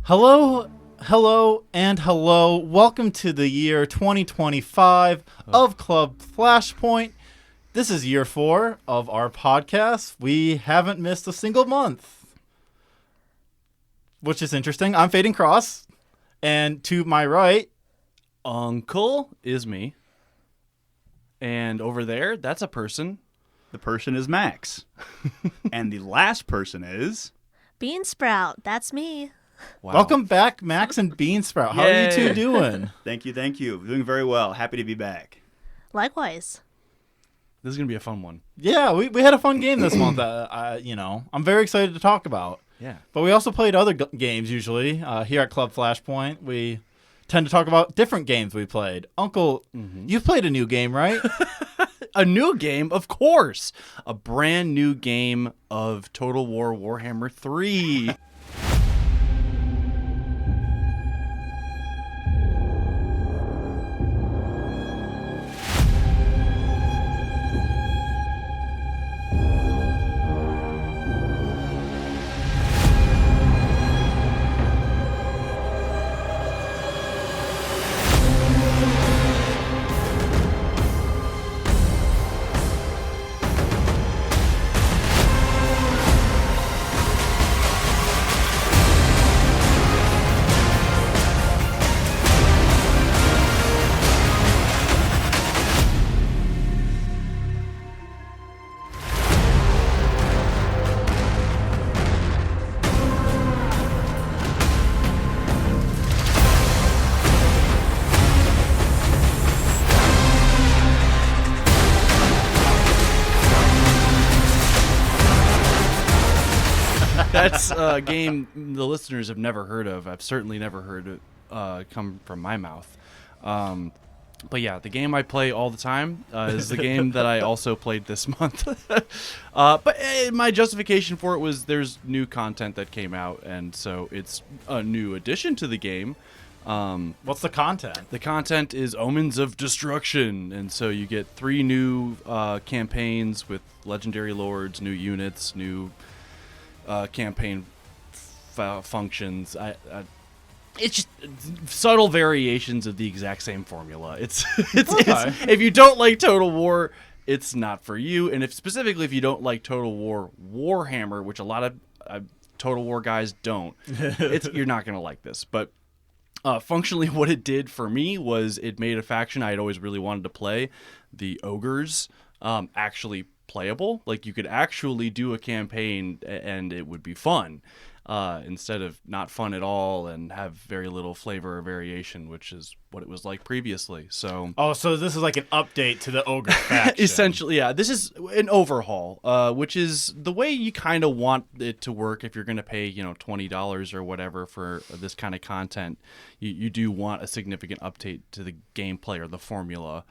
Hello, hello, and hello. Welcome to the year 2025 of Club Flashpoint. This is year 4 of our podcast. We haven't missed a single month, which is interesting. I'm Faden Cross, and to my right, Uncle is me. And over there, that's a person. The person is Max. And the last person is... Bean Sprout, that's me. Wow. Welcome back, Max and Beansprout. How are you two doing? Thank you. Doing very well. Happy to be back. Likewise. This is going to be a fun one. Yeah, we had a fun game this month that I'm very excited to talk about. Yeah. But we also played other games usually here at Club Flashpoint. We tend to talk about different games we played. Uncle, you've played a new game, right? A new game, of course. A brand new game of Total War Warhammer 3. That's a game the listeners have never heard of. I've certainly never heard it come from my mouth. But yeah, the game I play all the time is the game that I also played this month. But my justification for it was there's new content that came out, and so it's a new addition to the game. What's the content? The content is Omens of Destruction, and so you get 3 new campaigns with legendary lords, new units, new campaign functions. It's just subtle variations of the exact same formula. It's if you don't like Total War, it's not for you. And specifically if you don't like Total War Warhammer, which a lot of Total War guys don't, you're not going to like this. But functionally, what it did for me was it made a faction I had always really wanted to play, the Ogres, actually playable. Like, you could actually do a campaign and it would be fun, instead of not fun at all and have very little flavor or variation, which is what it was like previously. So so this is like an update to the Ogre faction. Essentially, yeah. This is an overhaul, which is the way you kind of want it to work. If you're going to pay, $20 or whatever for this kind of content, you do want a significant update to the gameplay or the formula.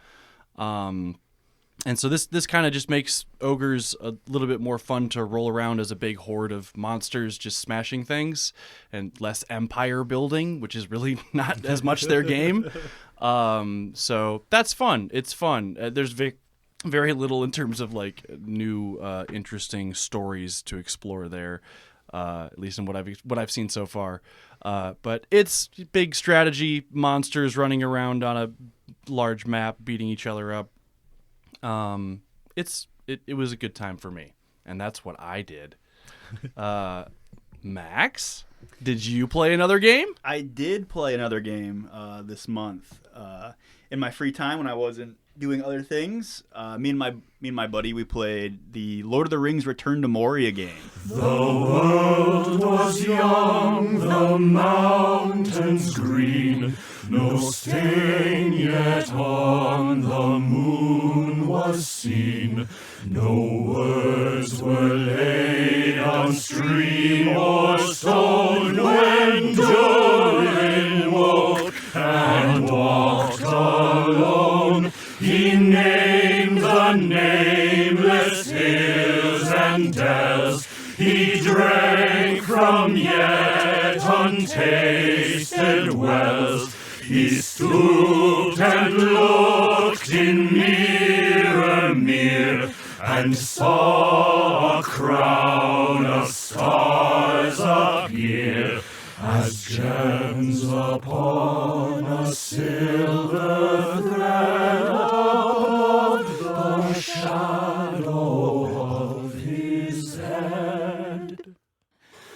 And so this kind of just makes ogres a little bit more fun to roll around as a big horde of monsters just smashing things, and less empire building, which is really not as much their game. So that's fun. It's fun. There's very little in terms of like new interesting stories to explore there, at least in what I've seen so far. But it's big strategy, monsters running around on a large map, beating each other up. It was a good time for me, and that's what I did. Max, did you play another game? I did play another game this month. In my free time when I wasn't doing other things, me and my buddy, we played the Lord of the Rings Return to Moria game. The world was young, the mountains green, no stain yet on the moon was seen, no words were laid on stream or stone when Durin woke and walked alone. He named the nameless hills and dells. He drank from yet untasted wells. He stooped and looked in mirror and saw a crown of stars appear. as gems upon a silver thread above the shadow of his head.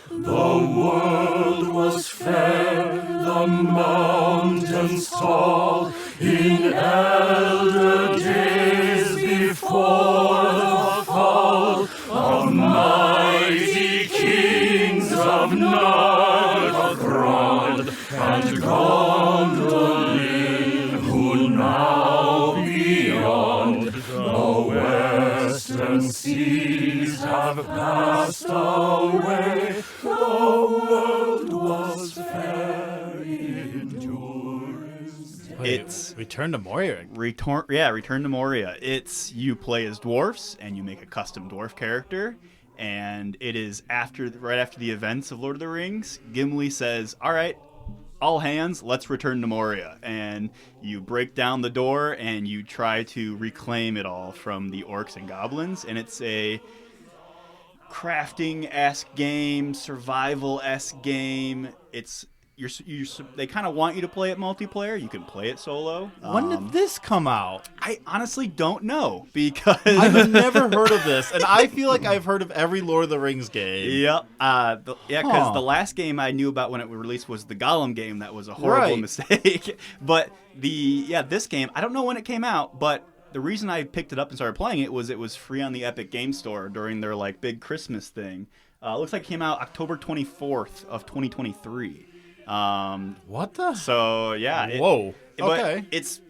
The world was fair, the mountains tall, in elder days before the fall of mighty kings of Nargothrond and Gondolin, who now beyond the western seas have passed away. The world was fair in Durin's day. It's Return to Moria. Return to Moria. It's you play as dwarfs and you make a custom dwarf character, and it is right after the events of Lord of the Rings. Gimli says, "All right, all hands, let's return to Moria," and you break down the door and you try to reclaim it all from the orcs and goblins, and it's a crafting-esque game, survival-esque game. They kind of want you to play it multiplayer. You can play it solo. When did this come out? I honestly don't know because I've never heard of this, and I feel like I've heard of every Lord of the Rings game. Yep. Because the last game I knew about when it was released was the Gollum game. That was a horrible mistake. But this game, I don't know when it came out, but the reason I picked it up and started playing it was free on the Epic Game Store during their like big Christmas thing. It looks like it came out October 24th of 2023. What the? So yeah. Whoa. But Okay. it's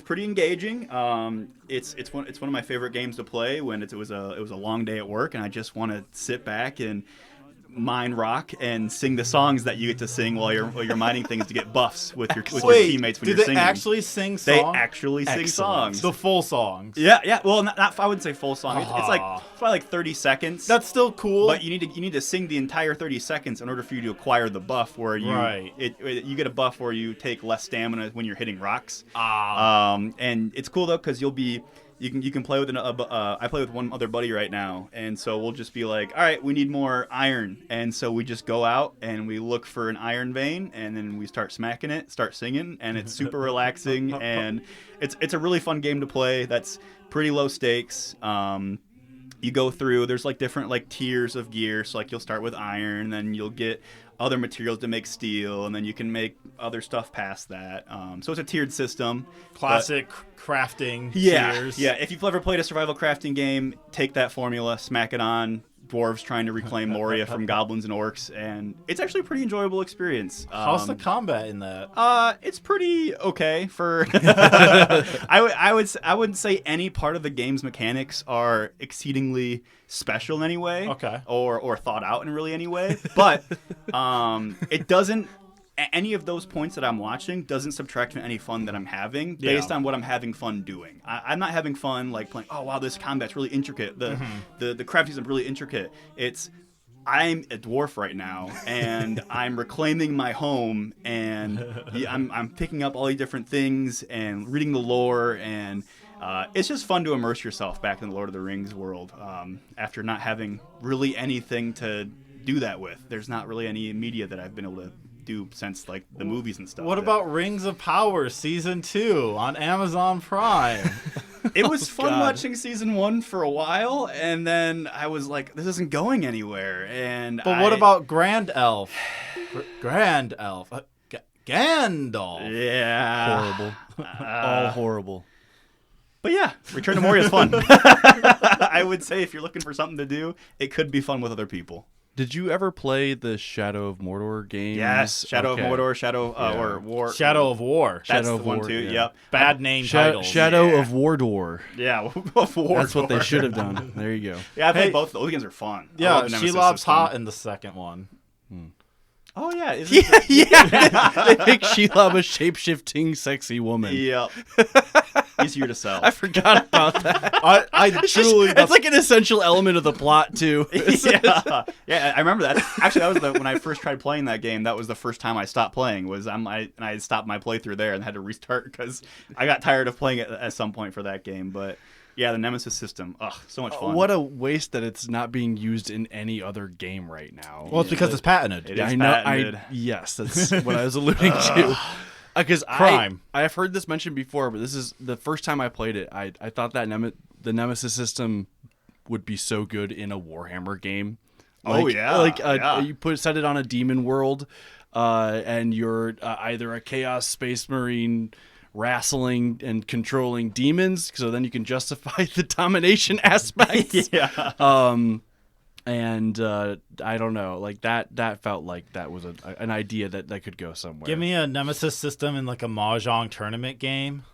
pretty engaging. It's one of my favorite games to play when it was a long day at work and I just want to sit back and mine rock and sing the songs that you get to sing while you're mining things to get buffs with your teammates when you're singing. Do they actually sing songs? They actually sing songs. The full songs. Yeah. Well, not I wouldn't say full song. It's probably like 30 seconds. That's still cool. But you need to sing the entire 30 seconds in order for you to acquire the buff where you you get a buff where you take less stamina when you're hitting rocks. And it's cool though because you can play with I play with one other buddy right now, and so we'll just be like, all right, we need more iron, and so we just go out and we look for an iron vein, and then we start smacking it, start singing, and it's super relaxing, and it's a really fun game to play. That's pretty low stakes. You go through, there's like different like tiers of gear, so like you'll start with iron, then you'll get other materials to make steel, and then you can make other stuff past that. So it's a tiered system. Classic crafting tiers. Yeah. If you've ever played a survival crafting game, take that formula, smack it on dwarves trying to reclaim Moria from goblins and orcs, and it's actually a pretty enjoyable experience. How's the combat in that? It's pretty okay for. I wouldn't say any part of the game's mechanics are exceedingly special in any way, okay, or thought out in really any way, but it doesn't. Any of those points that I'm watching doesn't subtract from any fun that I'm having based on what I'm having fun doing. I'm not having fun like playing, oh wow, this combat's really intricate. The crafting is really intricate. I'm a dwarf right now, and I'm reclaiming my home, and I'm picking up all these different things and reading the lore, and it's just fun to immerse yourself back in the Lord of the Rings world after not having really anything to do that with. There's not really any media that I've been able to do since like the movies and stuff. What about Rings of Power Season 2 on Amazon Prime? It was fun watching Season 1 for a while, and then I was like, this isn't going anywhere. What about Grand Elf? Grand Elf. Gandalf. Yeah. Horrible. All horrible. But yeah, Return to Moria is fun. I would say if you're looking for something to do, it could be fun with other people. Did you ever play the Shadow of Mordor games? Yes, Shadow of Mordor, or War. Shadow of War. That's Shadow the of one War, too. yeah. Yep. Bad name titles. Shadow of Wardor. Yeah, of War. That's what they should have done. There you go. Yeah, I played both. Those games are fun. I Yeah, love the Nemesis Shelob's system. hot in the second one. Oh yeah, Yeah, they make Shelob a shape-shifting sexy woman. Yep. Easier to sell. I forgot about that. I truly. It's like an essential element of the plot too. Yeah, I remember that. Actually, that was when I first tried playing that game. That was the first time I stopped playing. I stopped my playthrough there and had to restart because I got tired of playing it at some point for that game. But Yeah, the Nemesis system. Ugh, so much fun. What a waste that it's not being used in any other game right now. Well, it's because it's patented. It is I know. patented. Yes, that's what I was alluding to. Because Crime. I have heard this mentioned before, but this is the first time I played it. I thought that the Nemesis system would be so good in a Warhammer game. You set it on a demon world, and you're either a Chaos Space Marine wrestling and controlling demons, so then you can justify the domination aspects. Yeah. And I don't know, like that felt like that was an idea that could go somewhere. Give me a Nemesis system in like a Mahjong tournament game.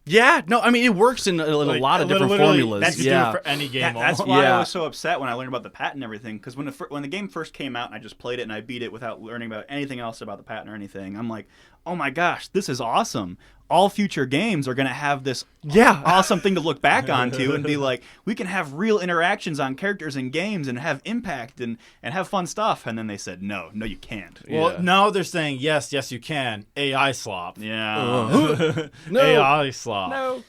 Yeah, no, I mean it works in a lot of different formulas. That's yeah, for any game. That's why I was so upset when I learned about the patent and everything. Because when the game first came out and I just played it and I beat it without learning about anything else about the patent or anything, I'm like, oh my gosh, this is awesome. All future games are going to have this awesome thing to look back onto and be like, we can have real interactions on characters in games and have impact and have fun stuff. And then they said, no, you can't. Well, now they're saying, yes, you can. AI slop. Yeah. No. AI slop. No.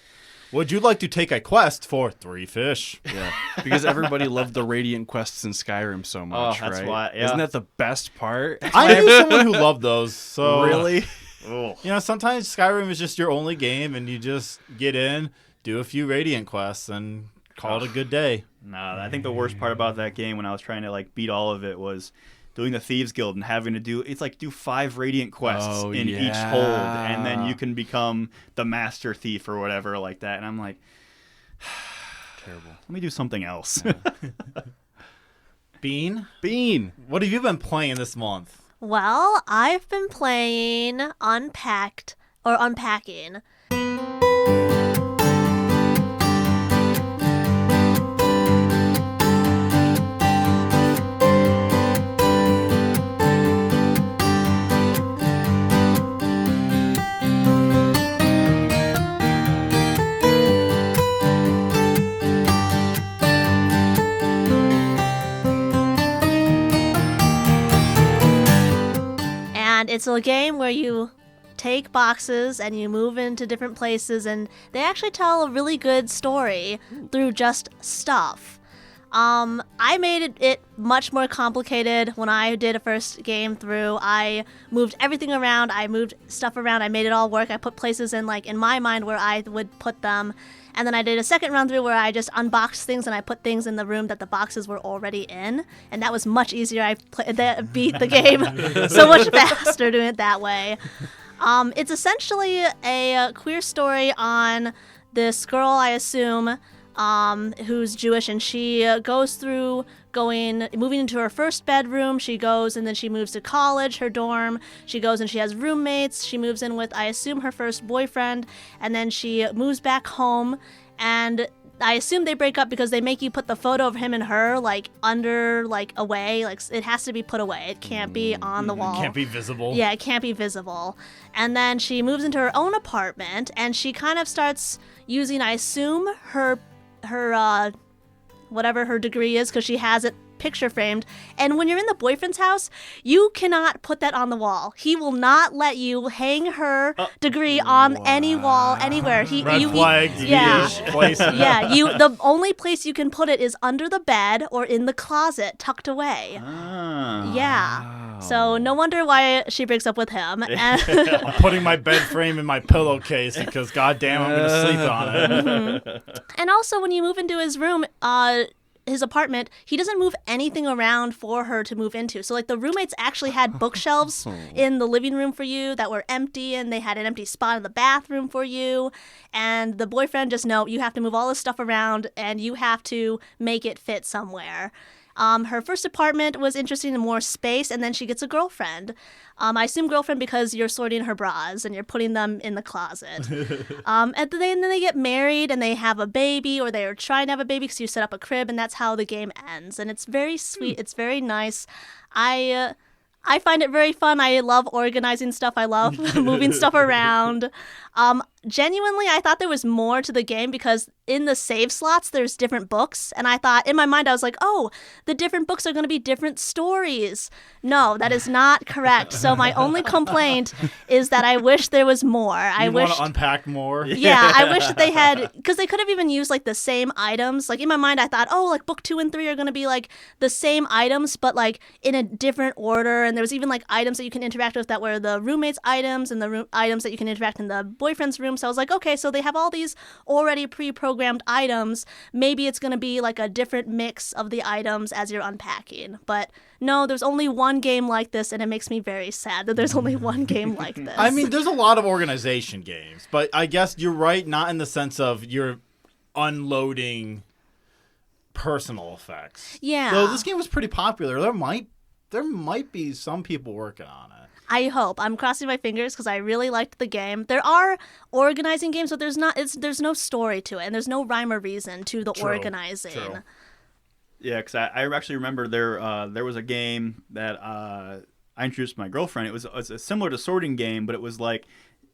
Would you like to take a quest for 3 fish? Yeah, because everybody loved the Radiant quests in Skyrim so much, that's right? why, yeah. Isn't that the best part? I knew someone who loved those. So Really? Oh. You know, sometimes Skyrim is just your only game, and you just get in, do a few Radiant quests, and call it a good day. No, I think the worst part about that game when I was trying to like beat all of it was doing the Thieves Guild and having to do 5 Radiant quests in each hold, and then you can become the Master Thief or whatever like that. And I'm like, Terrible. let me do something else. Bean, Bean, what have you been playing this month? Well, I've been playing Unpacking. And it's a game where you take boxes and you move into different places, and they actually tell a really good story through just stuff. I made it much more complicated when I did a first game through. I moved everything around. I moved stuff around. I made it all work. I put places in my mind where I would put them. And then I did a second run through where I just unboxed things and I put things in the room that the boxes were already in. And that was much easier. I beat the game so much faster doing it that way. It's essentially a queer story on this girl, I assume, who's Jewish, and she goes through moving into her first bedroom. She goes and then she moves to college, her dorm. She goes and she has roommates. She moves in with, I assume, her first boyfriend, and then she moves back home. And I assume they break up because they make you put the photo of him and her away. It has to be put away. It can't be on the wall. It can't be visible. Yeah, it can't be visible. And then she moves into her own apartment, and she kind of starts using, I assume, her whatever her degree is, because she has it picture framed. And when you're in the boyfriend's house, you cannot put that on the wall. He will not let you hang her degree on any wall anywhere. Red flags. Yeah. Places. Yeah, the only place you can put it is under the bed or in the closet, tucked away. Ah. Yeah. So no wonder why she breaks up with him. I'm putting my bed frame in my pillowcase because goddamn I'm gonna sleep on it. Mm-hmm. And also when you move into his room, his apartment, he doesn't move anything around for her to move into. So the roommates actually had bookshelves in the living room for you that were empty, and they had an empty spot in the bathroom for you. And the boyfriend you have to move all this stuff around and you have to make it fit somewhere. Her first apartment was interesting in more space, and then she gets a girlfriend. I assume girlfriend because you're sorting her bras and you're putting them in the closet. And then they get married and they have a baby, or they're trying to have a baby because you set up a crib, and that's how the game ends. And it's very sweet. It's very nice. I find it very fun. I love organizing stuff. I love moving stuff around. Genuinely, I thought there was more to the game because in the save slots, there's different books. And I thought, in my mind, I was like, oh, the different books are going to be different stories. No, that is not correct. So my only complaint is that I wish there was more. I wish want to unpack more? Yeah, I wish that they had, because they could have even used like the same items. Like in my mind, I thought, oh, like book 2 and 3 are going to be like the same items, but like in a different order. And there was even like items that you can interact with that were the roommate's items and the items that you can interact in the boyfriend's room. So I was like, okay, so they have all these already pre-programmed items. Maybe it's going to be like a different mix of the items as you're unpacking. But no, there's only one game like this, and it makes me very sad that there's only one game like this. I mean, there's a lot of organization games, but I guess you're right, not in the sense of you're unloading personal effects. Yeah. Though this game was pretty popular. There might be some people working on it. I hope. I'm crossing my fingers because I really liked the game. There are organizing games, but there's no story to it, and there's no rhyme or reason to the organizing. True. Yeah, because I actually remember there was a game that I introduced my girlfriend. It was a similar to sorting game, but it was like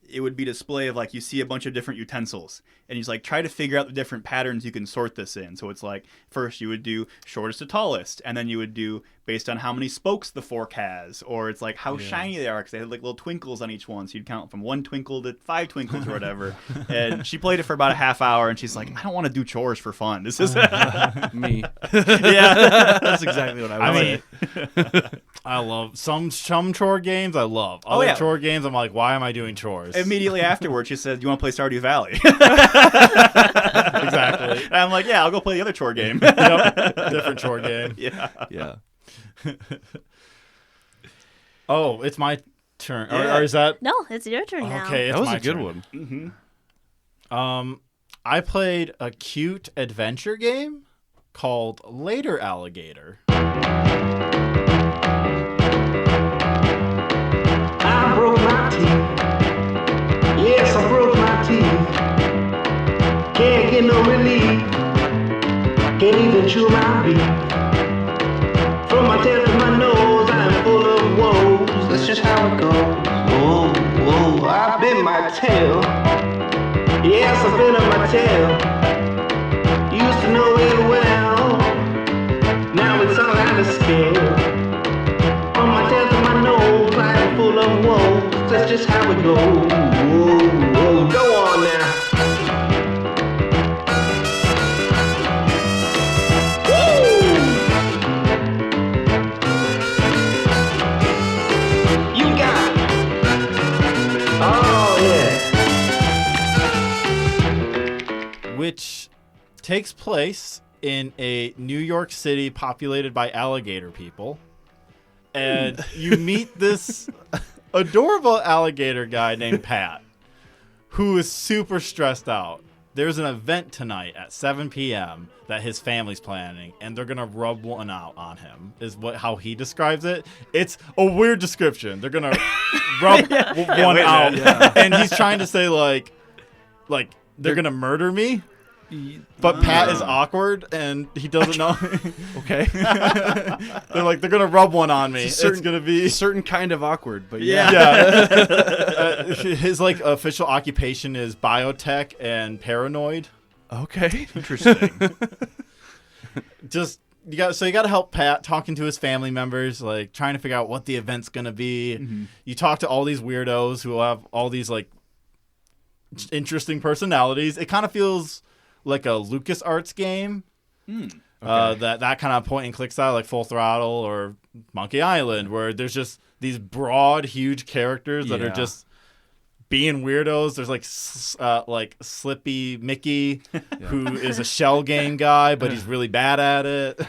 it would be display of like you see a bunch of different utensils and you just like try to figure out the different patterns you can sort this in. So it's like first you would do shortest to tallest, and then you would do based on how many spokes the fork has, or it's like how shiny they are because they had like little twinkles on each one. So you'd count from 1 twinkle to 5 twinkles or whatever. And she played it for about a half hour and she's like, I don't want to do chores for fun. This is Me. Yeah. That's exactly what I would say. I love some chore games. I love other chore games. I'm like, why am I doing chores? Immediately afterwards, she said, "Do you want to play Stardew Valley?" Exactly. And I'm like, "Yeah, I'll go play the other chore game." Yep. Different chore game. Yeah. Yeah. Oh, it's my turn. Yeah. Or is that? No, it's your turn now. Okay, it's That was my a good turn. one. I played a cute adventure game called Later Alligator. I broke my teeth. Yes, I broke my teeth. Can't get no relief. Can't even chew my beef. From my tail to my nose, I'm full of woes. That's just how it goes. Whoa, whoa, I bit my tail. Yes, I bit on my tail. Used to know it well. Now it's all out of scale. From my tail to my nose, I'm full of woes. That's just how it goes. Whoa, whoa, go on now. Which takes place in a New York City populated by alligator people. And you meet this adorable alligator guy named Pat, who is super stressed out. There's an event tonight at 7 p.m. that his family's planning, and they're gonna rub one out on him. Is how he describes it. It's a weird description. They're gonna rub one out, and he's trying to say like they're gonna murder me. But Pat is awkward and he doesn't know. Okay. They're gonna rub one on me. It's gonna be a certain kind of awkward, but yeah. His official occupation is biotech and paranoid. Okay. Interesting. You got to help Pat talking to his family members, trying to figure out what the event's gonna be. Mm-hmm. You talk to all these weirdos who have all these interesting personalities. It kind of feels like a LucasArts game. Okay. That kind of point and click style, like Full Throttle or Monkey Island, where there's just these broad, huge characters that are just being weirdos. There's Slippy Mickey, who is a shell game guy, but he's really bad at it.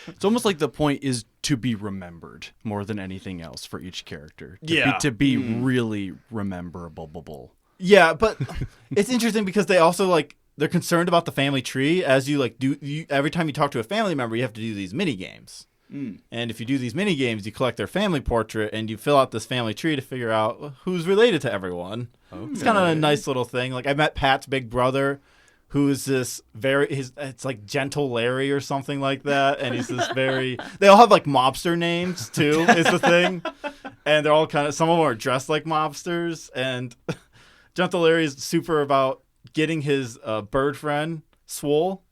It's almost like the point is to be remembered more than anything else for each character. To be really rememberable. Yeah, but it's interesting because they also they're concerned about the family tree. As you every time you talk to a family member, you have to do these mini games. And if you do these mini games, you collect their family portrait and you fill out this family tree to figure out who's related to everyone. Okay. It's kind of a nice little thing. I met Pat's big brother, who is this it's like Gentle Larry or something like that, and he's this very. They all have mobster names too. Is the thing, and they're all some of them are dressed like mobsters and. Gentle Larry's super about getting his bird friend swole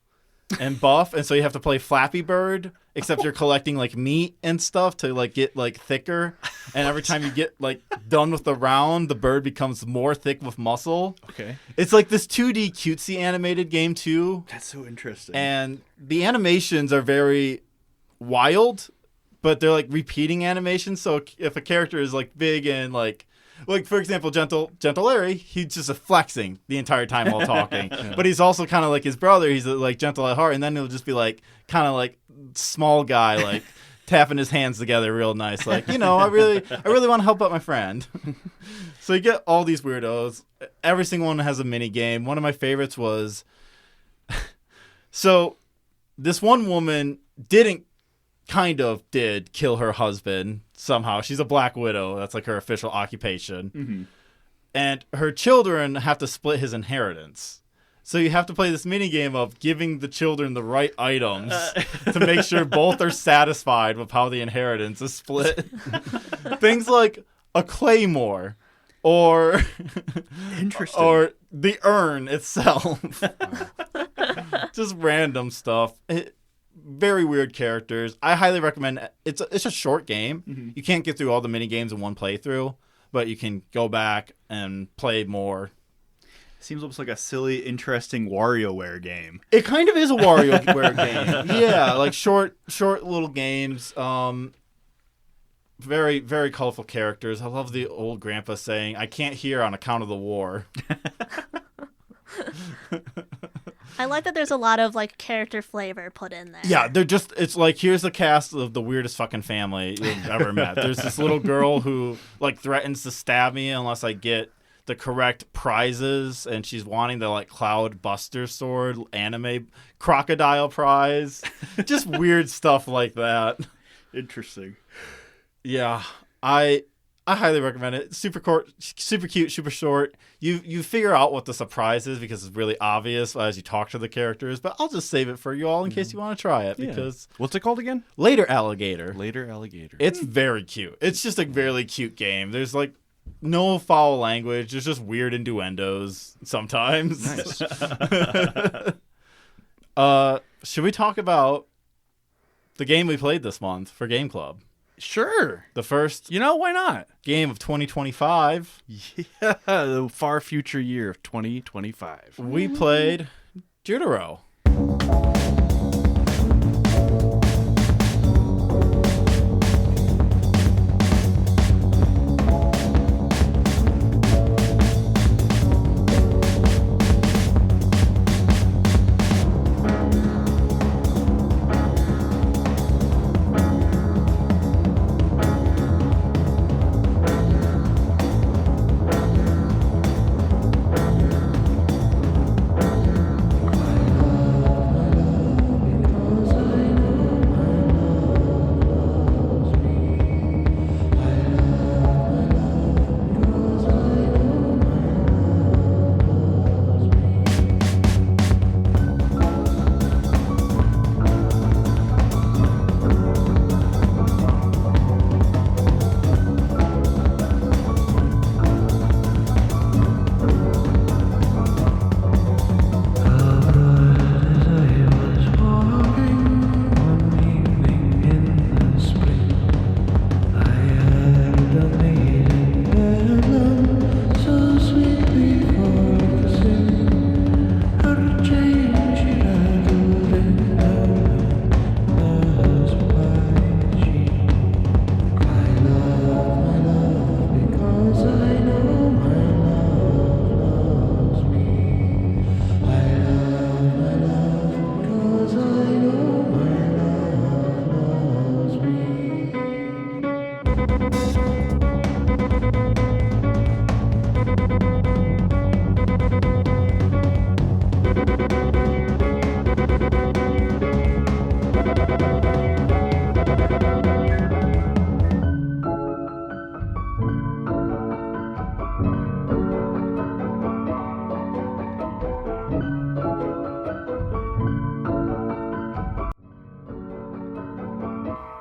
and buff, and so you have to play Flappy Bird, except you're collecting like meat and stuff to like get like thicker, and every time you get like done with the round, the bird becomes more thick with muscle. Okay. It's like this 2D cutesy animated game too, That's so interesting. and the animations are very wild, but they're like repeating animations. So if a character is like big and like for example, Gentle Larry, he's just flexing the entire time while talking. But he's also kind of like his brother. He's like gentle at heart, and then he'll just be like kind of like small guy, like tapping his hands together real nice, like, you know, I really want to help out my friend. So you get all these weirdos. Every single one has a mini game. One of my favorites was so this one woman did kill her husband somehow. She's a Black Widow. That's like her official occupation. Mm-hmm. And her children have to split his inheritance. So you have to play this mini game of giving the children the right items to make sure both are satisfied with how the inheritance is split. Things like a claymore or Interesting. or the urn itself. Just random stuff. Very weird characters. I highly recommend. It's a short game. Mm-hmm. You can't get through all the mini games in one playthrough, but you can go back and play more. Seems almost like a silly, interesting WarioWare game. It kind of is a WarioWare game. Yeah, like short little games. Very, very colorful characters. I love the old grandpa saying, "I can't hear on account of the war." I like that there's a lot of like character flavor put in there. Yeah, it's like, here's the cast of the weirdest fucking family you've ever met. There's this little girl who like threatens to stab me unless I get the correct prizes, and she's wanting the like Cloud Buster sword anime crocodile prize. Just weird stuff like that. Interesting. Yeah, I highly recommend it. Super cute, super short. You figure out what the surprise is because it's really obvious as you talk to the characters, but I'll just save it for you all in case you want to try it, because What's it called again? Later Alligator. Later Alligator. It's very cute. It's just a really cute game. There's like no foul language. There's just weird innuendos sometimes. Nice. Should we talk about the game we played this month for Game Club? Sure. The first Why not? game of 2025. Yeah, the far future year of 2025. We played Judero.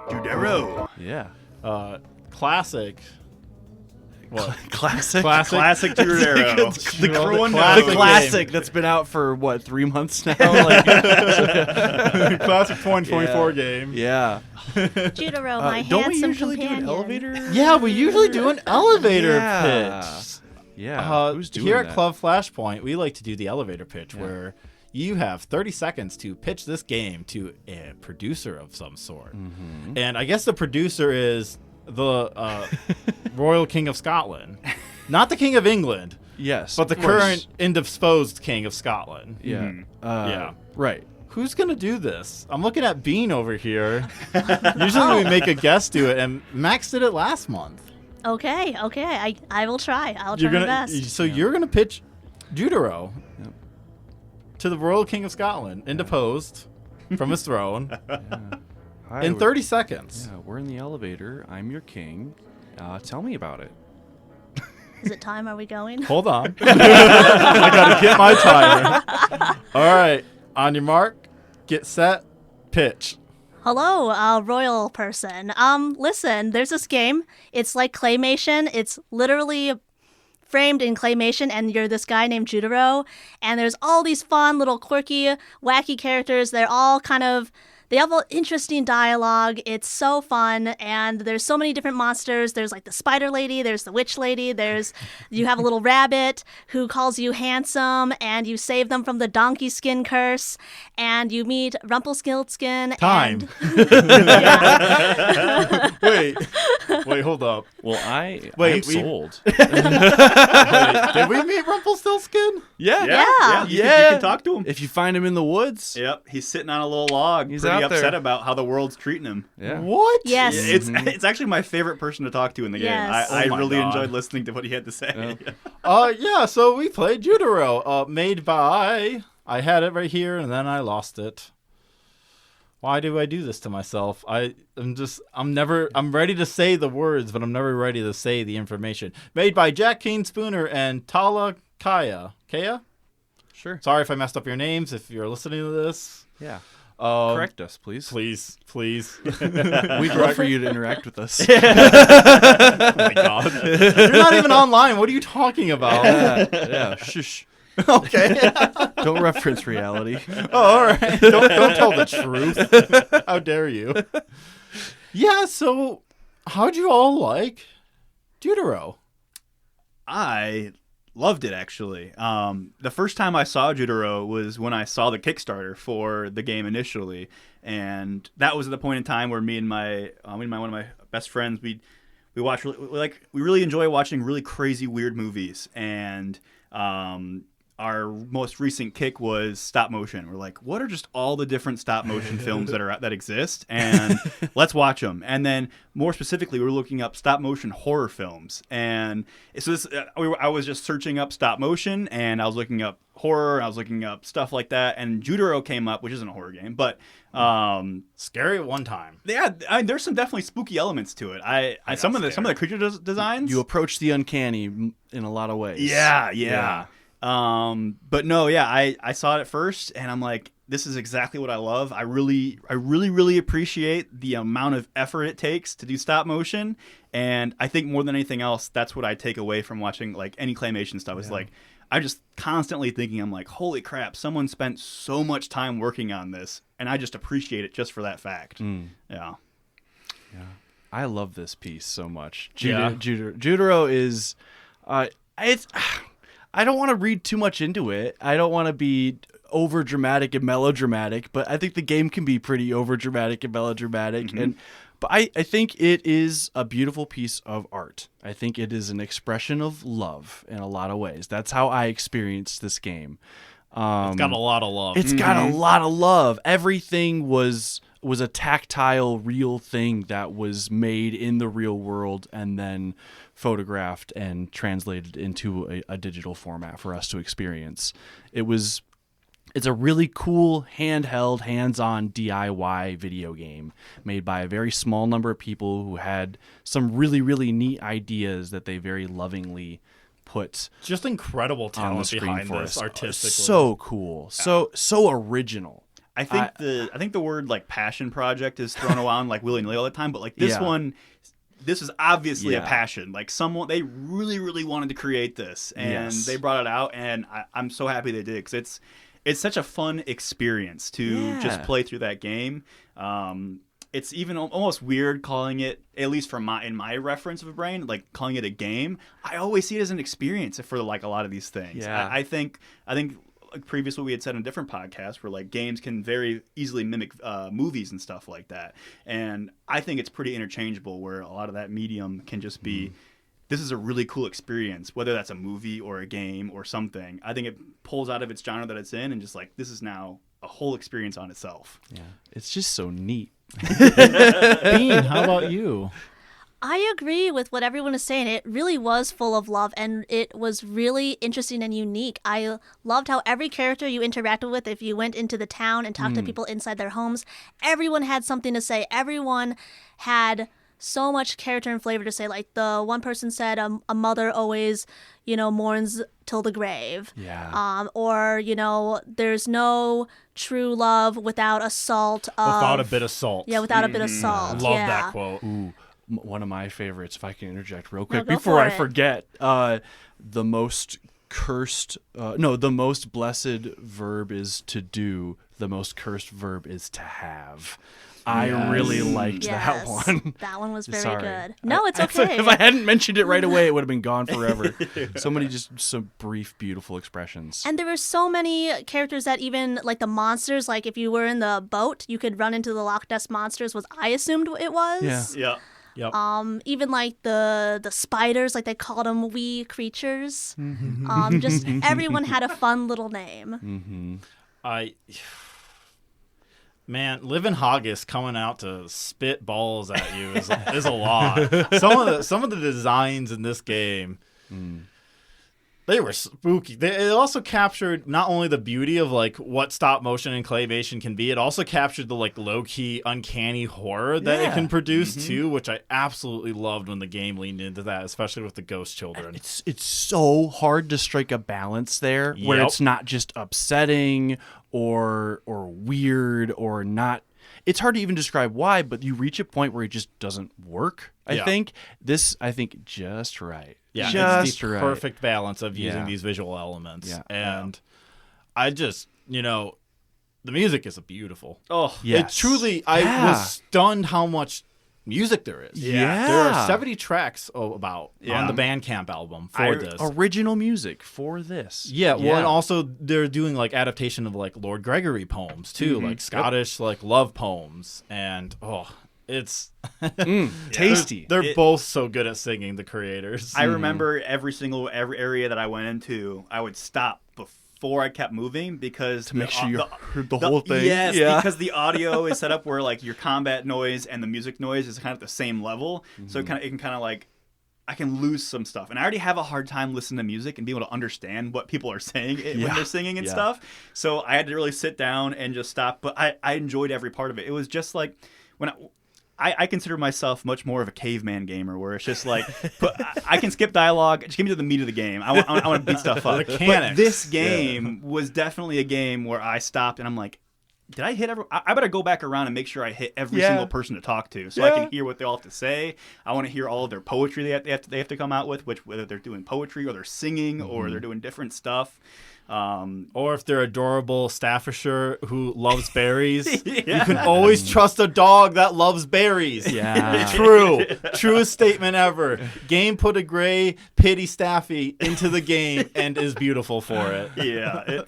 Judero. Yeah. Classic What? Classic. Classic Judero. The classic that's been out for, 3 months now? Like, Classic 2024 game. yeah. Judero, my don't we handsome usually companion. do an elevator? Yeah, we usually do an elevator Yeah. pitch. Yeah. Who's doing Here that? at Club Flashpoint, we like to do the elevator pitch where you have 30 seconds to pitch this game to a producer of some sort. Mm-hmm. And I guess the producer is the Royal King of Scotland. Not the King of England, Yes. but the of course. current indisposed King of Scotland. Yeah. Yeah. Right. Who's going to do this? I'm looking at Bean over here. Usually we make a guest do it, and Max did it last month. Okay. I will try. I'll try my best. So you're going to pitch Judero to the Royal King of Scotland, indeposed from his throne, Hi, in 30 seconds. Yeah, we're in the elevator. I'm your king. Tell me about it. Is it time? Are we going? Hold on. I got to get my timer. All right. On your mark, get set, pitch. Hello, royal person. Listen, there's this game. It's like claymation. It's literally framed in claymation, and you're this guy named Judero, and there's all these fun little quirky, wacky characters. They're all they have an interesting dialogue. It's so fun, and there's so many different monsters. There's like the spider lady, there's the witch lady, you have a little rabbit who calls you handsome, and you save them from the donkey skin curse, and you meet Rumpelstiltskin. Time. Wait, hold up. Well, I'm Wait, sold. Wait, did we meet Rumpelstiltskin? Yeah. Yeah. You can talk to him. If you find him in the woods. Yep, he's sitting on a little log, He's pretty out upset there. about how the world's treating him. Yeah. What? Yes. It's actually my favorite person to talk to in the Yes. game. I Oh my really God. enjoyed listening to what he had to say. Yeah, so we played Judero, made by... I had it right here, and then I lost it. Why do I do this to myself? I'm ready to say the words, but I'm never ready to say the information. Made by Jack Kane Spooner and Tala Kaya. Kaya? Sure. Sorry if I messed up your names, if you're listening to this. Yeah. Um, Correct us, please. Please. We'd love for you to interact with us. Oh my God. You're not even online. What are you talking about? Yeah. Shush. Okay. Don't reference reality. Oh, all right. Don't tell the truth. How dare you? Yeah, so how'd you all like Judero? I loved it, actually. The first time I saw Judero was when I saw the Kickstarter for the game initially, and that was at the point in time where me and one of my best friends we really enjoy watching really crazy weird movies, and our most recent kick was stop motion. We're like, what are just all the different stop motion films that exist, and let's watch them. And then more specifically, we were looking up stop motion horror films, and so I was just searching up stop motion, and I was looking up horror, and I was looking up stuff like that, and Judero came up, which isn't a horror game, but Scary at one time. yeah, there's some definitely spooky elements to it. Some of the creature designs. You approach the uncanny in a lot of ways. Yeah. But no, yeah, I saw it at first, and I'm like, this is exactly what I love. I really appreciate the amount of effort it takes to do stop motion, and I think more than anything else, that's what I take away from watching like any claymation stuff. Is like, I'm just constantly thinking, I'm like, holy crap, someone spent so much time working on this, and I just appreciate it just for that fact. Yeah. I love this piece so much. Yeah. Judero is, it's. I don't want to read too much into it. I don't want to be over dramatic and melodramatic, but I think the game can be pretty over dramatic and melodramatic. But I think it is a beautiful piece of art. I think it is an expression of love in a lot of ways. That's how I experienced this game. It's got a lot of love. It's got a lot of love. Everything was a tactile, real thing that was made in the real world and then photographed and translated into a digital format for us to experience. It's a really cool handheld, hands-on DIY video game made by a very small number of people who had some really, really neat ideas that they very lovingly put just incredible on the talent screen behind for this us. artistically. So cool. So original. I think the word like passion project is thrown around like willy-nilly all the time, but like this one, this is obviously a Yeah. passion. Like they really, really wanted to create this, and Yes. they brought it out, and I'm so happy they did, because it's such a fun experience to just Yeah. play through that game. It's even almost weird calling it, at least in my reference of a brain, like calling it a game. I always see it as an experience for like a lot of these things. Yeah. I think like previously we had said in a different podcast where like games can very easily mimic movies and stuff like that. And I think it's pretty interchangeable, where a lot of that medium can just be, this is a really cool experience, whether that's a movie or a game or something. I think it pulls out of its genre that it's in and just like, this is now a whole experience on itself. Yeah, it's just so neat. Bean, how about you? I agree with what everyone is saying. It really was full of love, and it was really interesting and unique. I loved how every character you interacted with, if you went into the town and talked to people inside their homes, everyone had something to say. Everyone had so much character and flavor to say. Like the one person said, a mother always, mourns till the grave. Yeah. Or, there's no true love without a salt of... Without a bit of salt. Yeah, without a bit of salt. Love yeah. that quote. Ooh, one of my favorites, if I can interject real quick go before for I it. forget. The most the most blessed verb is to do. The most cursed verb is to have. I really liked that Yes, one. that one was very Sorry. good. No, it's I- okay. If I hadn't mentioned it right away, it would have been gone forever. So many just some brief, beautiful expressions. And there were so many characters that even, like the monsters, like if you were in the boat, you could run into the Loch Ness monsters, was I assumed it was. Yeah. Yeah. Yep. Even like the spiders, like they called them wee creatures. Just everyone had a fun little name. Man, living Haggis coming out to spit balls at you is a lot. Some of the designs in this game, they were spooky. It also captured not only the beauty of like what stop motion and claymation can be, it also captured the like low key uncanny horror that it can produce too, which I absolutely loved when the game leaned into that, especially with the ghost children. It's so hard to strike a balance there where Yep. it's not just upsetting or weird or not. It's hard to even describe why, but you reach a point where it just doesn't work. I Yeah. think just right. Yeah, just it's the right. perfect balance of using Yeah. these visual elements. Yeah. And I just, the music is beautiful. Oh, Yes. It truly, I Yeah. was stunned how much music there is. Yeah. There are 70 tracks on the Bandcamp album for this. Original music for this. Yeah, well, and also they're doing like adaptation of like Lord Gregory poems too, like Scottish like love poems, and it's Tasty. They're both so good at singing, the creators. I remember every area that I went into, I would stop before I kept moving because to make sure you heard the whole thing. Yes, Yeah. because the audio is set up where like your combat noise and the music noise is kind of at the same level, so it can kind of like I can lose some stuff, and I already have a hard time listening to music and being able to understand what people are saying when they're singing and stuff. So I had to really sit down and just stop. But I enjoyed every part of it. It was just like when I consider myself much more of a caveman gamer, where it's just like, I can skip dialogue. Just give me to the meat of the game. I want to beat stuff up. Mechanics. But this game was definitely a game where I stopped and I'm like, did I hit every? I better go back around and make sure I hit every single person to talk to, so I can hear what they all have to say. I want to hear all of their poetry they have to come out with, whether they're doing poetry or they're singing or they're doing different stuff. Or if they're adorable Staffordshire who loves berries, you can always trust a dog that loves berries. Yeah. Truest statement ever. Game put a gray pity Staffy into the game and is beautiful for it. Yeah,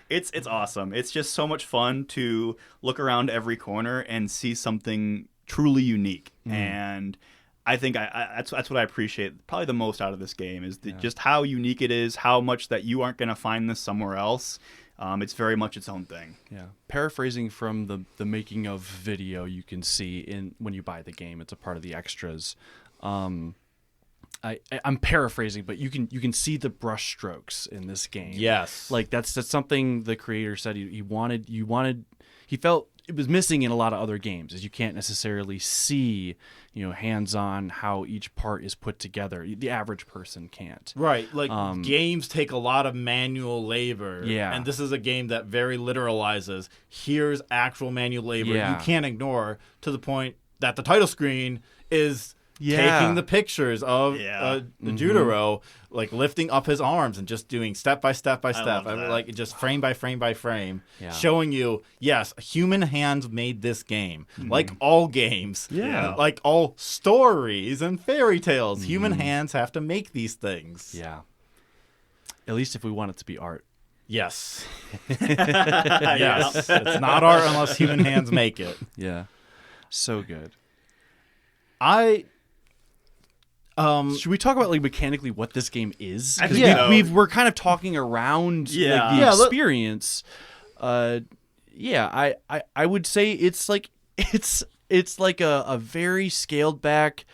it's awesome. It's just so much fun to look around every corner and see something truly unique. And I think that's what I appreciate probably the most out of this game is just how unique it is, how much that you aren't going to find this somewhere else. It's very much its own thing. Yeah. Paraphrasing from the making of video you can see when you buy the game. It's a part of the extras. I'm paraphrasing, but you can see the brush strokes in this game. Yes. Like that's something the creator said he felt it was missing in a lot of other games, is you can't necessarily see, hands-on how each part is put together. The average person can't. Right, like games take a lot of manual labor. Yeah. And this is a game that very literalizes, here's actual manual labor Yeah. you can't ignore, to the point that the title screen is taking the pictures of the Judero, like lifting up his arms and just doing step by step by step, like just frame by frame by frame, showing you, yes, human hands made this game. Like all games, like all stories and fairy tales, human hands have to make these things. Yeah. At least if we want it to be art. Yes. Yes. It's not art unless human hands make it. Yeah. So good. Should we talk about like mechanically what this game is? Because we're kind of talking around like, the experience. I would say it's like a very scaled back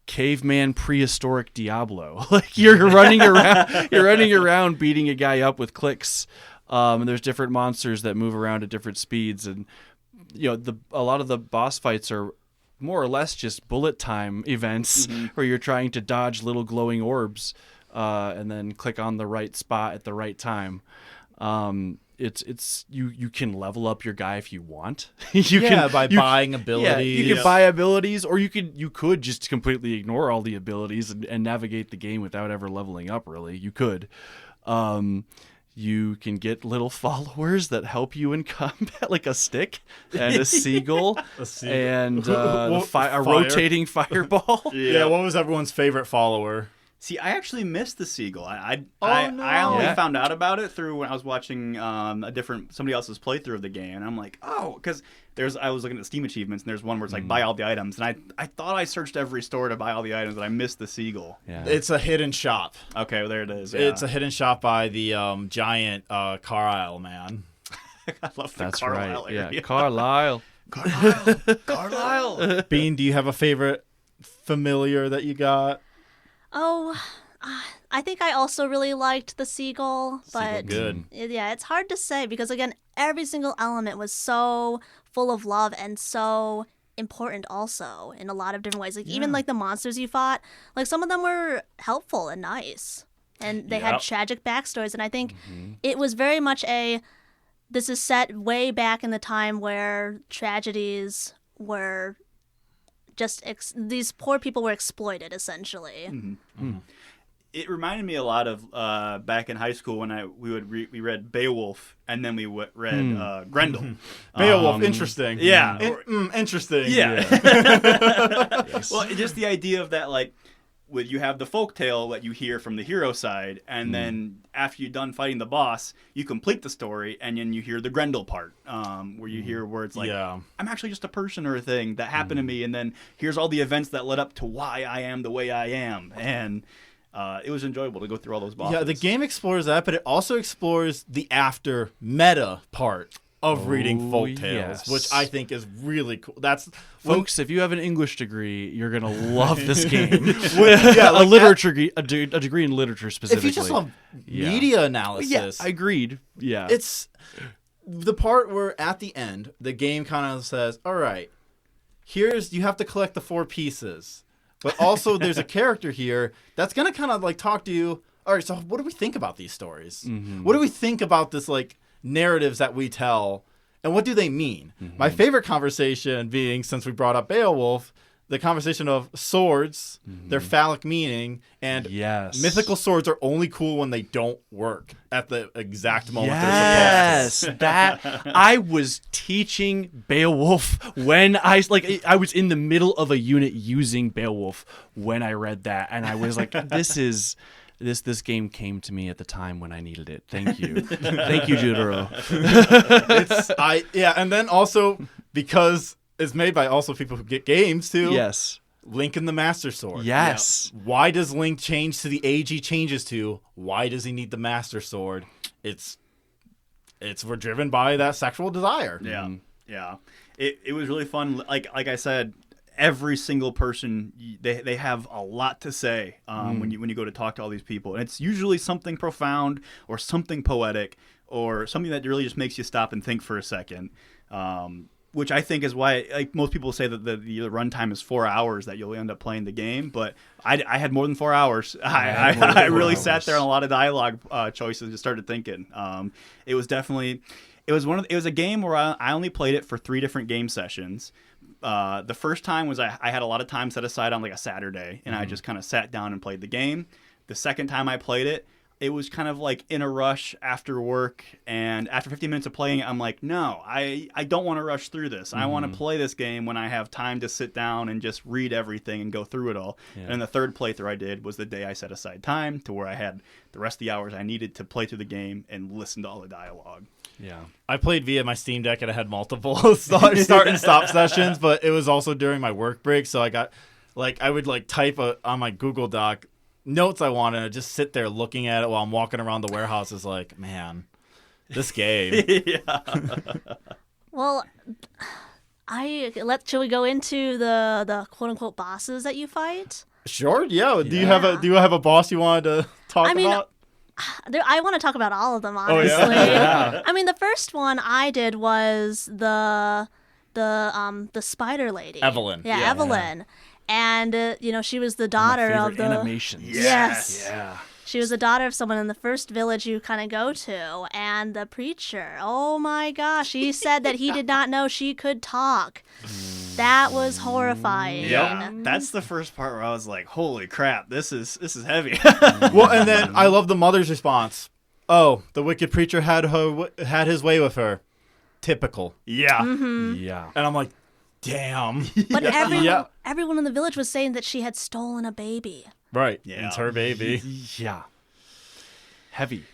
caveman prehistoric Diablo. Like you're running around beating a guy up with clicks. And there's different monsters that move around at different speeds, and a lot of the boss fights are more or less just bullet time events where you're trying to dodge little glowing orbs and then click on the right spot at the right time. It's you can level up your guy if you want. Buying abilities. You can buy abilities, or you could just completely ignore all the abilities and navigate the game without ever leveling up. Really, you could. You can get little followers that help you in combat, like a stick and a seagull, and a rotating fireball. Yeah, what was everyone's favorite follower? See, I actually missed the seagull. I only found out about it through when I was watching somebody else's playthrough of the game, and I'm like, because I was looking at Steam achievements, and there's one where it's like buy all the items, and I thought I searched every store to buy all the items, and I missed the seagull. Yeah. It's a hidden shop. Okay, well, there it is. Yeah. It's a hidden shop by the giant Carlisle man. I love the Carlisle area. Yeah, Carlisle. Carlisle. Bean, do you have a favorite familiar that you got? Oh, I think I also really liked the seagull, but good. It's hard to say because again, every single element was so full of love and so important also in a lot of different ways. Like even like the monsters you fought, like some of them were helpful and nice, and they had tragic backstories. And I think it was very much this is set way back in the time where tragedies were just these poor people were exploited essentially. It reminded me a lot of back in high school when we read Beowulf and then we read Grendel. Beowulf, interesting. Yeah, interesting. Yeah. Well, just the idea of that, like, you have the folktale that you hear from the hero side, and then after you're done fighting the boss, you complete the story, and then you hear the Grendel part, where you hear words like, I'm actually just a person or a thing that happened to me, and then here's all the events that led up to why I am the way I am, and it was enjoyable to go through all those bosses. Yeah, the game explores that, but it also explores the after meta part of reading folk tales, which I think is really cool. That's folks, if you have an English degree, you're gonna love this game. A degree in literature specifically. If you just love media analysis, agreed. Yeah, it's the part where at the end the game kind of says, "All right, you have to collect the 4 pieces, but also there's a character here that's gonna kind of like talk to you. All right, so what do we think about these stories? What do we think about this like?" narratives that we tell, and what do they mean? My favorite conversation being, since we brought up Beowulf, the conversation of swords, their phallic meaning, and mythical swords are only cool when they don't work at the exact moment they're supposed to. I was teaching Beowulf when I was in the middle of a unit using Beowulf when I read that, and I was like, This game came to me at the time when I needed it. Thank you. Thank you, Judero. And then also because it's made by also people who get games too. Yes. Link and the Master Sword. Yes. Yeah. Why does Link change to the age he changes to? Why does he need the Master Sword? We're driven by that sexual desire. Yeah. Yeah. It was really fun. Like I said, every single person, they have a lot to say when you go to talk to all these people, and it's usually something profound or something poetic or something that really just makes you stop and think for a second. Which I think is why, like, most people say that the runtime is 4 hours that you'll end up playing the game, but I had more than 4 hours. I really sat there on a lot of dialogue choices and just started thinking. It was a game where I only played it for 3 different game sessions. the first time was I had a lot of time set aside on like a Saturday, and I just kind of sat down and played the game. The second time I played it, it was kind of like in a rush after work, and after 15 minutes of playing, I'm like, no, I don't want to rush through this. I want to play this game when I have time to sit down and just read everything and go through it all. Yeah. And the third playthrough I did was the day I set aside time to where I had the rest of the hours I needed to play through the game and listen to all the dialogue. Yeah, I played via my Steam Deck, and I had multiple start and stop sessions, but it was also during my work break, so I got, like, I would like type on my Google Doc notes I wanted to just sit there looking at it while I'm walking around the warehouse. Is like, man, this game. Yeah. Well, shall we go into the quote unquote bosses that you fight? Sure. Yeah. Do you have a boss you wanted to talk about? I want to talk about all of them, honestly. Oh, yeah? I mean, the first one I did was the spider lady, Evelyn. Yeah, Evelyn. And she was the daughter of the animations. Yes. Yeah. She was the daughter of someone in the first village you kind of go to, and the preacher. Oh my gosh, he said that he did not know she could talk. That was horrifying. Yeah, that's the first part where I was like, "Holy crap, this is heavy." Well, and then I love the mother's response. Oh, the wicked preacher had his way with her. Typical. Yeah. Mm-hmm. Yeah. And I'm like, damn. But everyone in the village was saying that she had stolen a baby. Right. Yeah. It's her baby. Yeah. Heavy.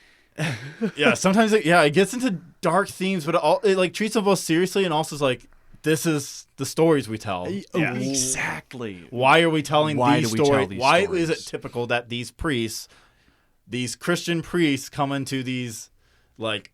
Yeah. Sometimes it gets into dark themes, but it like treats them both seriously, and also is like, this is the stories we tell. Yeah. Exactly. Why are we telling these stories? Why stories? is it typical that these priests, these Christian priests, come into these like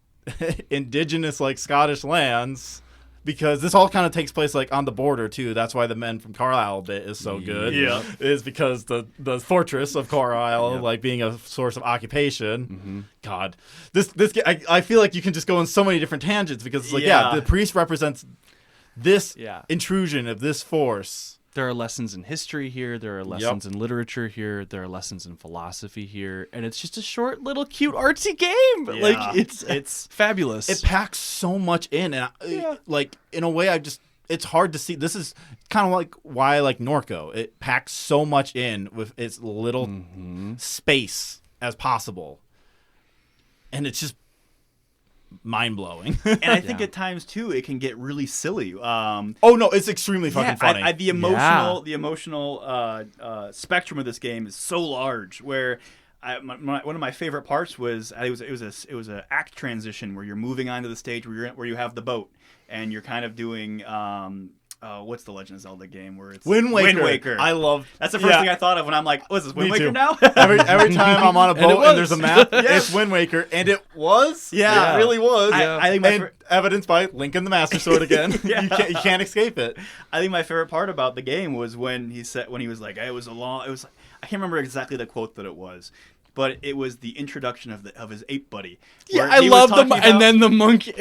indigenous like Scottish lands? Because this all kind of takes place like on the border too. That's why the Men from Carlisle bit is so good. Yeah, is because the fortress of Carlisle like being a source of occupation. Mm-hmm. God, this I feel like you can just go in so many different tangents because it's like the priest represents this intrusion of this force. There are lessons in history here. There are lessons in literature here. There are lessons in philosophy here. And it's just a short, little, cute, artsy game. Yeah. Like, it's fabulous. It packs so much in. And, like, in a way, it's hard to see. This is kind of like why I like Norco. It packs so much in with its little space as possible. And it's just mind-blowing. And I think at times too it can get really silly. Oh no, it's extremely fucking funny. The emotional spectrum of this game is so large. Where one of my favorite parts was it was an act transition where you're moving onto the stage where you have the boat and you're kind of doing what's the Legend of Zelda game where it's Wind Waker. Wind Waker. I love. That's the first thing I thought of when I'm like, "What's this Wind Waker now?" every time I'm on a boat and there's a map, it's Wind Waker, and it was. Yeah, it really was. I think evidenced by Link and the Master Sword again. You can't escape it. I think my favorite part about the game was when he was like, I can't remember exactly the quote that it was. But it was the introduction of his ape buddy. Yeah, I love them. And then the monkey,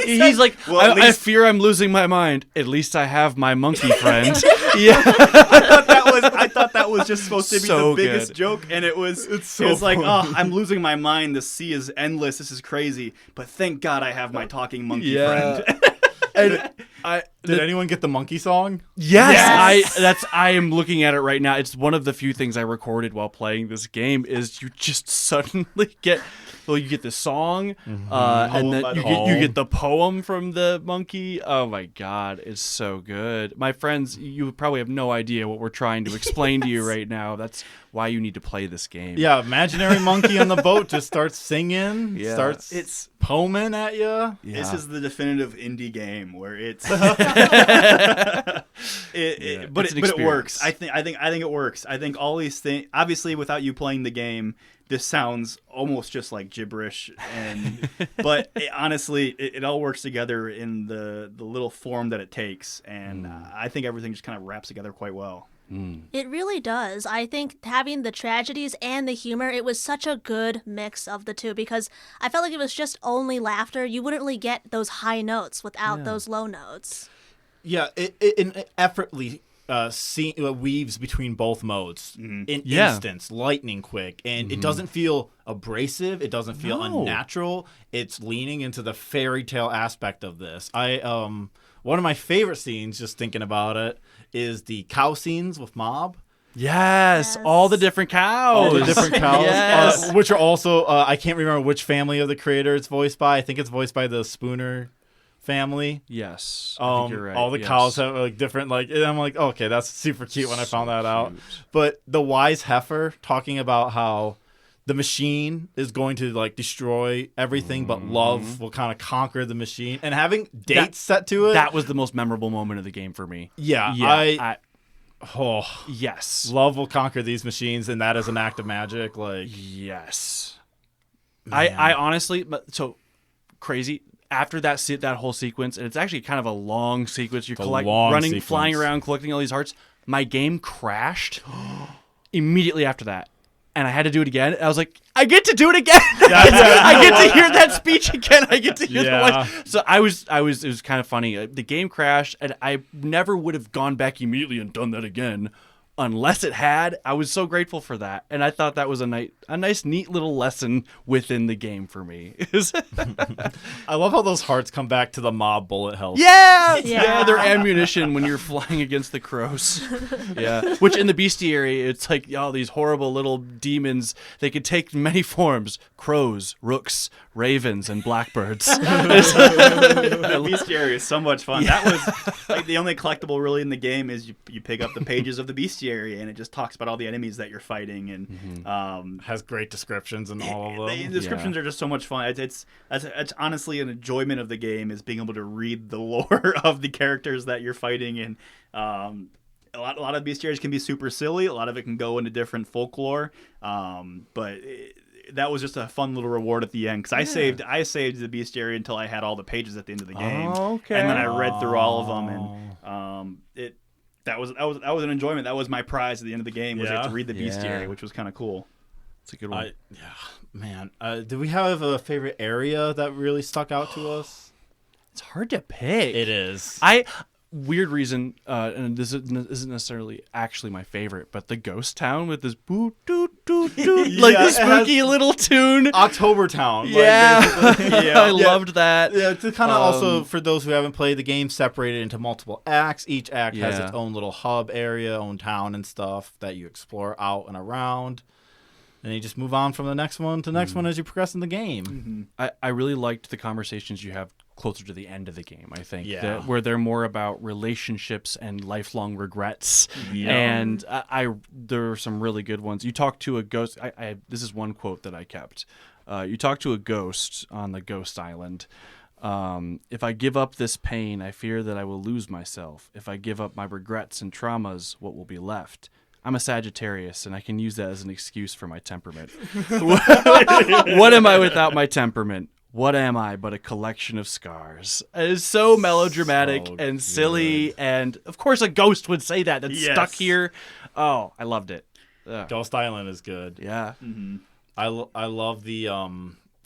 he's like, I fear I'm losing my mind. At least I have my monkey friend. Yeah, I thought that was just supposed to be the biggest joke, and it was like, oh, I'm losing my mind. The sea is endless. This is crazy. But thank God I have my talking monkey friend. And did anyone get the monkey song? Yes. I am looking at it right now. It's one of the few things I recorded while playing this game. Is you just suddenly get, you get the song, and then you get the poem from the monkey. Oh my God, it's so good. My friends, you probably have no idea what we're trying to explain to you right now. That's why you need to play this game. Yeah, imaginary monkey on the boat just starts singing, It's poeming at you. Yeah. This is the definitive indie game where it's but it works. I think it works. I think all these things, obviously without you playing the game, this sounds almost just like gibberish, but honestly it all works together in the little form that it takes, and I think everything just kind of wraps together quite well. It really does. I think having the tragedies and the humor, it was such a good mix of the two, because I felt like it was just only laughter. You wouldn't really get those high notes without those low notes. Yeah, it effortlessly weaves between both modes in instance, lightning quick, and it doesn't feel abrasive. It doesn't feel unnatural. It's leaning into the fairy tale aspect of this. One of my favorite scenes, just thinking about it, is the cow scenes with Mob. Yes, all the different cows. All the different cows, Yes. which are also, I can't remember which family of the creator it's voiced by. I think it's voiced by the Spooner family. Yes, I think you're right. All the cows have like different, like, and I'm like, okay, that's super cute when I found that out. But the wise heifer talking about how the machine is going to like destroy everything, but love will kind of conquer the machine, and having dates set to it. That was the most memorable moment of the game for me. Yeah. Yes. Love will conquer these machines, and that is an act of magic. Like, yes. I honestly, so crazy. After that whole sequence, and it's actually kind of a long sequence. You're flying around, collecting all these hearts. My game crashed immediately after that. And I had to do it again. I was like, I get to do it again. I get to hear that speech again. I get to hear the voice. So it was kind of funny. The game crashed, and I never would have gone back immediately and done that again unless it had. I was so grateful for that. And I thought that was a nice, neat little lesson within the game for me. I love how those hearts come back to the Mob bullet health. Yeah, they're ammunition when you're flying against the crows. Yeah, which in the bestiary, it's like these horrible little demons. They could take many forms: crows, rooks, ravens, and blackbirds. The bestiary is so much fun. That was like the only collectible really in the game is you pick up the pages of the bestiary, and it just talks about all the enemies that you're fighting, and has great descriptions and all of them. The descriptions are just so much fun. It's honestly an enjoyment of the game is being able to read the lore of the characters that you're fighting, and a lot of bestiaries can be super silly. A lot of it can go into different folklore, but that was just a fun little reward at the end because I saved the bestiary until I had all the pages at the end of the game, and then I read through all of them, and that was an enjoyment. That was my prize at the end of the game was to read the bestiary, which was kind of cool. It's a good one. Man. Do we have a favorite area that really stuck out to us? It's hard to pick. It is. Weird reason, and this isn't necessarily actually my favorite, but the ghost town with this boo doo doo doo, like the spooky little tune. October Town. Yeah, I loved that. Yeah, to kind of also, for those who haven't played the game, separated into multiple acts. Each act has its own little hub area, own town and stuff that you explore out and around. And you just move on from the next one to the next one as you progress in the game. I really liked the conversations you have closer to the end of the game, I think. Where they're more about relationships and lifelong regrets. And there are some really good ones. You talk to a ghost. This is one quote that I kept. You talk to a ghost on the ghost island. If I give up this pain, I fear that I will lose myself. If I give up my regrets and traumas, what will be left? I'm a Sagittarius, and I can use that as an excuse for my temperament. What am I without my temperament? What am I but a collection of scars? It is so melodramatic and silly, and of course a ghost would say that. That's stuck here. Oh, I loved it. Ghost Island is good. Yeah. I love the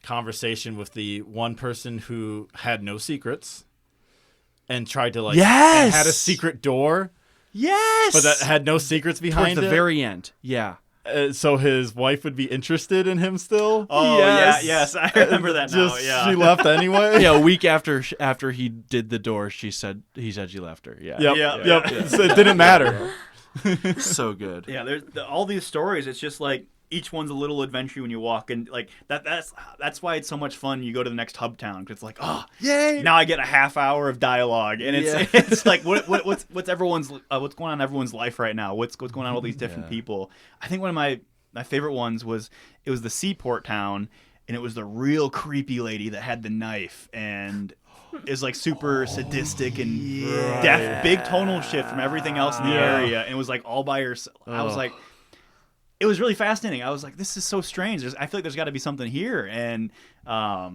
conversation with the one person who had no secrets and tried to and had a secret door. Yes! But that had no secrets behind Towards the very end. Yeah. So his wife would be interested in him still? Oh, yes, I remember that now. She left anyway? Yeah, a week after he did the door, he said she left her. Yeah. Yep. So it didn't matter. So good. Yeah, there's all these stories. It's just like each one's a little adventure when you walk, and like that's why it's so much fun. You go to the next hub town because it's like, oh, yay! Now I get a half hour of dialogue, and it's like what's everyone's what's going on in everyone's life right now? What's going on with all these different people? I think one of my favorite ones was the seaport town, and it was the real creepy lady that had the knife and is like super sadistic and deaf, big tonal shift from everything else in the area, and it was like all by herself. I was like. It was really fascinating. I was like, this is so strange. I feel like there's got to be something here. And I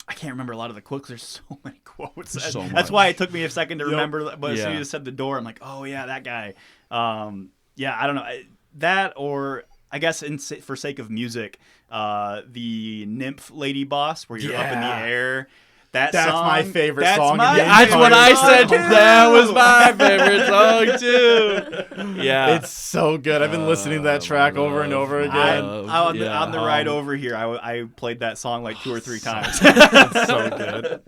can't remember a lot of the quotes. There's so many quotes. That's why it took me a second to remember. But as soon as you said the door, I'm like, oh, yeah, that guy. I don't know. That or I guess for sake of music, the nymph lady boss where you're up in the air. That's my favorite song. That's what I said. That was my favorite song too. Yeah, it's so good. I've been listening to that track over and over again. On the ride over here, I played that song like 2 or 3 times. It's so good.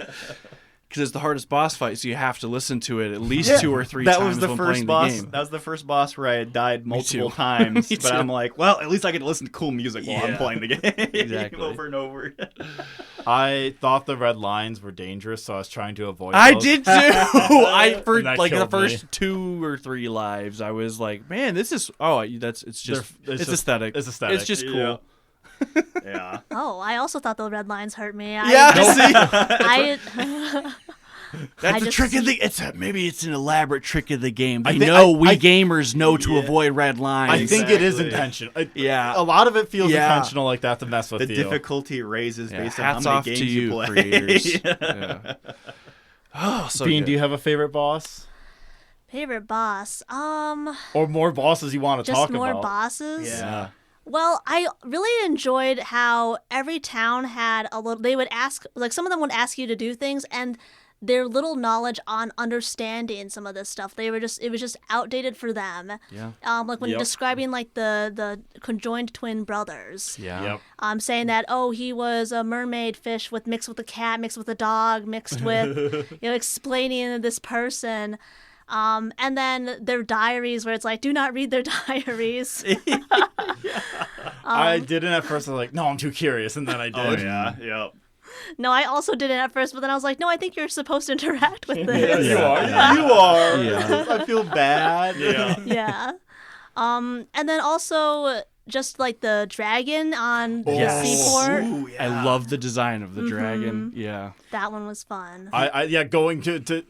Because it's the hardest boss fight, so you have to listen to it at least 2 or 3 times. That was the when first playing boss. the game. That was the first boss where I had died multiple too. times. Me But too. I'm like, well, at least I get to listen to cool music while I'm playing the game Exactly. over and over. I thought the red lines were dangerous, so I was trying to avoid I those. did too. For And that like the killed me. first 2 or 3 lives, I was like, man, this is it's just It's just- aesthetic. it's aesthetic. It's just cool. Yeah. Yeah. Oh, I also thought the red lines hurt me. Yeah, see? I That's the just- trick of the. Maybe it's an elaborate trick of the game. I We think- know I- gamers know to avoid red lines. I think it is Exactly. intentional. Yeah. A lot of it feels Yeah. intentional like that to mess with The you. difficulty raises Yeah, based on hats how many off games to you you, play. creators. Yeah. Oh, so Bean, good. do you have a favorite boss? favorite boss. Or more bosses you want to Just talk more about? bosses. Yeah. Well, I really enjoyed how every town had a little. They would ask, like, some of them would ask you to do things, and their little knowledge on understanding some of this stuff, it was just outdated for them. Yeah. Like when Yep. describing like the conjoined twin brothers. Yeah. Yep. Saying that, oh, he was a mermaid fish mixed with a cat, mixed with a dog, mixed with, explaining this person. And then their diaries where it's like, do not read their diaries. I didn't at first. I was like, no, I'm too curious, and then I did. Oh yeah. Yep. No, I also didn't at first, but then I was like, no, I think you're supposed to interact with this. You are. Yeah. You are. Yeah. I feel bad. Yeah. Yeah. And then also just like the dragon on the Yes. seaport. Ooh, yeah. I love the design of the dragon. Yeah. That one was fun. Going to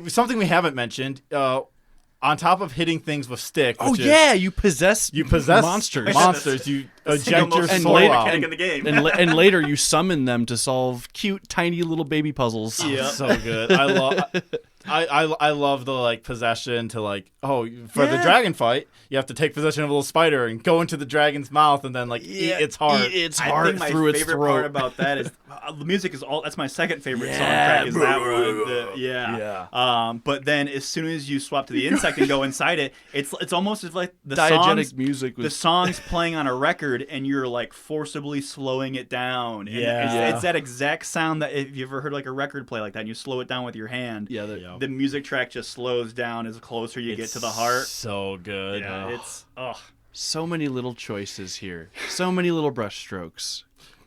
something we haven't mentioned. On top of hitting things with stick. Oh which is- yeah, you possess monsters. You Single eject your most and soul later- out. mechanic in the game. and later you summon them to solve cute, tiny little baby puzzles. Yeah. So good. I love. I love the like possession to like for the dragon fight you have to take possession of a little spider and go into the dragon's mouth and then like eat its heart. Eat its I heart think my through its favorite throat. part about that is the music is all. That's my second favorite Yeah. soundtrack. Is that one? Yeah. But then as soon as you swap to the insect and go inside it, it's almost as like the Diegetic songs. music The was song's playing on a record, and you're like forcibly slowing it down. And Yeah. it's that exact sound that if you ever heard like a record play like that, and you slow it down with your hand. yeah. The music track just slows down as closer you get to the heart. So good. Yeah, it's So many little choices here. So many little brush strokes.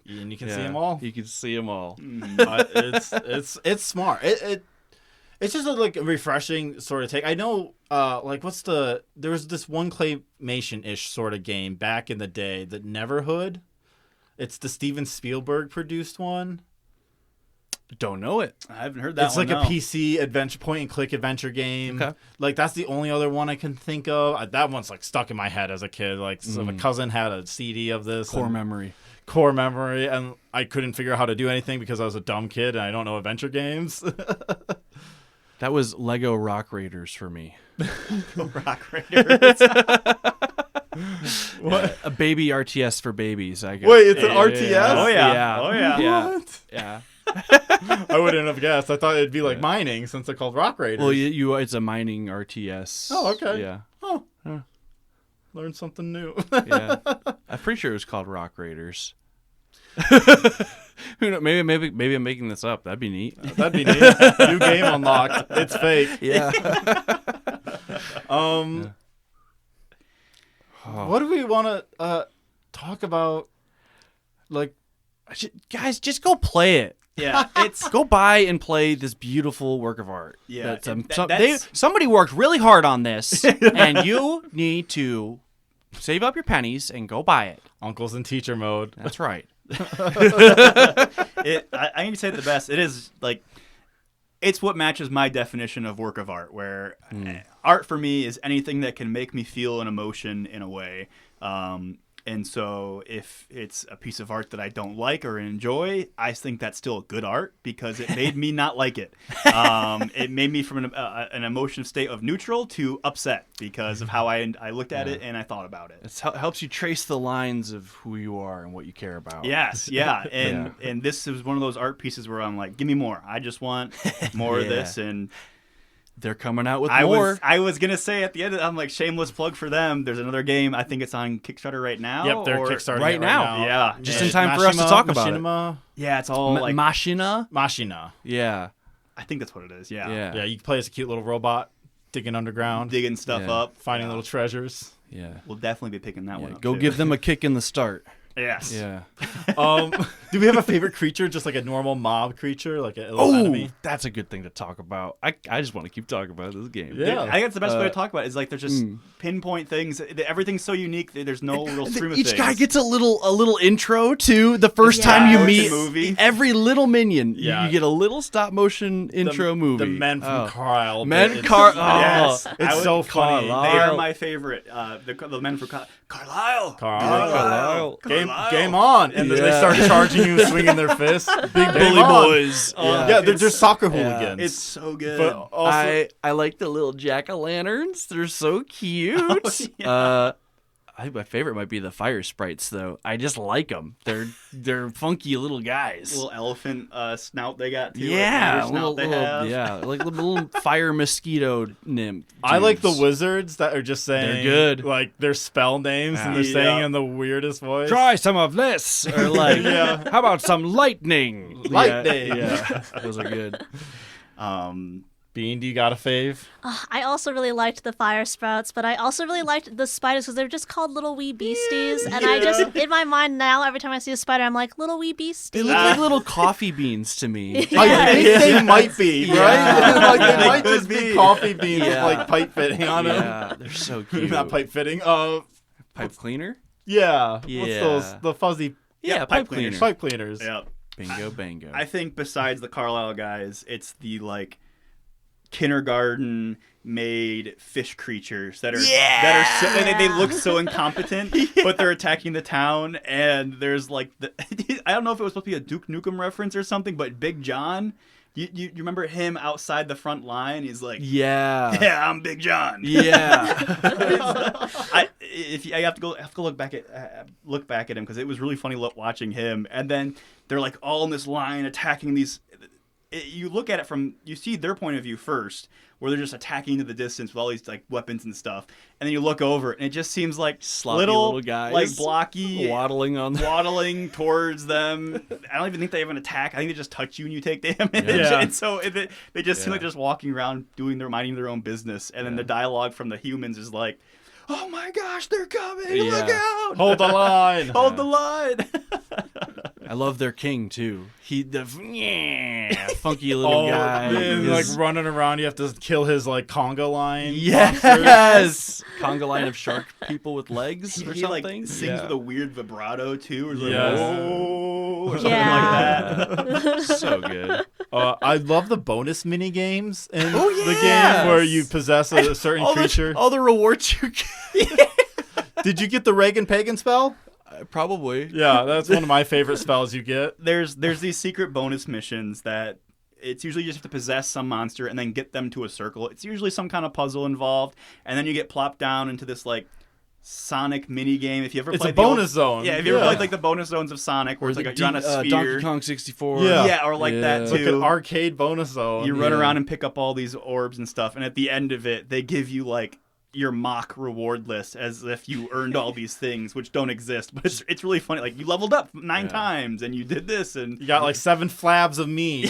And you can Yeah. see them all. You can see them all. It's smart. It's just a like refreshing sort of take. I know, there was this one claymation-ish sort of game back in the day, the Neverhood. It's the Steven Spielberg produced one. Don't know it. I haven't heard that It's one. like no. a PC adventure, point-and-click adventure game. Okay. Like that's the only other one I can think of. That one's like stuck in my head as a kid. Like so my cousin had a CD of this. Core and- memory. core memory, and I couldn't figure out how to do anything because I was a dumb kid and I don't know adventure games. That was Lego Rock Raiders for me. Rock Raiders. What? A baby RTS for babies. I guess. Wait, it's an RTS? Oh yeah. Yeah. Oh yeah. Yeah. What? Yeah. I wouldn't have guessed. I thought it'd be like mining since they're called Rock Raiders. Well, it's a mining RTS. Oh, okay. Yeah. Oh. Huh. Learn something new. Yeah. I'm pretty sure it was called Rock Raiders. Who knows? Maybe I'm making this up. That'd be neat. That'd be neat. New game unlocked. It's fake. Yeah. What do we want to talk about? Like, Guys, just go play it. Yeah. It's Go buy and play this beautiful work of art. Yeah, That's, and that's- somebody worked really hard on this, and you need to save up your pennies and go buy it. uncles in teacher mode. That's right. I can say it the best. It is like it's what matches my definition of work of art, where art for me is anything that can make me feel an emotion in a way. And so if it's a piece of art that I don't like or enjoy, I think that's still good art because it made me not like it. It made me from an emotional state of neutral to upset because of how I looked at it and I thought about it. It helps you trace the lines of who you are and what you care about. Yes, yeah. And this is one of those art pieces where I'm like, give me more. I just want more of this. And they're coming out with more. I was going to say at the end, I'm like, shameless plug for them. There's another game. I think it's on Kickstarter right now. Yep, they're Kickstarting right now. Yeah. Just in time for us to talk about it. Yeah, it's all like... Machina. Yeah. I think that's what it is, yeah. Yeah, you can play as a cute little robot digging underground. Digging stuff up. Finding little treasures. Yeah. We'll definitely be picking that one up, Go too. give them a kick in the start. Yes. Yeah. Do we have a favorite creature? Just like a normal mob creature, like a little enemy? That's a good thing to talk about. I just want to keep talking about this game. Yeah. I think that's the best way to talk about it. Is like there's just pinpoint things. Everything's so unique. There's no real stream of things. Each guy gets a little intro to the first time you meet movie. every little minion. Yeah. You get a little stop motion intro movie. The men from Carlisle. Yes. It's so funny. They are my favorite. The men from Carlisle. Carlisle. Game on. And then they start charging you, swinging their fists. Big bully boys. They're just soccer hooligans. It's so good. But also, I like the little jack-o'-lanterns. They're so cute. I think my favorite might be the fire sprites, though. I just like them. They're funky little guys. Little elephant snout they got too. Yeah, Like little fire mosquito nymph. I like the wizards that are just saying They're good. like their spell names and they're saying in the weirdest voice. Try some of this, or like, how about some lightning? Lightning. Yeah, those are good. Bean, do you got a fave? I also really liked the fire sprouts, but I also really liked the spiders because they're just called little wee beasties. And I just, in my mind now, every time I see a spider, I'm like, little wee beastie. They look like little coffee beans to me. I think they might be, right? Like, they might just be. be coffee beans with like pipe fitting on them. Yeah, they're so cute. Not pipe fitting. Pipe cleaner? Yeah. Yeah. What's those? The fuzzy Yeah, pipe cleaner. pipe cleaners. Yeah. Bingo, bango. I think besides the Carlisle guys, it's the like kindergarten made fish creatures that are they look so incompetent, but they're attacking the town. And there's like I don't know if it was supposed to be a Duke Nukem reference or something, but Big John. You remember him outside the front line? He's like, yeah, I'm Big John. Yeah. I have to go look back at him because it was really funny watching him. And then they're like all in this line attacking these. You look at it you see their point of view first, where they're just attacking into the distance with all these like weapons and stuff, and then you look over and it just seems like sloppy little guys, like blocky, waddling towards them. I don't even think they have an attack. I think they just touch you and you take damage. Yeah. And so they just seem like just walking around minding their own business, and then the dialogue from the humans is like, "Oh my gosh, they're coming! Yeah. Look out! Hold the line! Hold the line!" I love their king too. Funky little guy. Man, like running around, you have to kill his like conga line. Yes, conga line of shark people with legs or he something. Like sings with a weird vibrato too, or like, Yes. "Oh," or something like that. So good. I love the bonus mini games in the game where you possess a certain creature. All the rewards you get. Did you get the Reagan Pagan spell? Probably. Yeah, that's one of my favorite spells you get. There's these secret bonus missions that it's usually just have to possess some monster and then get them to a circle. It's usually some kind of puzzle involved, and then you get plopped down into this like Sonic mini game. If you ever It's played a bonus zone. Yeah, if you ever played like the bonus zones of Sonic, where it's like you're on a sphere. Donkey Kong 64. Yeah, or like that too. It's like an arcade bonus zone. You run around and pick up all these orbs and stuff, and at the end of it, they give you like your mock reward list as if you earned all these things, which don't exist. But it's really funny. Like, you leveled up 9 times, and you did this, and you got like 7 flabs of meat.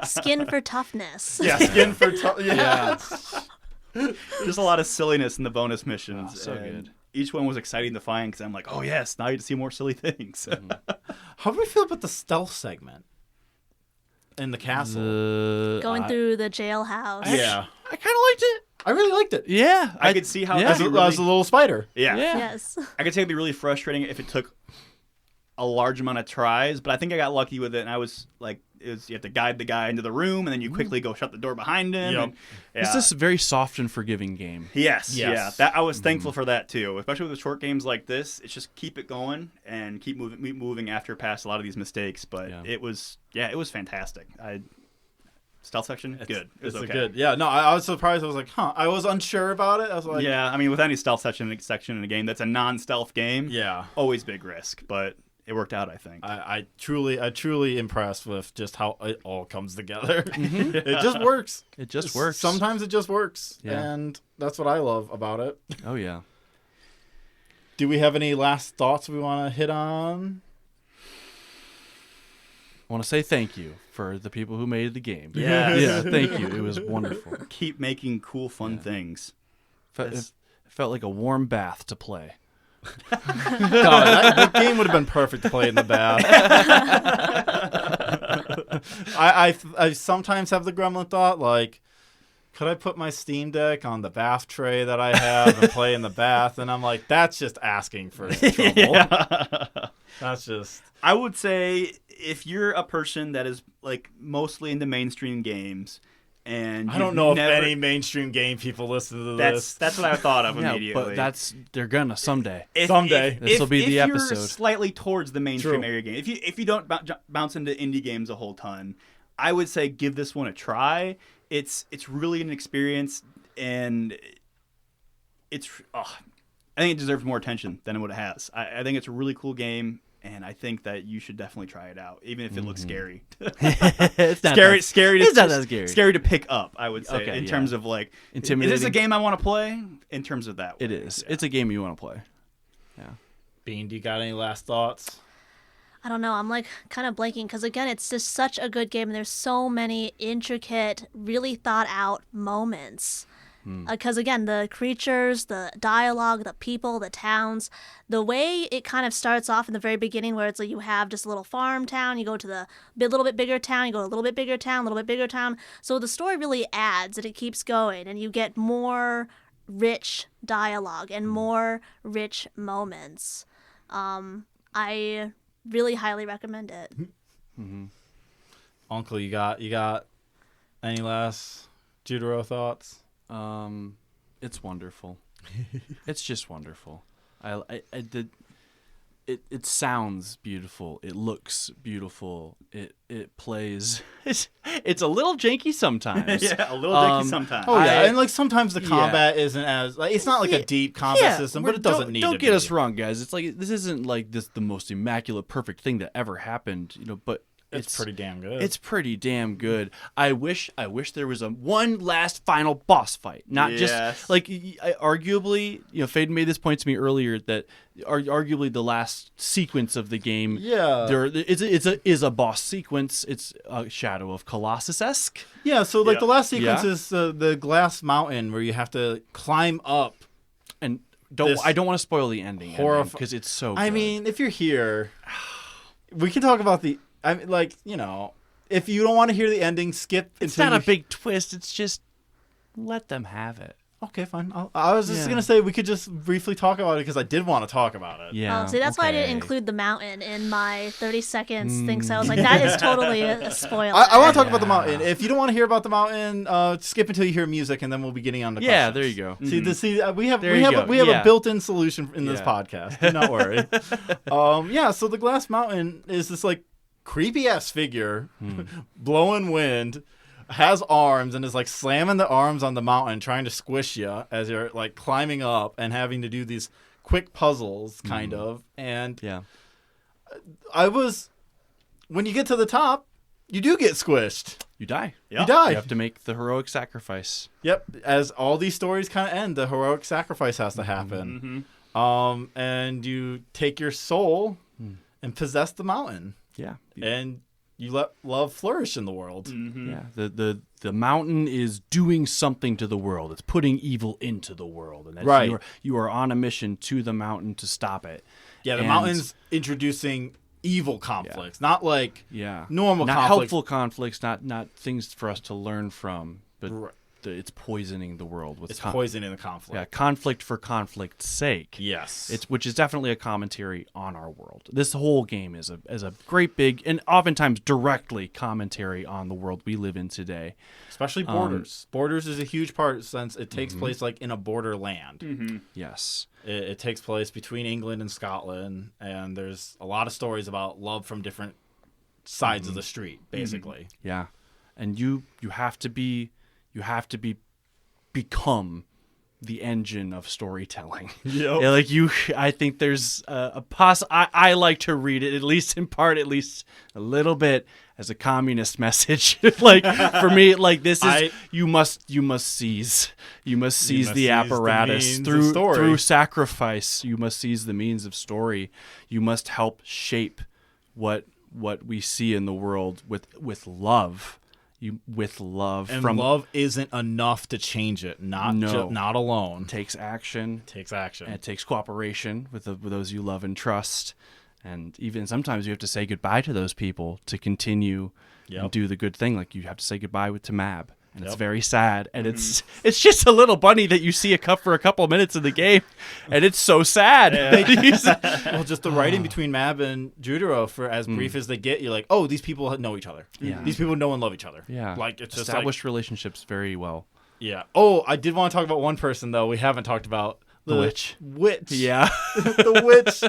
Skin for toughness. Yeah, skin for toughness. Just a lot of silliness in the bonus missions. So good. Each one was exciting to find because I'm like, oh yes, now you get to see more silly things. How do we feel about the stealth segment in the castle? Going through the jailhouse. Yeah. I kind of liked it. I really liked it. Yeah. I could see how As a little spider. Yeah. Yes. I could see it'd be really frustrating if it took a large amount of tries, but I think I got lucky with it, and I was like, you have to guide the guy into the room, and then you quickly go shut the door behind him. Yep. And, yeah. It's this very soft and forgiving game. Yes. Yes. That I was thankful for that too, especially with short games like this. It's just keep it going and keep moving after past a lot of these mistakes. But it was fantastic. Stealth section, good. It was okay. good. Yeah, no, I was surprised. I was like, I was unsure about it. I was like, yeah, I mean, with any stealth section in a game that's a non-stealth game, yeah, always big risk, but it worked out, I think. I truly impressed with just how it all comes together. It just works. It just works. Sometimes it just works, Yeah. and that's what I love about it. Oh yeah. Do we have any last thoughts we want to hit on? I want to say thank you for the people who made the game. Yes. Yeah, thank you. It was wonderful. Keep making cool, fun things. It felt like a warm bath to play. The game would have been perfect to play in the bath. I sometimes have the gremlin thought, like, could I put my Steam Deck on the bath tray that I have and play in the bath? And I'm like, that's just asking for trouble. That's just... I would say if you're a person that is like mostly into mainstream games, and I don't know if any mainstream game people listen to this. That's what I thought of Yeah, immediately. but they're gonna someday. Someday. This will be the if episode. You're slightly towards the mainstream True. area game. If you don't bounce into indie games a whole ton, I would say give this one a try. It's really an experience, and I think it deserves more attention than what it has. I think it's a really cool game, and I think that you should definitely try it out, even if it looks scary. It's not scary. It's not that scary. Scary to pick up, I would say, Okay, in yeah. terms of like, Intimidating. is this a game I want to play? In terms of that, It way. is. It's a game you want to play. Yeah. Bean, do you got any last thoughts? I don't know. I'm like kind of blanking because again, it's just such a good game, and there's so many intricate, really thought out moments. Because again, the creatures, the dialogue, the people, the towns, the way it kind of starts off in the very beginning, where it's like you have just a little farm town, you go to the little bit bigger town, you go to a little bit bigger town, a little bit bigger town. So the story really adds, and it keeps going, and you get more rich dialogue and more rich moments. I really highly recommend it. Uncle, you got any last Judero thoughts? It's wonderful. It's just wonderful. It sounds beautiful. It looks beautiful. It plays. It's a little janky sometimes. Yeah, a little janky sometimes. Oh yeah, and like sometimes the combat isn't as like it's not like a Yeah, deep combat system, but it doesn't need. Don't to get be. us wrong, guys. It's like this isn't like the most immaculate, perfect thing that ever happened, but It's pretty damn good. It's pretty damn good. I wish there was one last final boss fight, not just like arguably. Faden made this point to me earlier that arguably the last sequence of the game. Yeah, there is a boss sequence. It's a Shadow of Colossus-esque. Yeah, so like Yeah. the last sequence is the glass mountain where you have to climb up. And This I don't want to spoil the ending because it's so. I good. mean, if you're here, we can talk about the. I mean, like, if you don't want to hear the ending, skip. it's until not a big twist. It's just let them have it. Okay, fine. I was just gonna say we could just briefly talk about it because I did want to talk about it. Yeah. Oh, see, that's why I didn't include the mountain in my 30 seconds thing. So I was like, that is totally a spoiler. I want to talk about the mountain. If you don't want to hear about the mountain, skip until you hear music, and then we'll be getting on the questions. Yeah, there you go. See, we have There you go. a built-in solution in this Yeah. podcast. Do not worry. So the glass mountain is this like creepy ass figure, blowing wind, has arms, and is like slamming the arms on the mountain, trying to squish you as you're like climbing up and having to do these quick puzzles, kind of. And Yeah. when you get to the top, you do get squished. You die. You die. You have to make the heroic sacrifice. Yep. As all these stories kind of end, the heroic sacrifice has to happen. And you take your soul and possess the mountain. Yeah. And you let love flourish in the world. Yeah. The mountain is doing something to the world. It's putting evil into the world. And that's Right. you are on a mission to the mountain to stop it. Yeah, the And- mountain's introducing evil conflicts, not like Yeah. normal not conflicts. helpful conflicts, not things for us to learn from, but it's poisoning the world with poisoning the conflict. Yeah, conflict for conflict's sake. Yes, which is definitely a commentary on our world. This whole game is a great big and oftentimes directly commentary on the world we live in today. Especially borders. Borders is a huge part since it takes place like in a borderland. Mm-hmm. Yes, it takes place between England and Scotland, and there's a lot of stories about love from different sides of the street, basically. Yeah, and you have to become the engine of storytelling. Yep. Yeah, I think there's I like to read it, at least in part, at least a little bit, as a communist message. Like for me, like this is you must seize the apparatus through sacrifice. You must seize the means of story. You must help shape what we see in the world with love. Love isn't enough to change it. Not alone. It takes action. And it takes cooperation with those you love and trust. And even sometimes you have to say goodbye to those people to continue and do the good thing. Like you have to say goodbye to Mab. And it's very sad. And it's just a little bunny that you see for a couple of minutes in the game. And it's so sad. Well, just the writing between Mab and Judero, for as brief as they get, you're like, oh, these people know each other. Yeah. These people know and love each other. Yeah. Like it's just established relationships very well. Yeah. Oh, I did want to talk about one person, though, we haven't talked about. The witch. Yeah. The witch.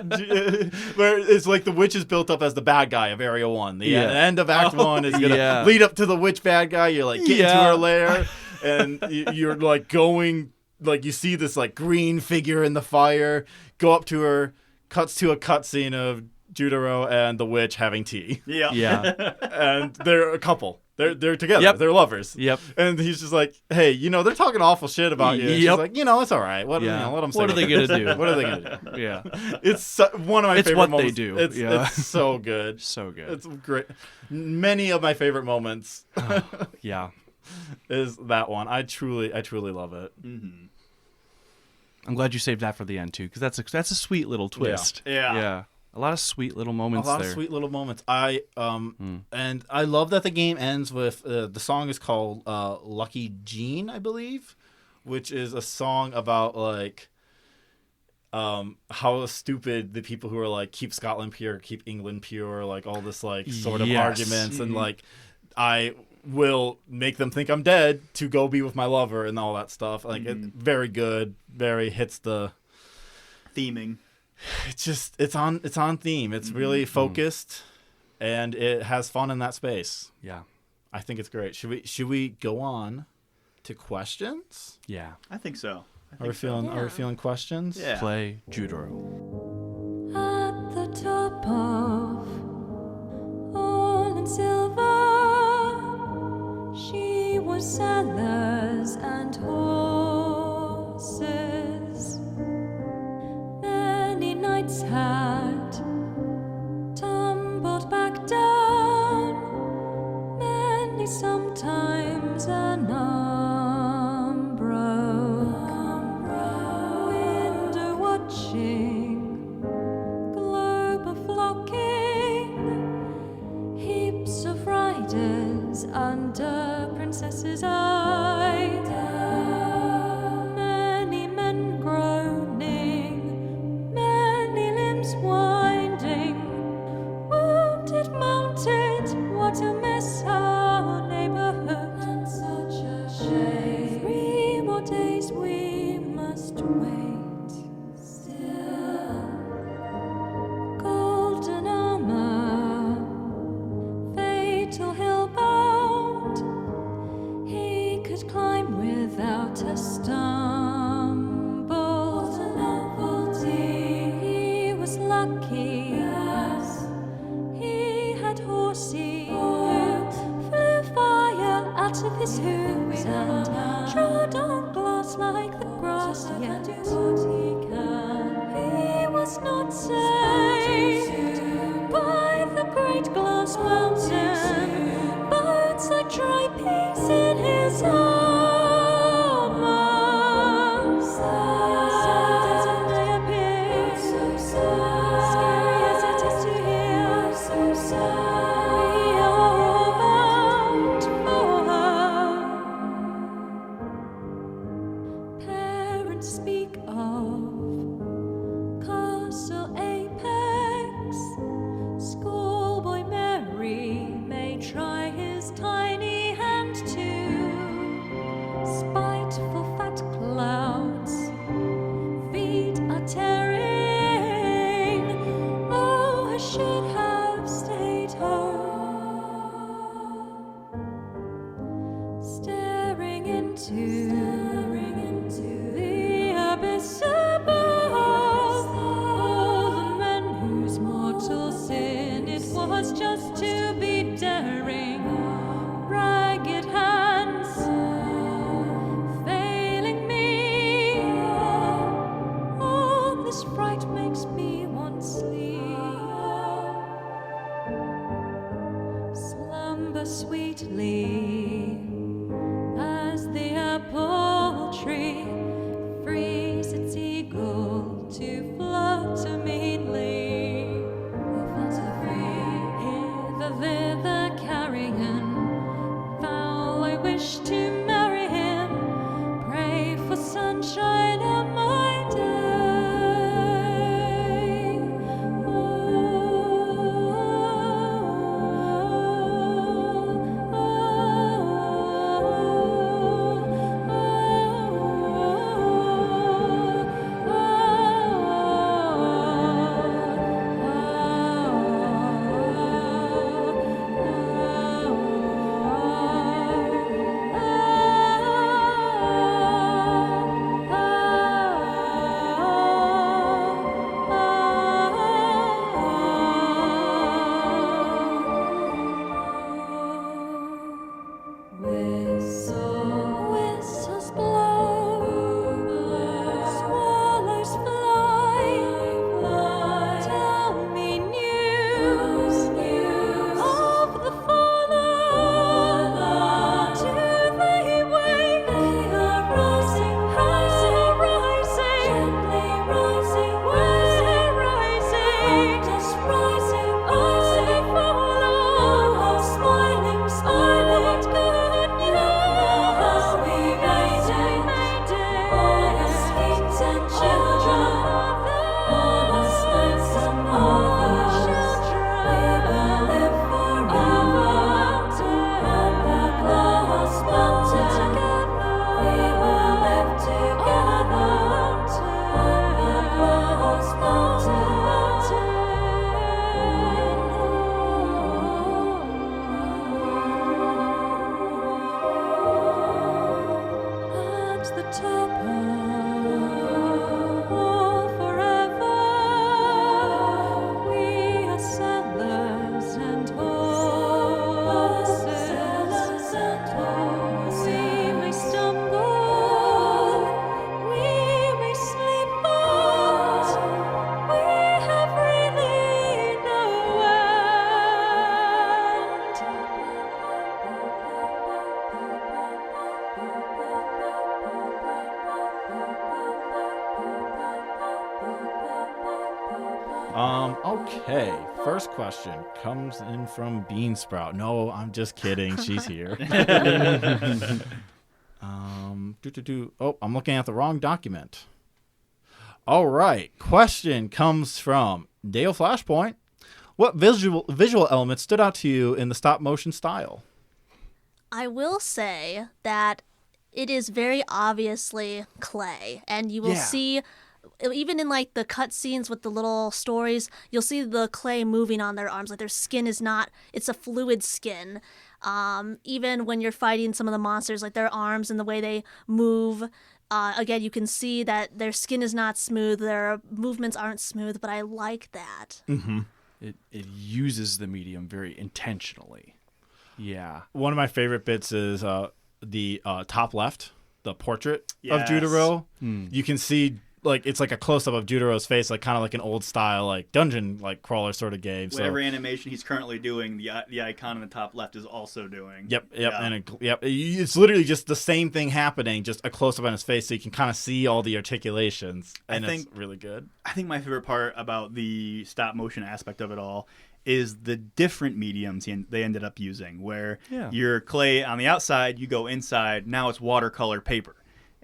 Where it's like the witch is built up as the bad guy of Area 1. The end of Act 1 is going to lead up to the witch bad guy. You're like, get into her lair. And you're like going, like you see this like green figure in the fire, go up to her, cuts to a cutscene of Judero and the witch having tea. Yeah. And they're a couple. They're together. Yep. They're lovers. Yep. And he's just like, hey, they're talking awful shit about you. And she's like, it's all right. Let them say what are they going to do? What are they going to do? Yeah. It's one of my favorite moments. It's what they do. It's so good. So good. It's great. Many of my favorite moments is that one. I truly love it. Mm-hmm. I'm glad you saved that for the end, too, because that's a sweet little twist. Yeah. A lot of sweet little moments there. And I love that the game ends with the song is called Lucky Jean, I believe, which is a song about like how stupid the people who are like keep Scotland pure, keep England pure, like all this like sort of arguments and like I will make them think I'm dead to go be with my lover and all that stuff. Like it's very good, very hits the theming. It's on theme. It's really focused, and it has fun in that space. Yeah, I think it's great. Should we go on to questions? Yeah, I think so. Are we feeling questions? Yeah. Play Judero. At the top of all in silver, she was cellars and horses. Many nights had tumbled back down, many sometimes an arm broke. Window watching, globe a flocking, heaps of riders under princesses' eye. Many men groaning, many limbs winding, wounded, mounted, what a mess our neighborhood, and such a shame. 3 more days we must wait still. Golden armor, fatal hill bound, he could climb without a stumble. What a novelty! He was lucky. Yes, he had horsey who flew fire out of his hooves and trod on glass like the grass. Yet he was not saved by the great glass mountain. Birds like dry peas in his armor. Sad as it may appear, scary as it is to hear, we are all bound for her. to speak of. Castle Apex, schoolboy Mary may try his tiny hand to. Spiteful fat clouds, feet are tearing. Oh, I should have stayed home. Staring into the abyss above. All the men whose mortal sin it was just to be daring. Ragged hands failing me. All this fright makes me want sleep. Slumber sweetly as the apple tree frees its eagle to flutter meanly. Flutter free, hither, thither carrion. Foul, I wish to marry him. Pray for sunshine on my day. Whistles blow, swallows fly. Tell me news of the fallen. Do they wake? They are rising, gently rising, just rising. Oh, the fallen, smiling, what good news. We made it, all us kings and children, all us knights and mothers. We will live forever on the glass mountain. We will live together on the glass mountain. At the top of all forever, we are settlers and horses. We may stumble, we may sleep, but we have really no Okay. First question comes in from Beansprout. No, I'm just kidding. She's here. Oh, I'm looking at the wrong document. All right. Question comes from Dale Flashpoint. What visual elements stood out to you in the stop motion style? I will say that it is very obviously clay, and you will see, even in like the cutscenes with the little stories, you'll see the clay moving on their arms. Like their skin is not, it's a fluid skin. Even when you're fighting some of the monsters, like their arms and the way they move, again, you can see that their skin is not smooth, their movements aren't smooth, but I like that. Mm-hmm. It uses the medium very intentionally. Yeah. One of my favorite bits is the top left, the portrait Yes. of Judero. You can see like it's like a close up of Judero's face, like kind of like an old style like dungeon like crawler sort of game. Whatever animation he's currently doing, the icon in the top left is also doing. Yep, Yeah. and it's literally just the same thing happening, just a close up on his face, so you can kind of see all the articulations, and it's really good. I think my favorite part about the stop motion aspect of it all is the different mediums they ended up using, where your clay on the outside, you go inside, now it's watercolor paper.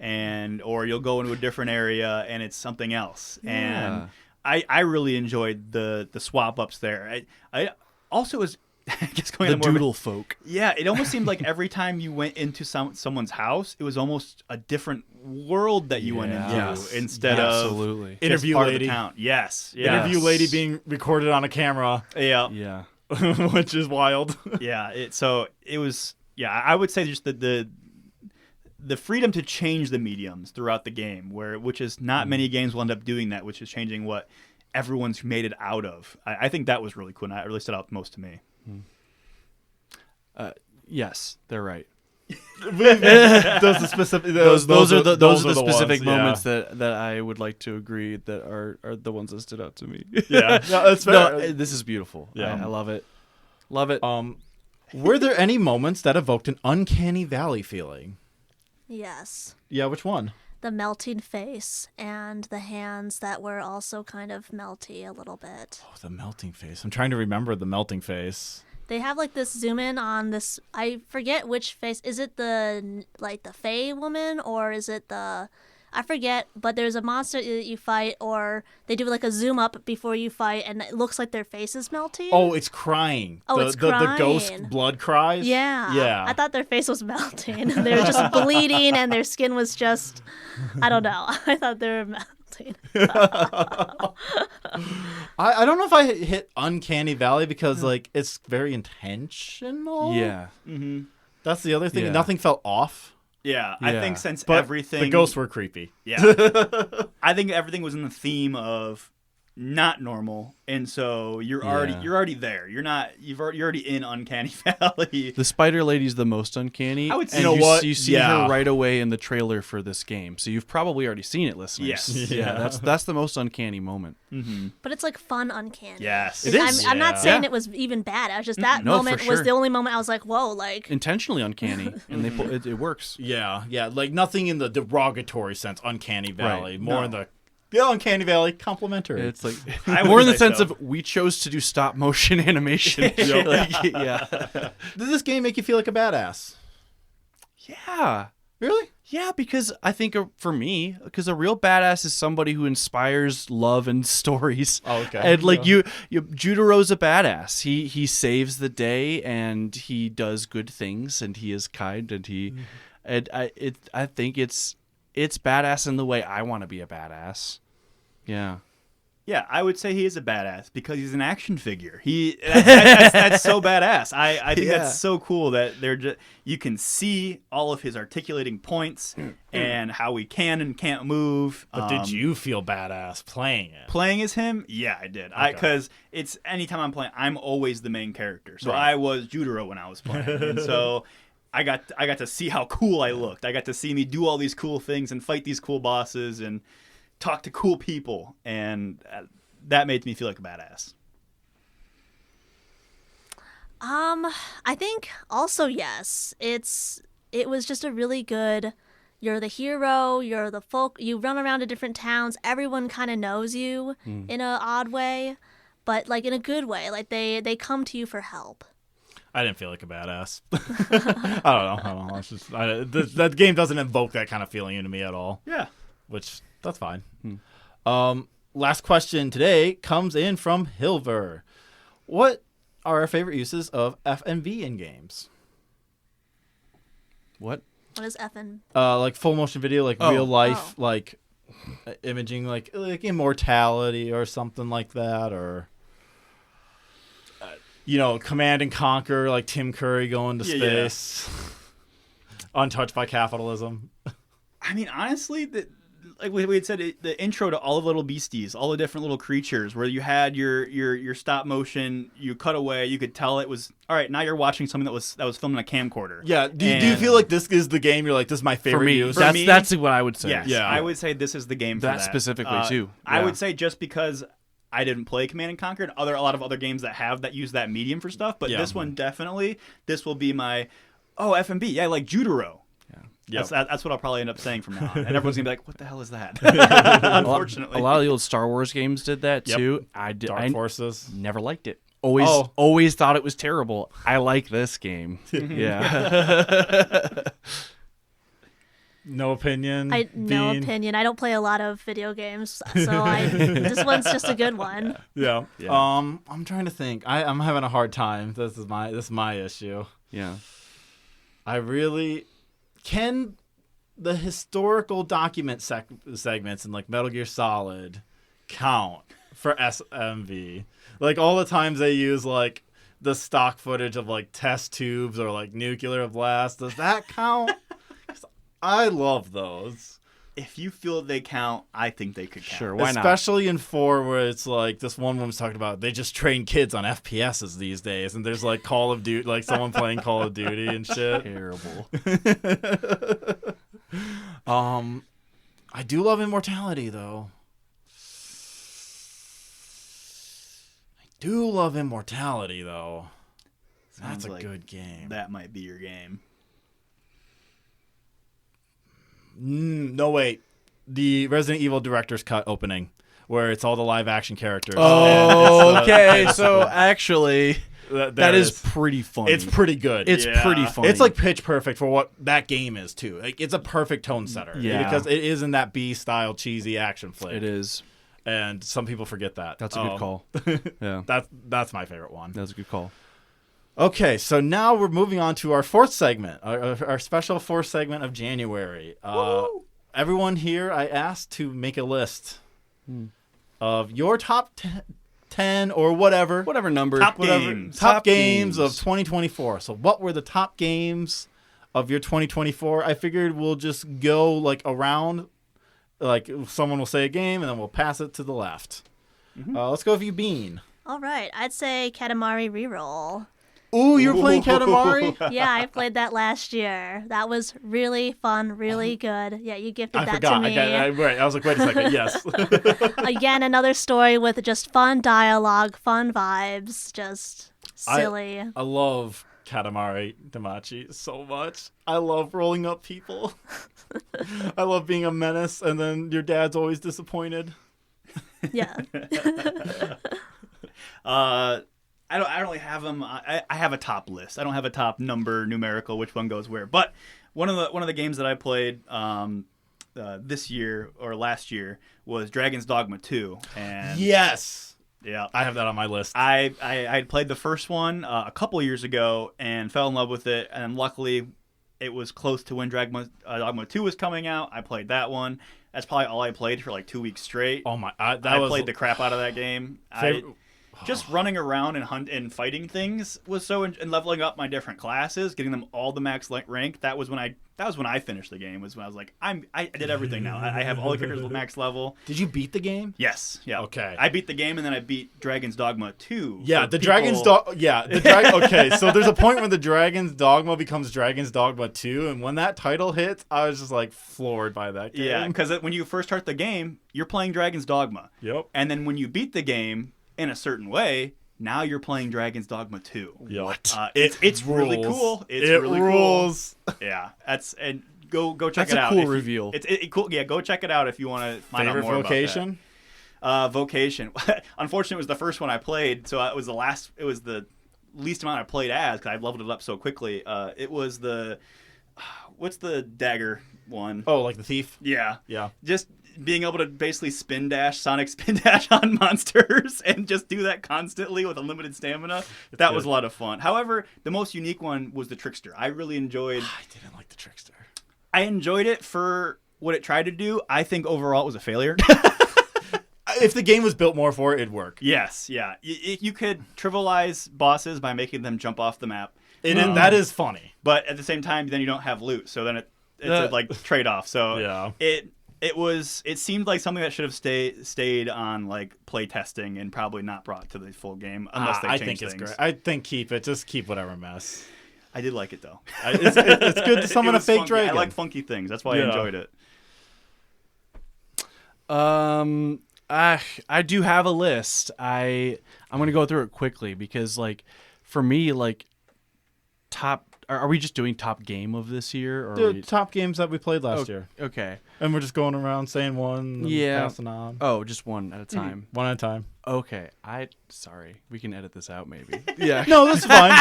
or you'll go into a different area and it's something else. And I really enjoyed the swap ups there. I also was I guess going The on more doodle folk. Yeah, it almost seemed like every time you went into someone's house, it was almost a different world that you went into Yes. instead Absolutely. of Interview just part lady. of the town. Yes. Interview lady being recorded on a camera, Yeah. Yeah. which is wild. Yeah. So it was. Yeah, I would say just the freedom to change the mediums throughout the game, which is not many games will end up doing that, which is changing what everyone's made it out of. I think that was really cool, and that really stood out most to me. Yes, they're right. those are specific. Those are the specific ones, moments that I would like to agree that are the ones that stood out to me. Yeah, no, that's fair. No, this is beautiful. Yeah. I love it. Love it. Were there any moments that evoked an uncanny valley feeling? Yes. Yeah, which one? The melting face and the hands that were also kind of melty a little bit. Oh, the melting face. I'm trying to remember the melting face. They have like this zoom in on this. I forget which face. Is it the Fae woman or is it the? I forget. But there's a monster that you fight, or they do like a zoom up before you fight, and it looks like their face is melting. Oh, it's crying. Oh, it's the crying. ghost blood cries. Yeah. Yeah. I thought their face was melting. They were just bleeding, and their skin was just. I don't know. I thought they were melting. I don't know if I hit uncanny valley because like it's very intentional. yeah. Mm-hmm. That's the other thing. Yeah. Nothing felt off. Yeah, I Yeah. think since But everything the ghosts were creepy. Yeah. I think everything was in the theme of not normal, and so you're already there. You're already in Uncanny Valley. The Spider Lady's the most uncanny. I would say- and You know what? You see Yeah. her right away in the trailer for this game, so you've probably already seen it, listeners. Yes. Yeah. That's the most uncanny moment. But it's like fun uncanny. Yes. It is. I'm not Yeah. saying it was even bad. I was just that No, moment for was sure. the only moment I was like, whoa, like. Intentionally uncanny, and it works. Yeah, like nothing in the derogatory sense. Uncanny valley, Right. more No. in the uncanny valley complimentary. It's like I more in the would say sense so. of we chose to do stop motion animation. Like, yeah. Did this game make you feel like a badass? Yeah. Really? Yeah, because I think for me, because a real badass is somebody who inspires love and stories. Oh, okay. And like Judero's a badass. He saves the day and he does good things and he is kind and I think it's badass in the way I want to be a badass. Yeah. Yeah, I would say he is a badass because he's an action figure. That's so badass. I think Yeah. that's so cool that you can see all of his articulating points and how he can and can't move. But did you feel badass playing it? Playing as him? Yeah, I did. Because it's anytime I'm playing, I'm always the main character. So Right. I was Judero when I was playing, and so I got to see how cool I looked. I got to see me do all these cool things and fight these cool bosses and talk to cool people, and that made me feel like a badass. I think also yes. It was just a really good. You're the hero. You're the folk. You run around to different towns. Everyone kind of knows you in an odd way, but like in a good way. Like they come to you for help. I didn't feel like a badass. I don't know. It's just that game doesn't evoke that kind of feeling into me at all. Yeah. Which that's fine. Last question today comes in from Hilver. What are our favorite uses of FMV in games? What? What is effing? Like full motion video, like Oh. real life, Oh. like imaging, like immortality or something like that, or Command and Conquer, like Tim Curry going to Yeah. space, untouched by capitalism. I mean, honestly, like we had said, the intro to all of Little Beasties, all the different little creatures, where you had your stop motion, you cut away, you could tell it was all right. Now you're watching something that was filmed in a camcorder. Yeah. Do you feel like this is the game? You're like, this is my favorite For me, use. that's what I would say. Yes, Yeah. I would say this is the game for That that specifically, too. I Yeah. would say just because I didn't play Command and Conquer, and a lot of other games that use that medium for stuff, but Yeah. this one definitely, this will be my FMV. Yeah, like Judero. Yep. That's what I'll probably end up saying from now on. And everyone's going to be like, what the hell is that? Unfortunately. A lot of the old Star Wars games did that Yep. too. Dark Forces. Never liked it. Always thought it was terrible. I like this game. Yeah. No opinion. No Bean? opinion. I don't play a lot of video games, so this one's just a good one. Yeah. Yeah. I'm trying to think. I'm having a hard time. This is my issue. Yeah. I really can the historical document segments in like Metal Gear Solid count for SMV? Like all the times they use like the stock footage of like test tubes or like nuclear blast, does that count? 'Cause I love those. If you feel they count, I think they could count. Sure, why not? Especially in 4 where it's like this one woman's talking about they just train kids on FPSs these days, and there's like Call of Duty, like someone playing Call of Duty and shit. Terrible. I do love Immortality though. That's Sounds a like good game. That might be your game. No, wait. The Resident Evil Director's Cut opening, where it's all the live action characters. Oh, And okay. it's, So actually, there that it is pretty funny. It's pretty good. It's Yeah. pretty funny. It's like pitch perfect for what that game is too. Like it's a perfect tone setter. Yeah. Because it is in that B style cheesy action flick. It is. And some people forget that. That's a good call. Yeah. That's my favorite one. That's a good call. Okay, so now we're moving on to our fourth segment, our special fourth segment of January. Everyone here, I asked to make a list of your top 10 or whatever. Whatever number. Top Whatever, games. top games of 2024. So what were the top games of your 2024? I figured we'll just go like around, like someone will say a game and then we'll pass it to the left. Let's go with you, Bean. All right, I'd say Katamari Reroll. Ooh, you're playing Katamari? Yeah, I played that last year. That was really fun, really good. Yeah, you gifted I that forgot. to me. I was like, wait a second. Yes. Again, another story with just fun dialogue, fun vibes, just silly. I love Katamari Damacy so much. I love rolling up people. I love being a menace, and then your dad's always disappointed. Yeah. I don't really have them. I have a top list. I don't have a top number, numerical, which one goes where. But one of the games that I played this year or last year was Dragon's Dogma 2. And Yes. yeah, I have that on my list. I had played the first one a couple years ago and fell in love with it. And luckily, it was close to when Dogma 2 was coming out. I played that one. That's probably all I played for like 2 weeks straight. Oh my! I played the crap out of that game. Just running around and fighting things was so, and leveling up my different classes, getting them all the max rank. That was when I finished the game. Was when I was like, I did everything now. I have all the characters with max level. Did you beat the game? Yes. Yeah. Okay. I beat the game and then I beat Dragon's Dogma 2. Yeah, So the people- Dragon's Dogma. Yeah, okay, so there's a point when the Dragon's Dogma becomes Dragon's Dogma 2, and when that title hits, I was just like floored by that game. Yeah, because when you first start the game, you're playing Dragon's Dogma. Yep. And then when you beat the game in a certain way, now you're playing Dragon's Dogma 2. What? It's really cool. It's really rules. cool. Yeah, and go check That's it a out. cool If you- reveal. It's cool. Yeah, go check it out if you want to find Favorite out more vocation? about that. Vocation. Unfortunately, it was the first one I played, so it was the last. It was the least amount I played as because I leveled it up so quickly. It was the what's the dagger one? Oh, like the thief? Yeah. Yeah. Just being able to basically Sonic spin dash on monsters and just do that constantly with unlimited stamina. That was a lot of fun. However, the most unique one was the Trickster. I really enjoyed... I didn't like the Trickster. I enjoyed it for what it tried to do. I think overall it was a failure. If the game was built more for it, it'd work. Yes, yeah. You could trivialize bosses by making them jump off the map. That is funny. But at the same time, then you don't have loot. So then it's a trade-off. So Yeah. It seemed like something that should have stayed on like play testing and probably not brought to the full game unless they I changed think it's things. great. I think keep it. Just keep whatever mess. I did like it though. It's good to summon It a was fake funky. dragon. I like funky things. That's why I Yeah. enjoyed it. I do have a list. I'm gonna go through it quickly because like for me like top. Are we just doing top game of this year? Or The top games that we played last year. Okay. And we're just going around saying one and Yeah. passing on. Oh, just one at a time. One at a time. Okay, sorry. We can edit this out, maybe. Yeah. No, that's fine.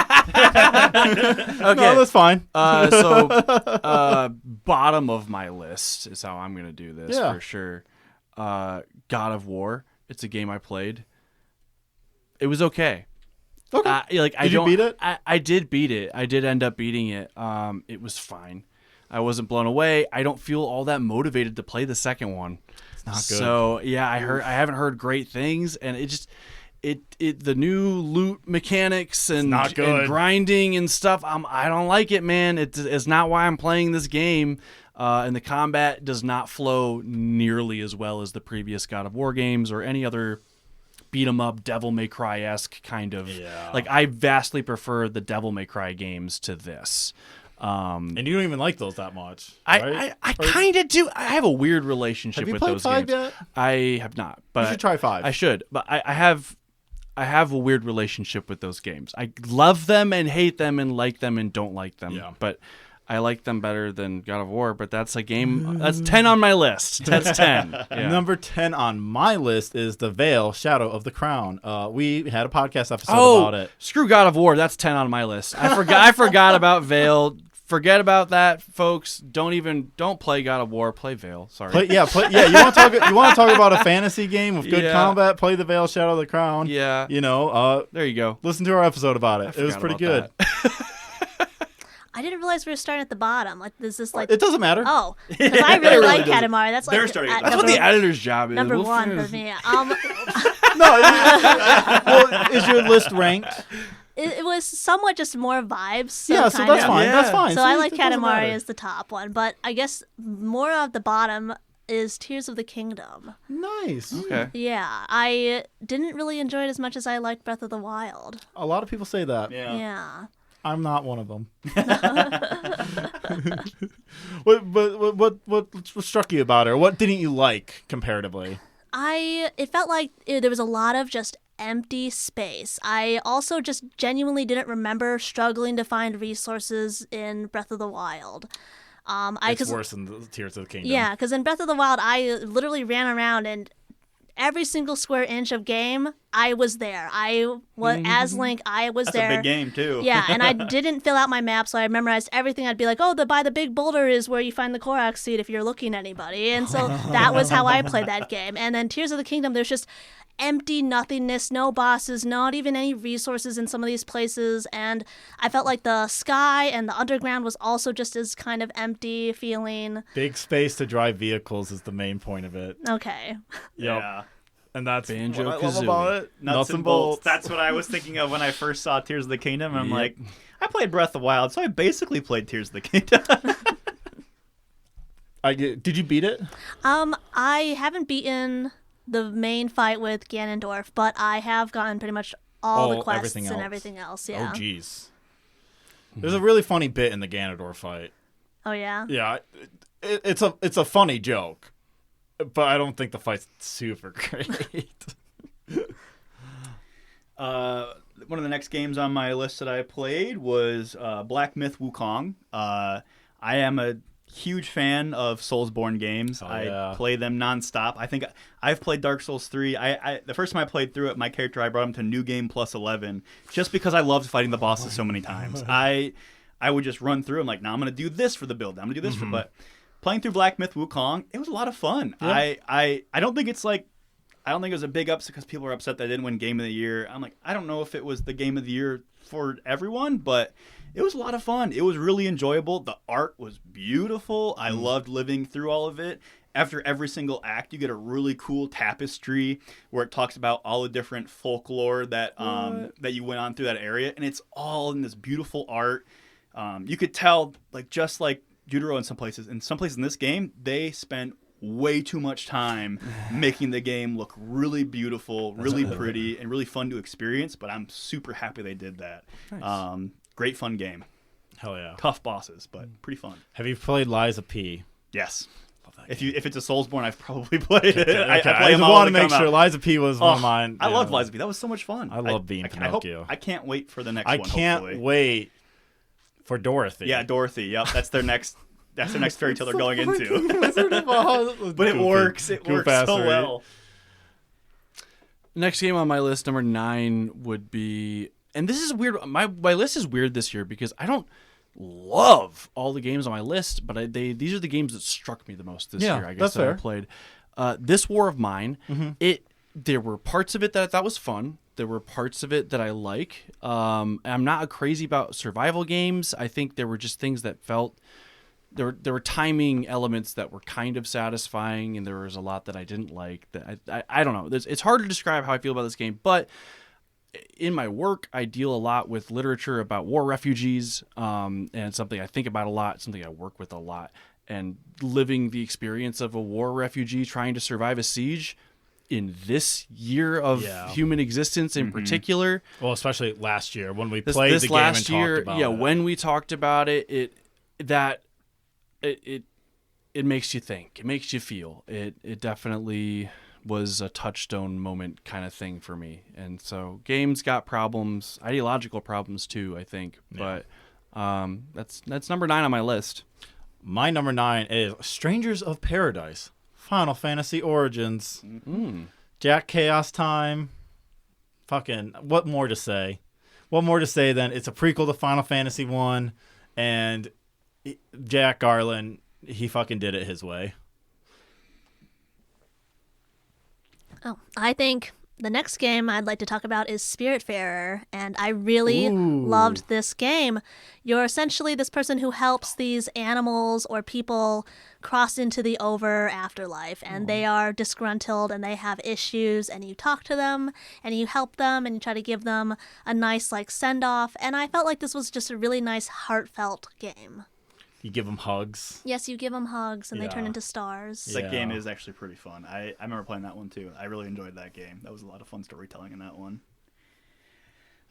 Okay. No, that's fine. Bottom of my list is how I'm gonna do this for sure. God of War. It's a game I played. It was okay. Okay. Did you beat it? I did beat it. I did end up beating it. It was fine. I wasn't blown away. I don't feel all that motivated to play the second one. It's not good. So yeah, I haven't heard great things, and the new loot mechanics and grinding and stuff. I don't like it, man. It's not why I'm playing this game. And the combat does not flow nearly as well as the previous God of War games or any other beat 'em up Devil May Cry-esque kind of. Yeah. Like, I vastly prefer the Devil May Cry games to this. And you don't even like those that much, right? I kind of do. I have a weird relationship with those games. Have you played 5 yet? I have not. But you should try 5. I should. But I have a weird relationship with those games. I love them and hate them and like them and don't like them. Yeah. But I like them better than God of War, but that's a game. That's 10 on my list. That's 10. Yeah. Number 10 on my list is The Veil: Shadow of the Crown. We had a podcast episode about it. Screw God of War. That's 10 on my list. I forgot about Veil. Forget about that, folks. Don't play God of War. Play Veil. Sorry. You want to talk about a fantasy game with good combat? Play The Veil: Shadow of the Crown. Yeah. There you go. Listen to our episode about it. It was pretty good. I didn't realize we were starting at the bottom. Like, is this like? It doesn't matter. Oh, because I really like Katamari. That's like that's what the editor's job is. Number 1 for me. Well, is your list ranked? It was somewhat just more vibes. So that's fine. Yeah. That's fine. So I like Katamari as the top one, but I guess more of the bottom is Tears of the Kingdom. Nice. Okay. Yeah, I didn't really enjoy it as much as I liked Breath of the Wild. A lot of people say that. Yeah. I'm not one of them. What struck you about her? What didn't you like comparatively? It felt like there was a lot of just empty space. I also just genuinely didn't remember struggling to find resources in Breath of the Wild. It's worse than the Tears of the Kingdom. Yeah, because in Breath of the Wild, I literally ran around and every single square inch of game, I was there. As Link, I was there. That's a big game, too. Yeah, and I didn't fill out my map, so I memorized everything. I'd be like, by the big boulder is where you find the Korok seed if you're looking at anybody. And so that was how I played that game. And then Tears of the Kingdom, there's just empty nothingness, no bosses, not even any resources in some of these places. And I felt like the sky and the underground was also just as kind of empty feeling. Big space to drive vehicles is the main point of it. Okay. Yeah. And that's Banjo what I love about it. Nuts and bolts. That's what I was thinking of when I first saw Tears of the Kingdom. And I'm like, I played Breath of the Wild, so I basically played Tears of the Kingdom. Did you beat it? I haven't beaten the main fight with Ganondorf, but I have gotten pretty much all the quests and everything else. Yeah. Oh, jeez. There's a really funny bit in the Ganondorf fight. Oh yeah. Yeah, it's a funny joke, but I don't think the fight's super great. One of the next games on my list that I played was Black Myth Wukong. I am a huge fan of Soulsborne games. I play them nonstop. I think I've played Dark Souls 3. The first time I played through it, my character, I brought him to New Game Plus 11 just because I loved fighting the bosses so many times. I would just run through. I'm like, no, I'm going to do this for the build. I'm going to do this but playing through Black Myth Wukong, it was a lot of fun. Yeah. I don't think it's like, I don't think it was a big upset because people are upset that I didn't win Game of the Year. I'm like, I don't know if it was the Game of the Year for everyone, but it was a lot of fun. It was really enjoyable. The art was beautiful. I loved living through all of it. After every single act, you get a really cool tapestry where it talks about all the different folklore that that you went on through that area, and it's all in this beautiful art. You could tell, just like Judero in some places in this game, they spent way too much time making the game look really beautiful, really pretty, and really fun to experience. But I'm super happy they did that. Nice. Great fun game. Hell yeah. Tough bosses, but pretty fun. Have you played Lies of P? Yes. If it's a Soulsborne, I've probably played it. Okay. I want to make sure. Lies of P was one of mine. I loved Lies of P. That was so much fun. I love being Pinocchio. I can't wait for the next one. I can't wait for Dorothy. Yeah, Dorothy. Yep, that's their next. That's their next fairy tale they're going into. But it works. It works so well. Next game on my list, number 9, would be, and this is weird. My list is weird this year because I don't love all the games on my list, but these are the games that struck me the most this year. I guess that's that I fair. played. This War of Mine. There were parts of it that I thought was fun. There were parts of it that I like. I'm not crazy about survival games. I think there were just things that felt. There were timing elements that were kind of satisfying, and there was a lot that I didn't like. That I don't know. It's hard to describe how I feel about this game, but in my work, I deal a lot with literature about war refugees, and something I think about a lot, something I work with a lot, and living the experience of a war refugee trying to survive a siege in this year of human existence in particular. Well, especially last year when we This played the game last and year, talked about it. when we talked about it, it makes you think. It makes you feel. It definitely was a touchstone moment kind of thing for me. And so games got problems, ideological problems too, I think. Yeah. But that's number 9 on my list. My number 9 is Strangers of Paradise, Final Fantasy Origins. Jack Chaos Time. Fucking, what more to say? What more to say than it's a prequel to Final Fantasy 1, and Jack Garland, he fucking did it his way. Oh, I think the next game I'd like to talk about is Spiritfarer, and I really loved this game. You're essentially this person who helps these animals or people cross into the over afterlife, and they are disgruntled and they have issues, and you talk to them and you help them and you try to give them a nice send-off, and I felt like this was just a really nice heartfelt game. You give them hugs. Yes, you give them hugs and they turn Yeah. into stars. That game is actually pretty fun. I remember playing that one too. I really enjoyed that game. That was a lot of fun storytelling in that one.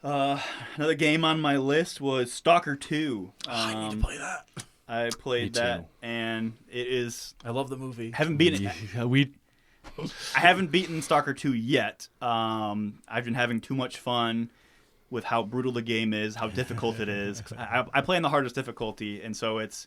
Another game on my list was Stalker 2. I need to play that. I played Me that, too. and it is. I love the movie. Haven't beaten it. I haven't beaten Stalker 2 yet. I've been having too much fun with how brutal the game is, how difficult it is. I play on the hardest difficulty, and so it's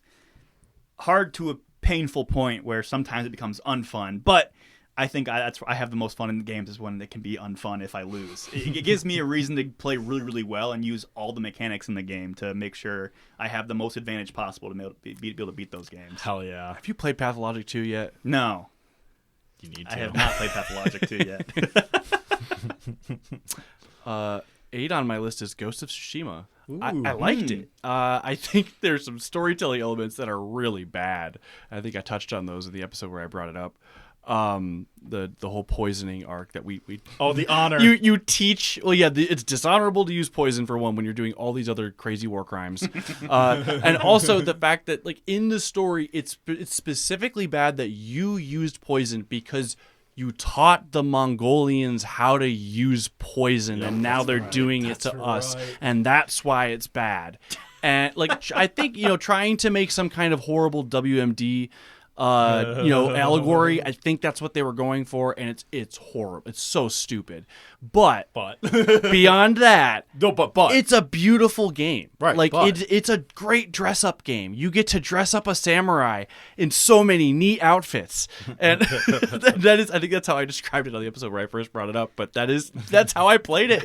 hard to a painful point where sometimes it becomes unfun. But I think I have the most fun in the games is when it can be unfun if I lose. It gives me a reason to play really, really well and use all the mechanics in the game to make sure I have the most advantage possible to be able to beat those games. Hell yeah. Have you played Pathologic 2 yet? No, You need to. I have not played Pathologic 2 yet. 8 on my list is Ghost of Tsushima. I liked it. I think there's some storytelling elements that are really bad. I think I touched on those in the episode where I brought it up. The whole poisoning arc that we Oh, the honor. you teach. Well, yeah, it's dishonorable to use poison for one when you're doing all these other crazy war crimes, and also the fact that in the story, it's specifically bad that you used poison because you taught the Mongolians how to use poison, and now they're doing it to us, and that's why it's bad. And I think trying to make some kind of horrible WMD allegory, I think that's what they were going for, and it's horrible. It's so stupid. But beyond that, but it's a beautiful game. Right, it's a great dress up game. You get to dress up a samurai in so many neat outfits, and that is, I think that's how I described it on the episode where I first brought it up. But that's how I played it.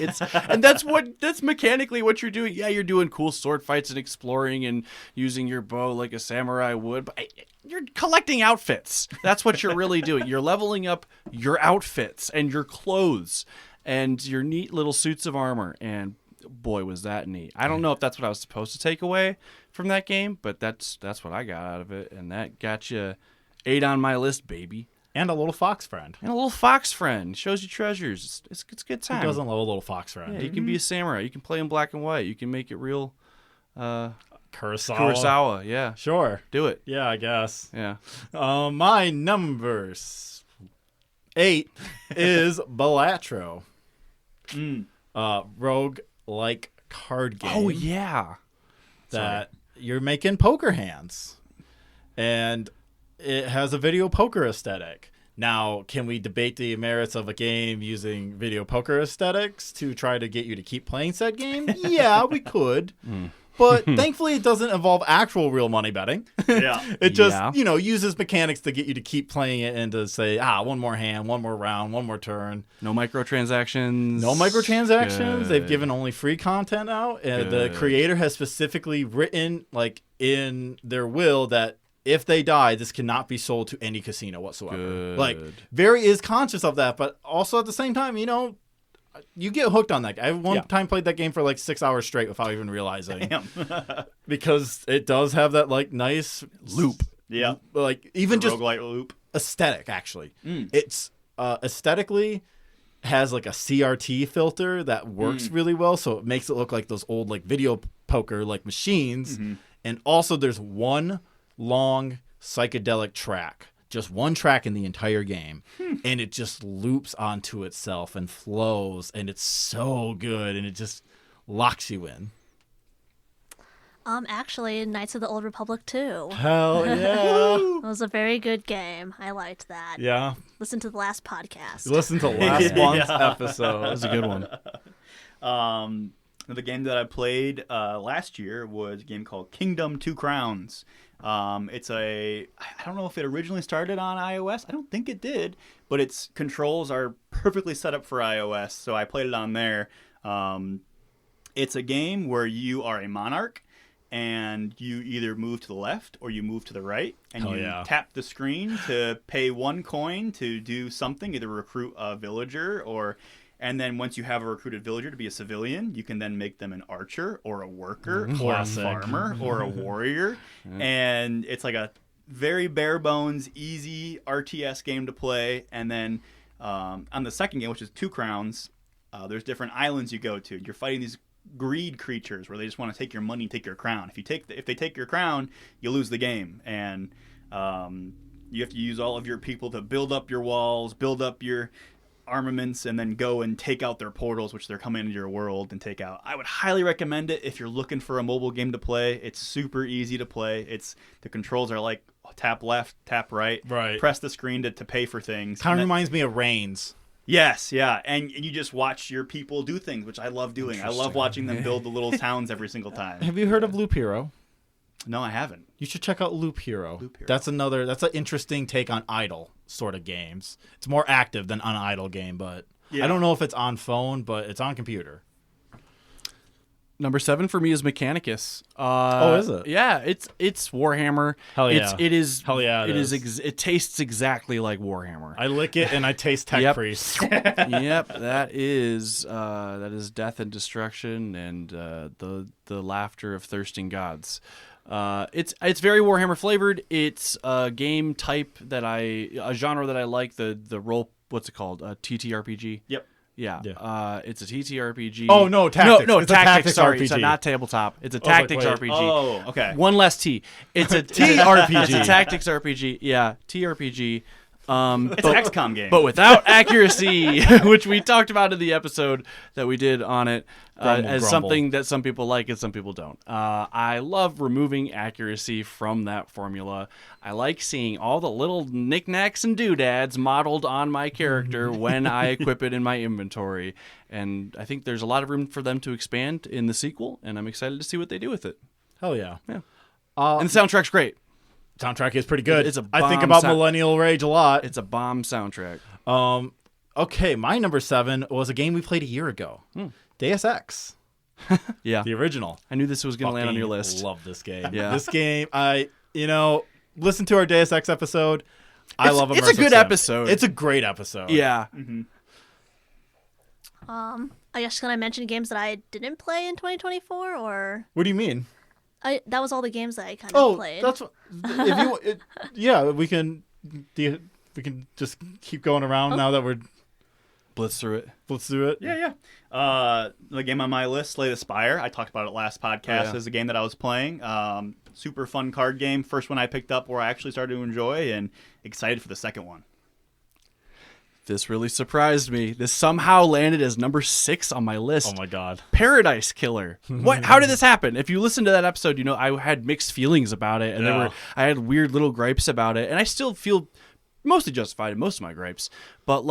That's mechanically what you're doing. Yeah, you're doing cool sword fights and exploring and using your bow like a samurai would, but you're collecting outfits. That's what you're really doing. You're leveling up your outfits and your clothes and your neat little suits of armor. And boy, was that neat. I don't know if that's what I was supposed to take away from that game, but that's what I got out of it. And that got you 8 on my list, baby. And a little fox friend. And a little fox friend. Shows you treasures. It's a good time. Who doesn't love a little fox friend? Yeah, you can be a samurai. You can play in black and white. You can make it real Kurosawa. Yeah. Sure. Do it. Yeah, I guess. Yeah. My numbers 8 is Balatro. Rogue-like card game. Oh, yeah. That you're making poker hands. And it has a video poker aesthetic. Now, can we debate the merits of a game using video poker aesthetics to try to get you to keep playing said game? Yeah, we could. But thankfully, it doesn't involve actual real money betting. Yeah. It just, uses mechanics to get you to keep playing it and to say, one more hand, one more round, one more turn. No microtransactions. No microtransactions. Good. They've given only free content out. And the creator has specifically written, like, in their will that if they die, this cannot be sold to any casino whatsoever. Good. Like, Very is conscious of that, but also at the same time, you get hooked on that. I one time played that game for like 6 hours straight without even realizing. Damn. Because it does have that like nice loop. Yeah. Like even just roguelite loop. Aesthetic, actually. It's aesthetically has like a CRT filter that works really well, so it makes it look like those old like video poker like machines. And also there's one long psychedelic track, just one track in the entire game, and it just loops onto itself and flows, and it's so good, and it just locks you in. Actually, Knights of the Old Republic 2. Hell yeah. It was a very good game. I liked that. Yeah. Listen to the last podcast. Listen to last month's episode. That was a good one. The game that I played last year was a game called Kingdom Two Crowns. I don't know if it originally started on iOS. I don't think it did, but its controls are perfectly set up for iOS, so I played it on there. It's a game where you are a monarch, and you either move to the left or you move to the right, and tap the screen to pay 1 coin to do something, either recruit a villager and then once you have a recruited villager to be a civilian, you can then make them an archer or a worker or a farmer or a warrior. And it's like a very bare bones, easy RTS game to play. And then on the second game, which is Two Crowns, there's different islands you go to. You're fighting these greed creatures where they just want to take your money, take your crown. If they take your crown, you lose the game. And you have to use all of your people to build up your walls, build up your armaments, and then go and take out their portals, which they're coming into your world and take out. I would highly recommend it if you're looking for a mobile game to play. It's super easy to play. The controls are like tap left, tap right, press the screen to pay for things. Kind of reminds me of Reigns. Yes, yeah, and you just watch your people do things, which I love doing. I love watching them build the little towns every single time. Have you heard of Loop Hero? No, I haven't. You should check out Loop Hero. That's an interesting take on idle sort of games. It's more active than an idle game, but I don't know if it's on phone, but it's on computer. Number 7 for me is Mechanicus. Is it? Yeah, it's Warhammer. Hell yeah. It is. Hell yeah, it is. It tastes exactly like Warhammer. I lick it and I taste Tech Priest. Yep, that is death and destruction and the laughter of thirsting gods. It's very Warhammer flavored. It's a game type a genre that I like. The role, what's it called? TTRPG. Yep. Yeah. It's a TTRPG. Oh no, tactics. No, it's tactics. A Sorry, tactics it's RPG. not tabletop. It's a tactics wait. RPG. Oh, okay. One less T. It's a TRPG. It's a tactics RPG. Yeah, TRPG. It's an XCOM game. But without accuracy, which we talked about in the episode that we did on it, Grumble. Something that some people like and some people don't. I love removing accuracy from that formula. I like seeing all the little knickknacks and doodads modeled on my character when I equip it in my inventory. And I think there's a lot of room for them to expand in the sequel, and I'm excited to see what they do with it. Hell yeah. Yeah. And the soundtrack's great. Soundtrack is pretty good. It's a I think bomb about Millennial Rage a lot. It's a bomb soundtrack. Okay, my number 7 was a game we played a year ago. Deus Ex. Yeah. The original. I knew this was going to land on your list. Love this game. Yeah. This game, listen to our Deus Ex episode. I love it. It's a good episode. It's a great episode. Yeah. Mm-hmm. I guess can I mention games that I didn't play in 2024 or What do you mean? that was all the games that I kind of played. That's what, we can just keep going around now that we're Blitz through it. let's do it. Yeah. The game on my list, Slay the Spire. I talked about it last podcast. Is a game that I was playing. Super fun card game. First one I picked up where I actually started to enjoy, and excited for the second one. This really surprised me. This somehow landed as number 6 on my list. Oh my god. Paradise Killer. What? How did this happen? If you listen to that episode, I had mixed feelings about it, and I had weird little gripes about it, and I still feel mostly justified in most of my gripes. But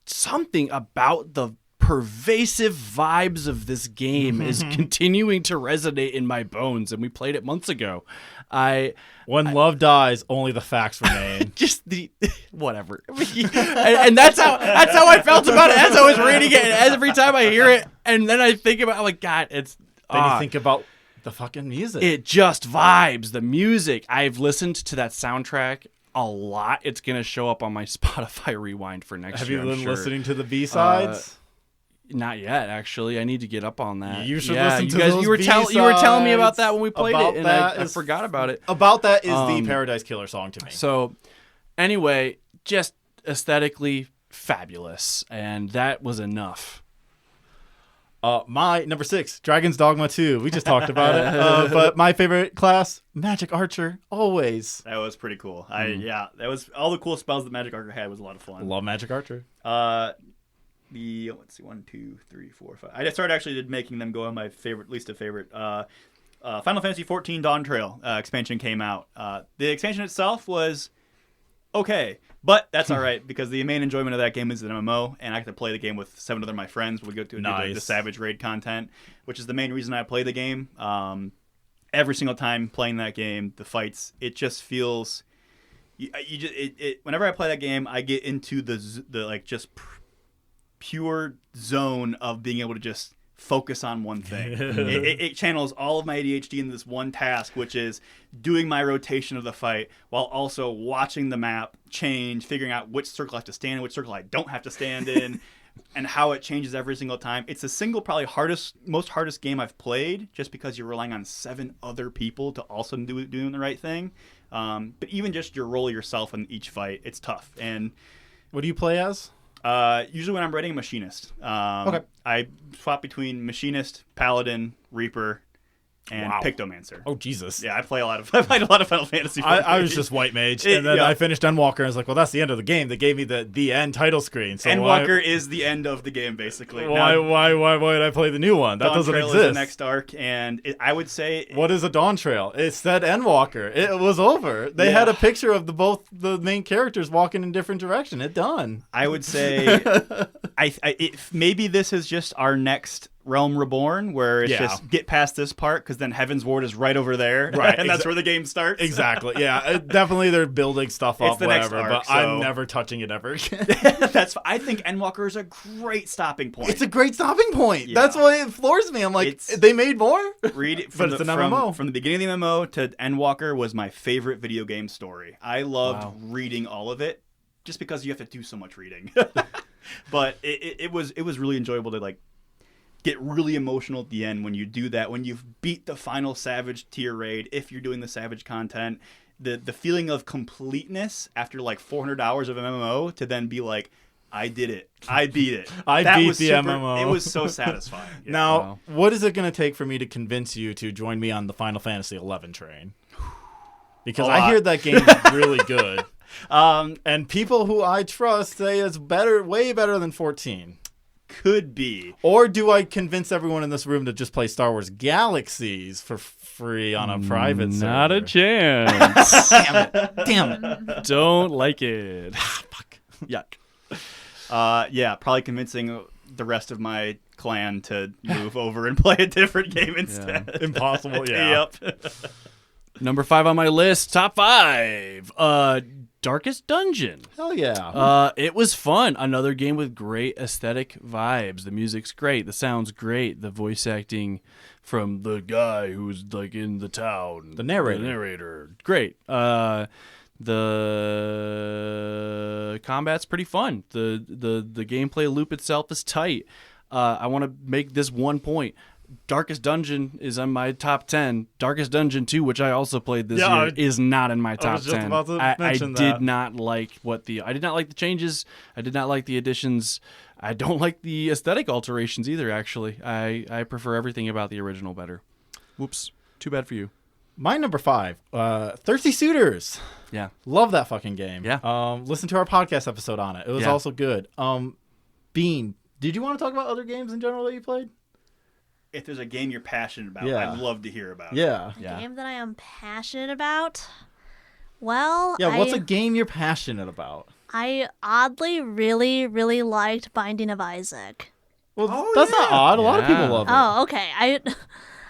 something about the pervasive vibes of this game is continuing to resonate in my bones, and we played it months ago. When love dies, only the facts remain. Just the whatever, and that's how I felt about it as I was reading it. And every time I hear it, and then I think about, I'm like, God, it's. Then you think about the fucking music. It just vibes. The music. I've listened to that soundtrack a lot. It's gonna show up on my Spotify rewind for next year. Have you I'm been sure. listening to the B-sides? Not yet, actually. I need to get up on that. You should listen to those you were telling me about that when we played it, and I forgot about it. About that is the Paradise Killer song to me. So, anyway, just aesthetically fabulous, and that was enough. My number 6, Dragon's Dogma 2. We just talked about it. But my favorite class, Magic Archer, always. That was pretty cool. That was all the cool spells that Magic Archer had was a lot of fun. I love Magic Archer. Let's see, 1, 2, 3, 4, 5. I started actually making them go on my least favorite. Final Fantasy XIV Dawn Trail expansion came out. The expansion itself was okay, but that's all right because the main enjoyment of that game is an MMO, and I get to play the game with 7 other my friends. We go to do the Savage Raid content, which is the main reason I play the game. Every single time playing that game, the fights, it just feels. Whenever I play that game, I get into the like just pure zone of being able to just focus on one thing. It channels all of my ADHD into this one task, which is doing my rotation of the fight while also watching the map change, figuring out which circle I have to stand in, which circle I don't have to stand in, and how it changes every single time. It's the single probably most hardest game I've played, just because you're relying on 7 other people to also doing the right thing. But even just your role yourself in each fight, it's tough. And what do you play as? Usually when I'm raiding Machinist. Okay. I swap between Machinist, Paladin, Reaper, and Pictomancer. Oh, Jesus. Yeah, I played a lot of Final Fantasy. I was just White Mage, and then I finished Endwalker, and I was like, well, that's the end of the game. They gave me the end title screen. So Endwalker is the end of the game, basically. Why would I play the new one? That doesn't exist. Dawn Trail is the next arc, and I would say... What is a Dawn Trail? It said Endwalker. It was over. They had a picture of both the main characters walking in different direction. It done. I would say... maybe this is just our next Realm Reborn, where it's just get past this part, because then Heaven's Ward is right over there, right? And that's where the game starts. Exactly. Yeah, definitely they're building stuff up, the whatever. Next arc, but I'm never touching it ever again. I think Endwalker is a great stopping point. It's a great stopping point. Yeah. That's why it floors me. I'm like, they made more. Read it but it's an MMO. From the beginning of the MMO to Endwalker was my favorite video game story. I loved reading all of it, just because you have to do so much reading. But it was really enjoyable to like get really emotional at the end when you do that, when you've beat the final Savage tier raid, if you're doing the Savage content, the feeling of completeness after like 400 hours of MMO to then be like, I did it. I beat it. beat the MMO. It was so satisfying. Yeah. Now, what is it going to take for me to convince you to join me on the Final Fantasy XI train? Because I hear that game's really good. And people who I trust say it's better, way better than 14. Could be. Or do I convince everyone in this room to just play Star Wars Galaxies for free on a private server? Not a chance. Damn it. Don't like it. Fuck. Yuck. Probably convincing the rest of my clan to move over and play a different game instead. Yeah. Impossible, yeah. Yep. Number 5 on my list, top 5. Darkest Dungeon. Hell yeah. It was fun. Another game with great aesthetic vibes. The music's great. The sound's great. The voice acting from the guy who's like in the town. The narrator. Great. The combat's pretty fun. The gameplay loop itself is tight. I want to make this one point. Darkest Dungeon is on my top 10. Darkest Dungeon 2, which I also played this year, is not in my top 10. I did not like I did not like the changes. I did not like the additions. I don't like the aesthetic alterations either, actually. I prefer everything about the original better. Whoops. Too bad for you. My number 5, Thirsty Suitors. Yeah. Love that fucking game. Yeah. Listen to our podcast episode on it. It was also good. Bean, did you want to talk about other games in general that you played? If there's a game you're passionate about, I'd love to hear about it. Yeah. A game that I am passionate about? Well, what's a game you're passionate about? I oddly really, really liked Binding of Isaac. Well, that's not odd. A lot of people love it. Oh, okay.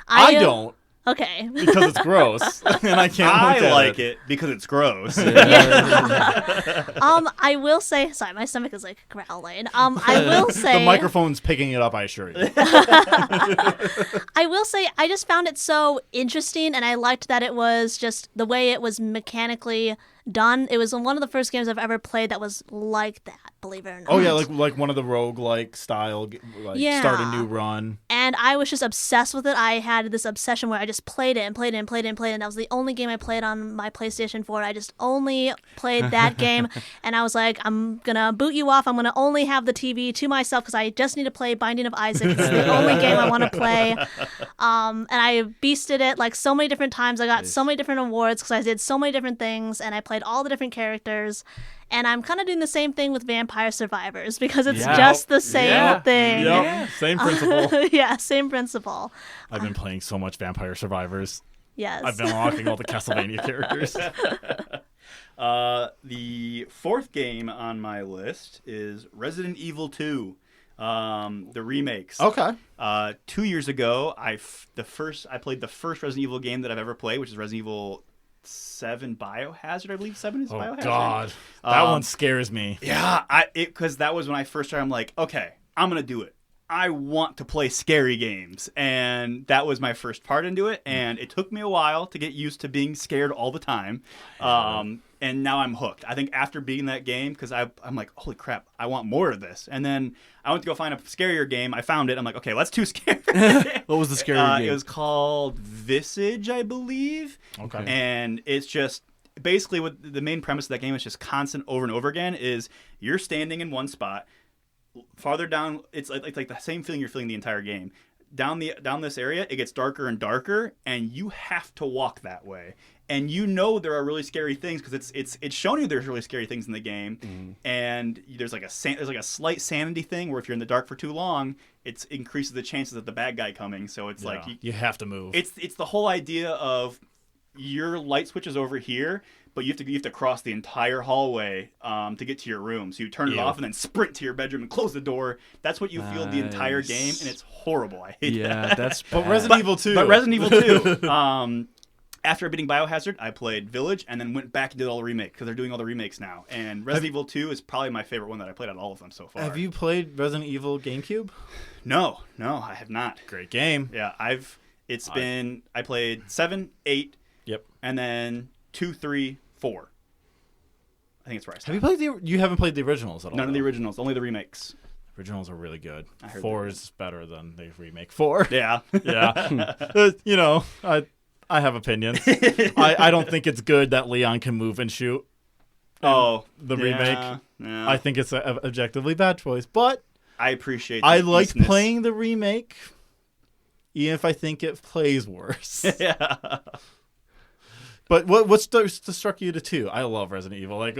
I don't. Okay. Because it's gross, and I can't. I like it because it's gross. I will say, sorry, my stomach is like growling. I will say the microphone's picking it up. I assure you. I will say, I just found it so interesting, and I liked that it was just the way it was mechanically done. It was one of the first games I've ever played that was like that. Believe it or not. Oh yeah, like one of the roguelike style, start a new run. And I was just obsessed with it. I had this obsession where I just played it and played it and played it and played it. And that was the only game I played on my PlayStation 4. I just only played that game. And I was like, I'm going to boot you off. I'm going to only have the TV to myself because I just need to play Binding of Isaac. It's the only game I want to play. And I beasted it like so many different times. I got so many different awards because I did so many different things. And I played all the different characters. And I'm kind of doing the same thing with Vampire Survivors because it's just the same thing. Yep. Same principle. Yeah, same principle. I've been playing so much Vampire Survivors. Yes. I've been unlocking all the Castlevania characters. The fourth game on my list is Resident Evil 2, the remakes. Okay. 2 years ago, I played the first Resident Evil game that I've ever played, which is Resident Evil 7 Biohazard, I believe 7 is Biohazard. Oh God, that one scares me. Yeah, because that was when I first started. I'm like, okay, I'm gonna do it. I want to play scary games, and that was my first part into it. And it took me a while to get used to being scared all the time. And now I'm hooked. I think after beating that game, because I'm like, holy crap, I want more of this. And then I went to go find a scarier game. I found it. I'm like, okay, let's too scary. What was the scarier game? It was called Visage, I believe. Okay. And it's just basically what the main premise of that game is just constant over and over again is you're standing in one spot. Farther down, it's like the same feeling you're feeling the entire game. Down this area, it gets darker and darker, and you have to walk that way. And you know there are really scary things because it's shown you there's really scary things in the game, and there's like a slight sanity thing where if you're in the dark for too long, it increases the chances of the bad guy coming. So it's like you have to move. It's the whole idea of your light switch is over here, but you have to cross the entire hallway to get to your room. So you turn it off and then sprint to your bedroom and close the door. That's what you feel the entire game, and it's horrible. I hate that. That's but Resident Evil 2. But Resident Evil 2. After beating Biohazard, I played Village and then went back and did all the remakes because they're doing all the remakes now. And Resident Evil 2 is probably my favorite one that I played out of all of them so far. Have you played Resident Evil GameCube? No, I have not. Great game. Yeah, I played 7, 8, Yep. and then 2, 3, 4. I think it's right. Have you played you haven't played the originals at all? None of the originals, only the remakes. Originals are really good. I heard 4 is better than the remake 4. Yeah. Yeah. I have opinions. I don't think it's good that Leon can move and shoot. The remake. Yeah. I think it's an objectively bad choice, but I appreciate. I liked playing the remake, even if I think it plays worse. Yeah. But what struck you to 2? I love Resident Evil. Like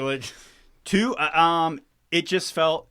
2. It just felt.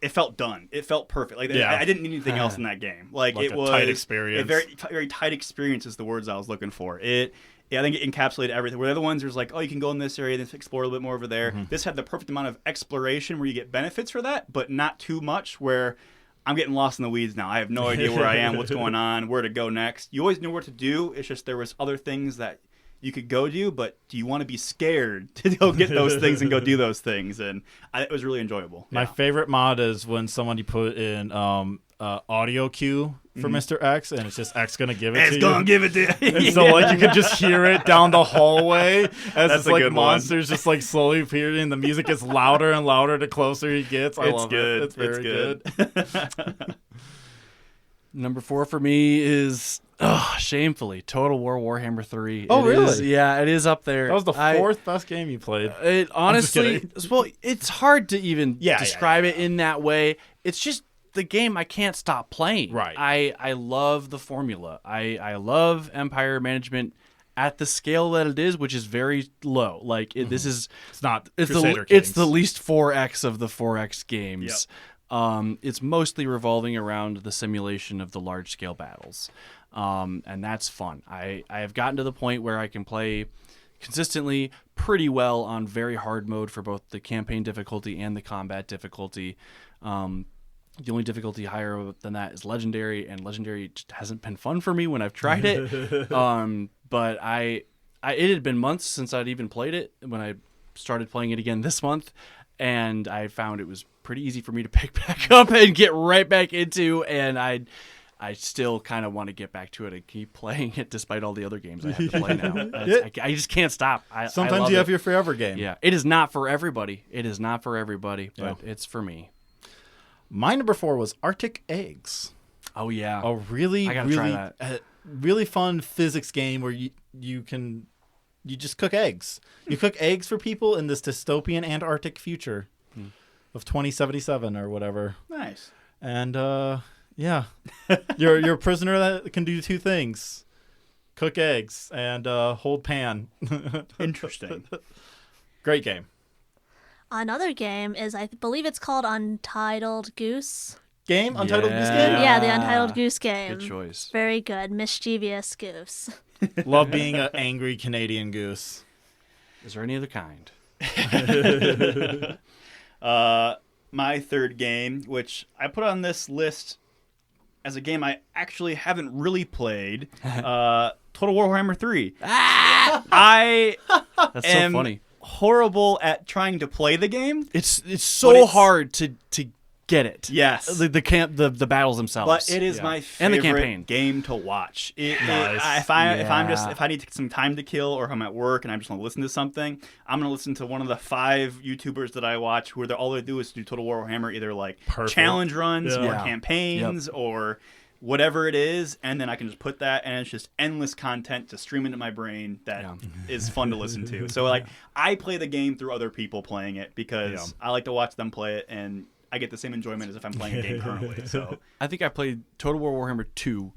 It felt done. It felt perfect. Like I didn't need anything else in that game. Like it was a tight experience. A very tight experience is the words I was looking for. I think it encapsulated everything. Where the other ones, there's like, oh, you can go in this area and explore a little bit more over there. Mm-hmm. This had the perfect amount of exploration where you get benefits for that, but not too much where I'm getting lost in the weeds now. I have no idea where I am, what's going on, where to go next. You always knew what to do. It's just there was other things that you could go do, but do you want to be scared to go get those things and go do those things? And it was really enjoyable. My favorite mod is when somebody put in audio cue for Mr. X, and it's just X gonna give it to you. It's gonna give it to you. And so you can just hear it down the hallway as it's monsters just slowly appearing, and the music gets louder and louder the closer he gets. I love it. It's very good. Number 4 for me is shamefully Total War Warhammer 3. Oh, really? It is up there. That was the 4th best game you played. It honestly, it's hard to even describe it in that way. It's just the game I can't stop playing. Right. I love the formula. I love Empire management at the scale that it is, which is very low. Like this is it's the least 4X of the 4X games. Yep. It's mostly revolving around the simulation of the large-scale battles, and that's fun. I have gotten to the point where I can play consistently pretty well on very hard mode for both the campaign difficulty and the combat difficulty. The only difficulty higher than that is Legendary, and Legendary just hasn't been fun for me when I've tried it. But it had been months since I'd even played it when I started playing it again this month, and I found it was pretty easy for me to pick back up and get right back into, and I still kind of want to get back to it and keep playing it despite all the other games I have to play now. I just can't stop. Sometimes you have your forever game. Yeah, it is not for everybody. It is not for everybody, but it's for me. My number 4 was Arctic Eggs. Oh yeah, a really fun physics game where you just cook eggs. You cook eggs for people in this dystopian Antarctic future of 2077 or whatever. Nice. And yeah, you're a prisoner that can do 2 things: cook eggs and hold pan. Interesting. Great game. Another game is, I believe it's called Untitled Goose. Untitled Goose Game? Yeah, the Untitled Goose Game. Good choice. Very good. Mischievous goose. Love being an angry Canadian goose. Is there any other kind? My third game, which I put on this list as a game I actually haven't really played, Total Warhammer 3. I That's am so funny. horrible at trying to play the game. It's so hard to get it. Yes. The battles themselves. But it is my and the favorite campaign game to watch. Nice. If I need some time to kill, or if I'm at work and I just want to listen to something, I'm gonna listen to one of the 5 YouTubers that I watch who all they do is do Total Warhammer, either like challenge runs or campaigns or whatever it is, and then I can just put that, and it's just endless content to stream into my brain that is fun to listen to. So like I play the game through other people playing it because I like to watch them play it, and I get the same enjoyment as if I'm playing a game currently. So I think I played Total War Warhammer 2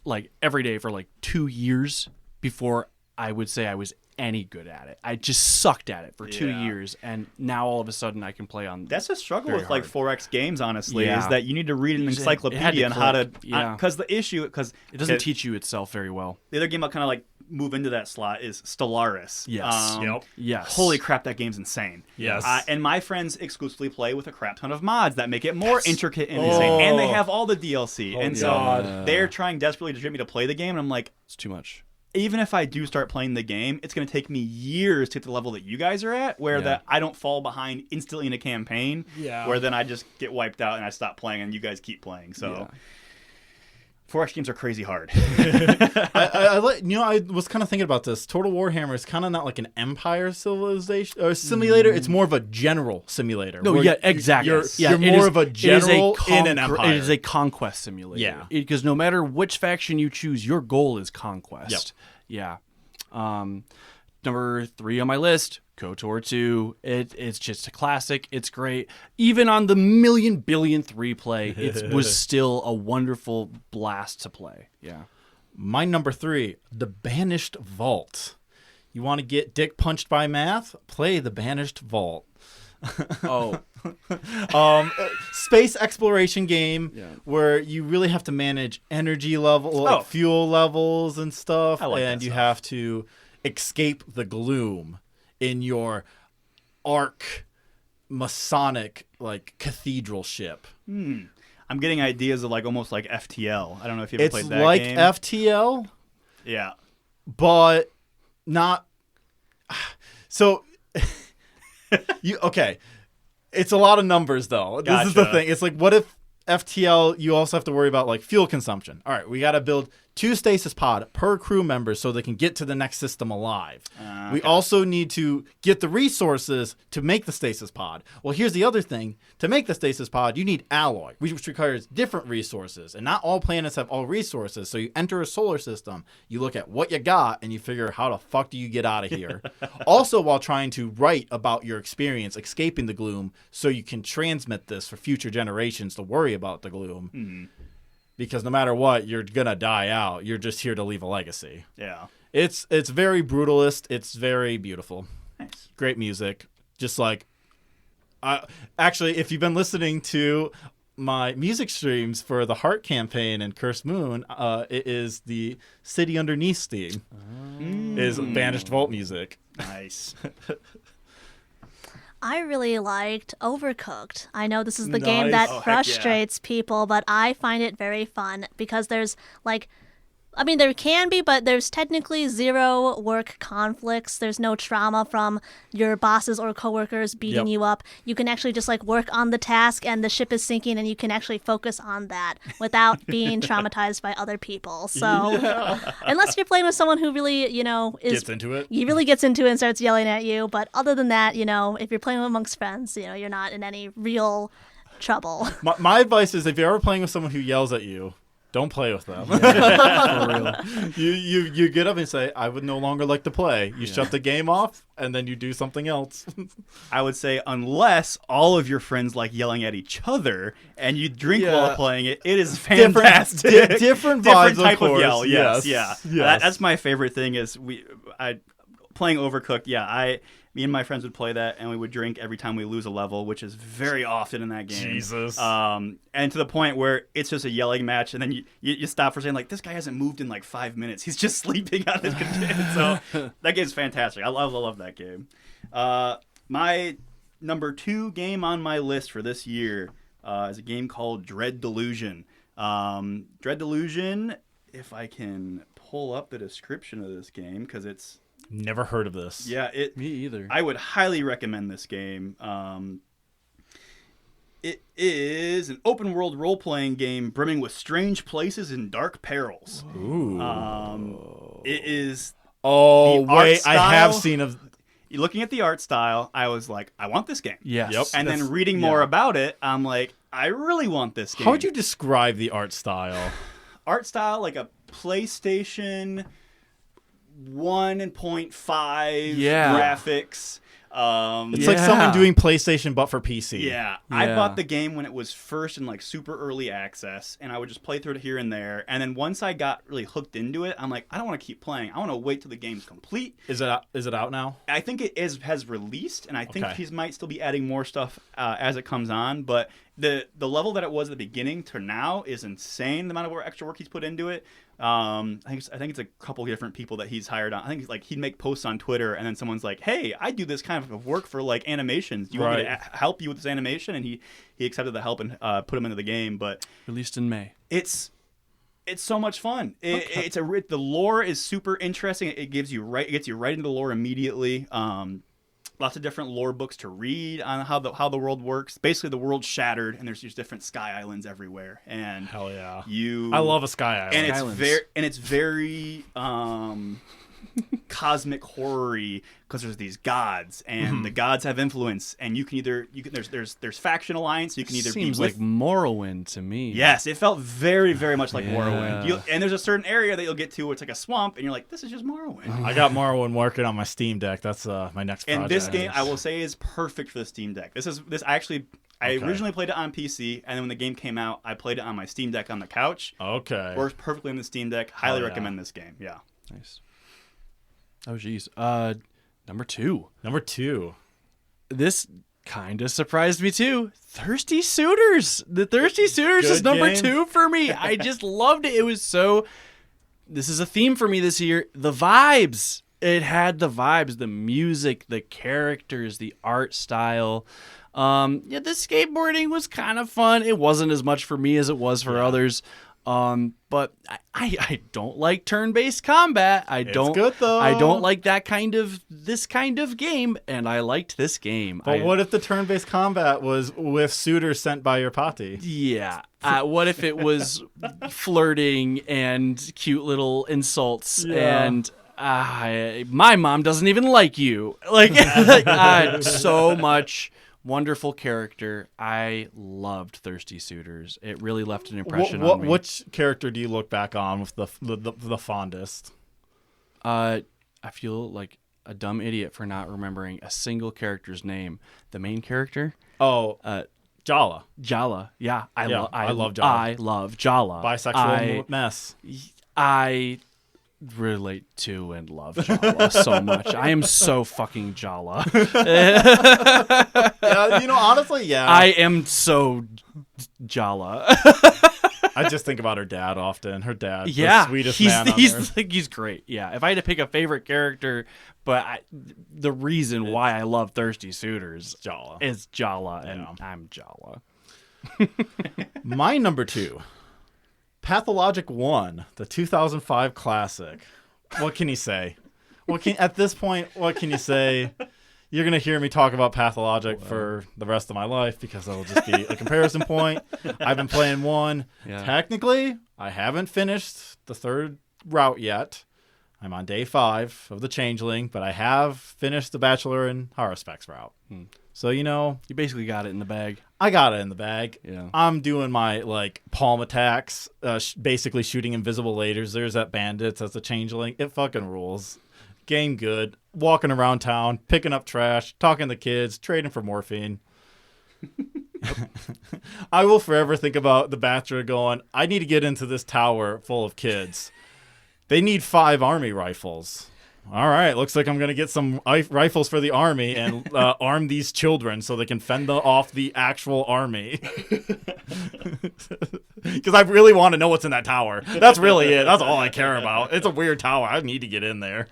like every day for like 2 years before I would say I was any good at it. I just sucked at it for 2 years, and now all of a sudden I can play on. That's a struggle with like 4X games, honestly, Yeah. is that you need to read an encyclopedia on how to. Because the issue, because it doesn't teach you itself very well. The other game I'll kind of like move into that slot is Stellaris. Yes. Yes. Holy crap, that game's insane. Yes. And my friends exclusively play with a crap ton of mods that make it more intricate and insane. And they have all the DLC. And so they're trying desperately to get me to play the game. And I'm like, it's too much. Even if I do start playing the game, it's going to take me years to get to the level that you guys are at, where that I don't fall behind instantly in a campaign, where then I just get wiped out and I stop playing and you guys keep playing. So 4X games are crazy hard. I was kind of thinking about this. Total Warhammer is kind of not like an empire civilization or simulator. It's more of a general simulator. No, exactly. You're more of a general in an empire. It is a conquest simulator. Yeah. Because no matter which faction you choose, your goal is conquest. Yep. Yeah. Number 3 on my list, KOTOR 2. It's just a classic. It's great. Even on the million billionth replay, it was still a wonderful blast to play. Yeah. My number 3, The Banished Vault. You want to get dick punched by math? Play The Banished Vault. Space exploration game where you really have to manage energy level, fuel levels and stuff, and you have to escape the gloom in your arc Masonic like cathedral ship. I'm getting ideas of like almost like FTL. I don't know if you ever played that game. It's like FTL. Yeah. But not so it's a lot of numbers though. Gotcha. This is the thing. It's like, what if FTL, you also have to worry about like fuel consumption. All right, we got to build 2 stasis pod per crew member so they can get to the next system alive. We also need to get the resources to make the stasis pod. Well, here's the other thing. To make the stasis pod, you need alloy, which requires different resources. And not all planets have all resources. So you enter a solar system, you look at what you got, and you figure, how the fuck do you get out of here? Also, while trying to write about your experience escaping the gloom so you can transmit this for future generations to worry about the gloom. Mm-hmm. Because no matter what, you're going to die out. You're just here to leave a legacy. Yeah. It's very brutalist. It's very beautiful. Nice. Great music. Just like... actually, if you've been listening to my music streams for the Heart campaign and Cursed Moon, it is the City Underneath theme. Is Banished Vault music. Nice. I really liked Overcooked. I know this is the game that Oh, heck yeah. frustrates people, but I find it very fun because there's like, I mean, there can be, but there's technically zero work conflicts. There's no trauma from your bosses or coworkers beating you up. You can actually just like work on the task and the ship is sinking and you can actually focus on that without being traumatized by other people. So unless you're playing with someone who really, Gets into it. he really gets into it and starts yelling at you. But other than that, if you're playing amongst friends, you're not in any real trouble. My advice is if you're ever playing with someone who yells at you, don't play with them. For real. You get up and say, I would no longer like to play. You shut the game off, and then you do something else. I would say unless all of your friends like yelling at each other and you drink while playing it, it is fantastic. Different vibes, different type of course. yell. Yes. Yes. That's my favorite thing is playing Overcooked. Me and my friends would play that, and we would drink every time we lose a level, which is very often in that game. Jesus. And to the point where it's just a yelling match, and then you stop for saying, like, this guy hasn't moved in like 5 minutes. He's just sleeping on his computer. So that game's fantastic. I love that game. My number 2 game on my list for this year is a game called Dread Delusion. Dread Delusion, if I can pull up the description of this game, because it's... Never heard of this. Yeah, Me either. I would highly recommend this game. It is an open world role playing game brimming with strange places and dark perils. Ooh. It is. Oh, the art wait, I have style- seen Looking at the art style, I was like, I want this game. Yes. Yep. And then reading more about it, I'm like, I really want this game. How would you describe the art style? Art style like a PlayStation 1.5 graphics. It's like someone doing PlayStation but for PC. Yeah. I bought the game when it was first in like super early access, and I would just play through it here and there. And then once I got really hooked into it, I'm like, I don't want to keep playing. I want to wait till the game's complete. Is it out now? I think it has released, and I think he might still be adding more stuff as it comes on. But the level that it was at the beginning to now is insane. The amount of extra work he's put into it. I think it's a couple different people that he's hired on. I think like he'd make posts on Twitter, and then someone's like, "Hey, I do this kind of work for like animations. Do you want me to help you with this animation?" And he accepted the help and put him into the game. But Released in May. it's so much fun. The lore is super interesting. It gets you right into the lore immediately. Lots of different lore books to read on how the world works. Basically, the world's shattered, and there's these different sky islands everywhere. And hell yeah, I love a sky island. And it's very cosmic horror-y because there's these gods, and the gods have influence, and there's faction alliance. You can either Seems be with, like Morrowind to me. Yes, it felt very, very much like Morrowind. And there's a certain area that you'll get to where it's like a swamp, and you're like, this is just Morrowind. I got Morrowind working on my Steam Deck. That's my next project. And this game, I will say, is perfect for the Steam Deck. I originally played it on PC, and then when the game came out, I played it on my Steam Deck on the couch. Okay. Works perfectly on the Steam Deck. Highly recommend this game. Yeah. Nice. Oh, geez. Number 2. This kind of surprised me, too. Thirsty Suitors. The Thirsty Suitors is number 2 for me. I just loved it. It was so... This is a theme for me this year. The vibes. It had the vibes, the music, the characters, the art style. The skateboarding was kind of fun. It wasn't as much for me as it was for others. But I don't like turn-based combat. It's good though. I don't like this kind of game, and I liked this game. But what if the turn-based combat was with suitors sent by your party? Yeah. What if it was flirting and cute little insults and my mom doesn't even like you. So much wonderful character. I loved Thirsty Suitors. It really left an impression on me. Which character do you look back on with the fondest? I feel like a dumb idiot for not remembering a single character's name. The main character? Oh, Jala. Jala. Yeah. I love Jala. I love Jala. Bisexual mess. I relate to and love Jala so much. I am so fucking Jala. Yeah, honestly, yeah. I am so Jala. I just think about her dad often. Her dad, Yeah, the sweetest man on he's earth. like, he's great. Yeah, if I had to pick a favorite character, but the reason why I love Thirsty Suitors Jala. is Jala, and Yeah. I'm Jala. My number 2, Pathologic 1, the 2005 classic. What can you say? At this point, what can you say? You're going to hear me talk about Pathologic for the rest of my life because that'll just be a comparison point. I've been playing 1. Yeah. Technically, I haven't finished the 3rd route yet. I'm on day 5 of the Changeling, but I have finished the Bachelor and Haruspex route. So, You basically got it in the bag. I got it in the bag. Yeah. I'm doing my palm attacks, basically shooting invisible lasers. There's that bandits. That's a Changeling. It fucking rules. Game good. Walking around town, picking up trash, talking to kids, trading for morphine. I will forever think about the Bachelor going, I need to get into this tower full of kids. They need 5 army rifles. All right, looks like I'm going to get some rifles for the army and arm these children so they can fend off the actual army. Because I really want to know what's in that tower. That's really it. That's all I care about. It's a weird tower. I need to get in there.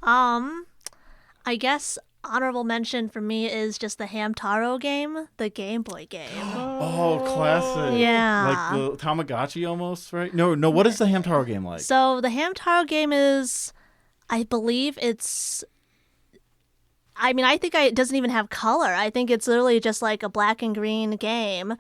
I guess honorable mention for me is just the Hamtaro game, the Game Boy game. Oh, classic. Yeah. Like the Tamagotchi almost, right? No, what is the Hamtaro game like? So the Hamtaro game is, I believe I think it doesn't even have color. I think it's literally just like a black and green game.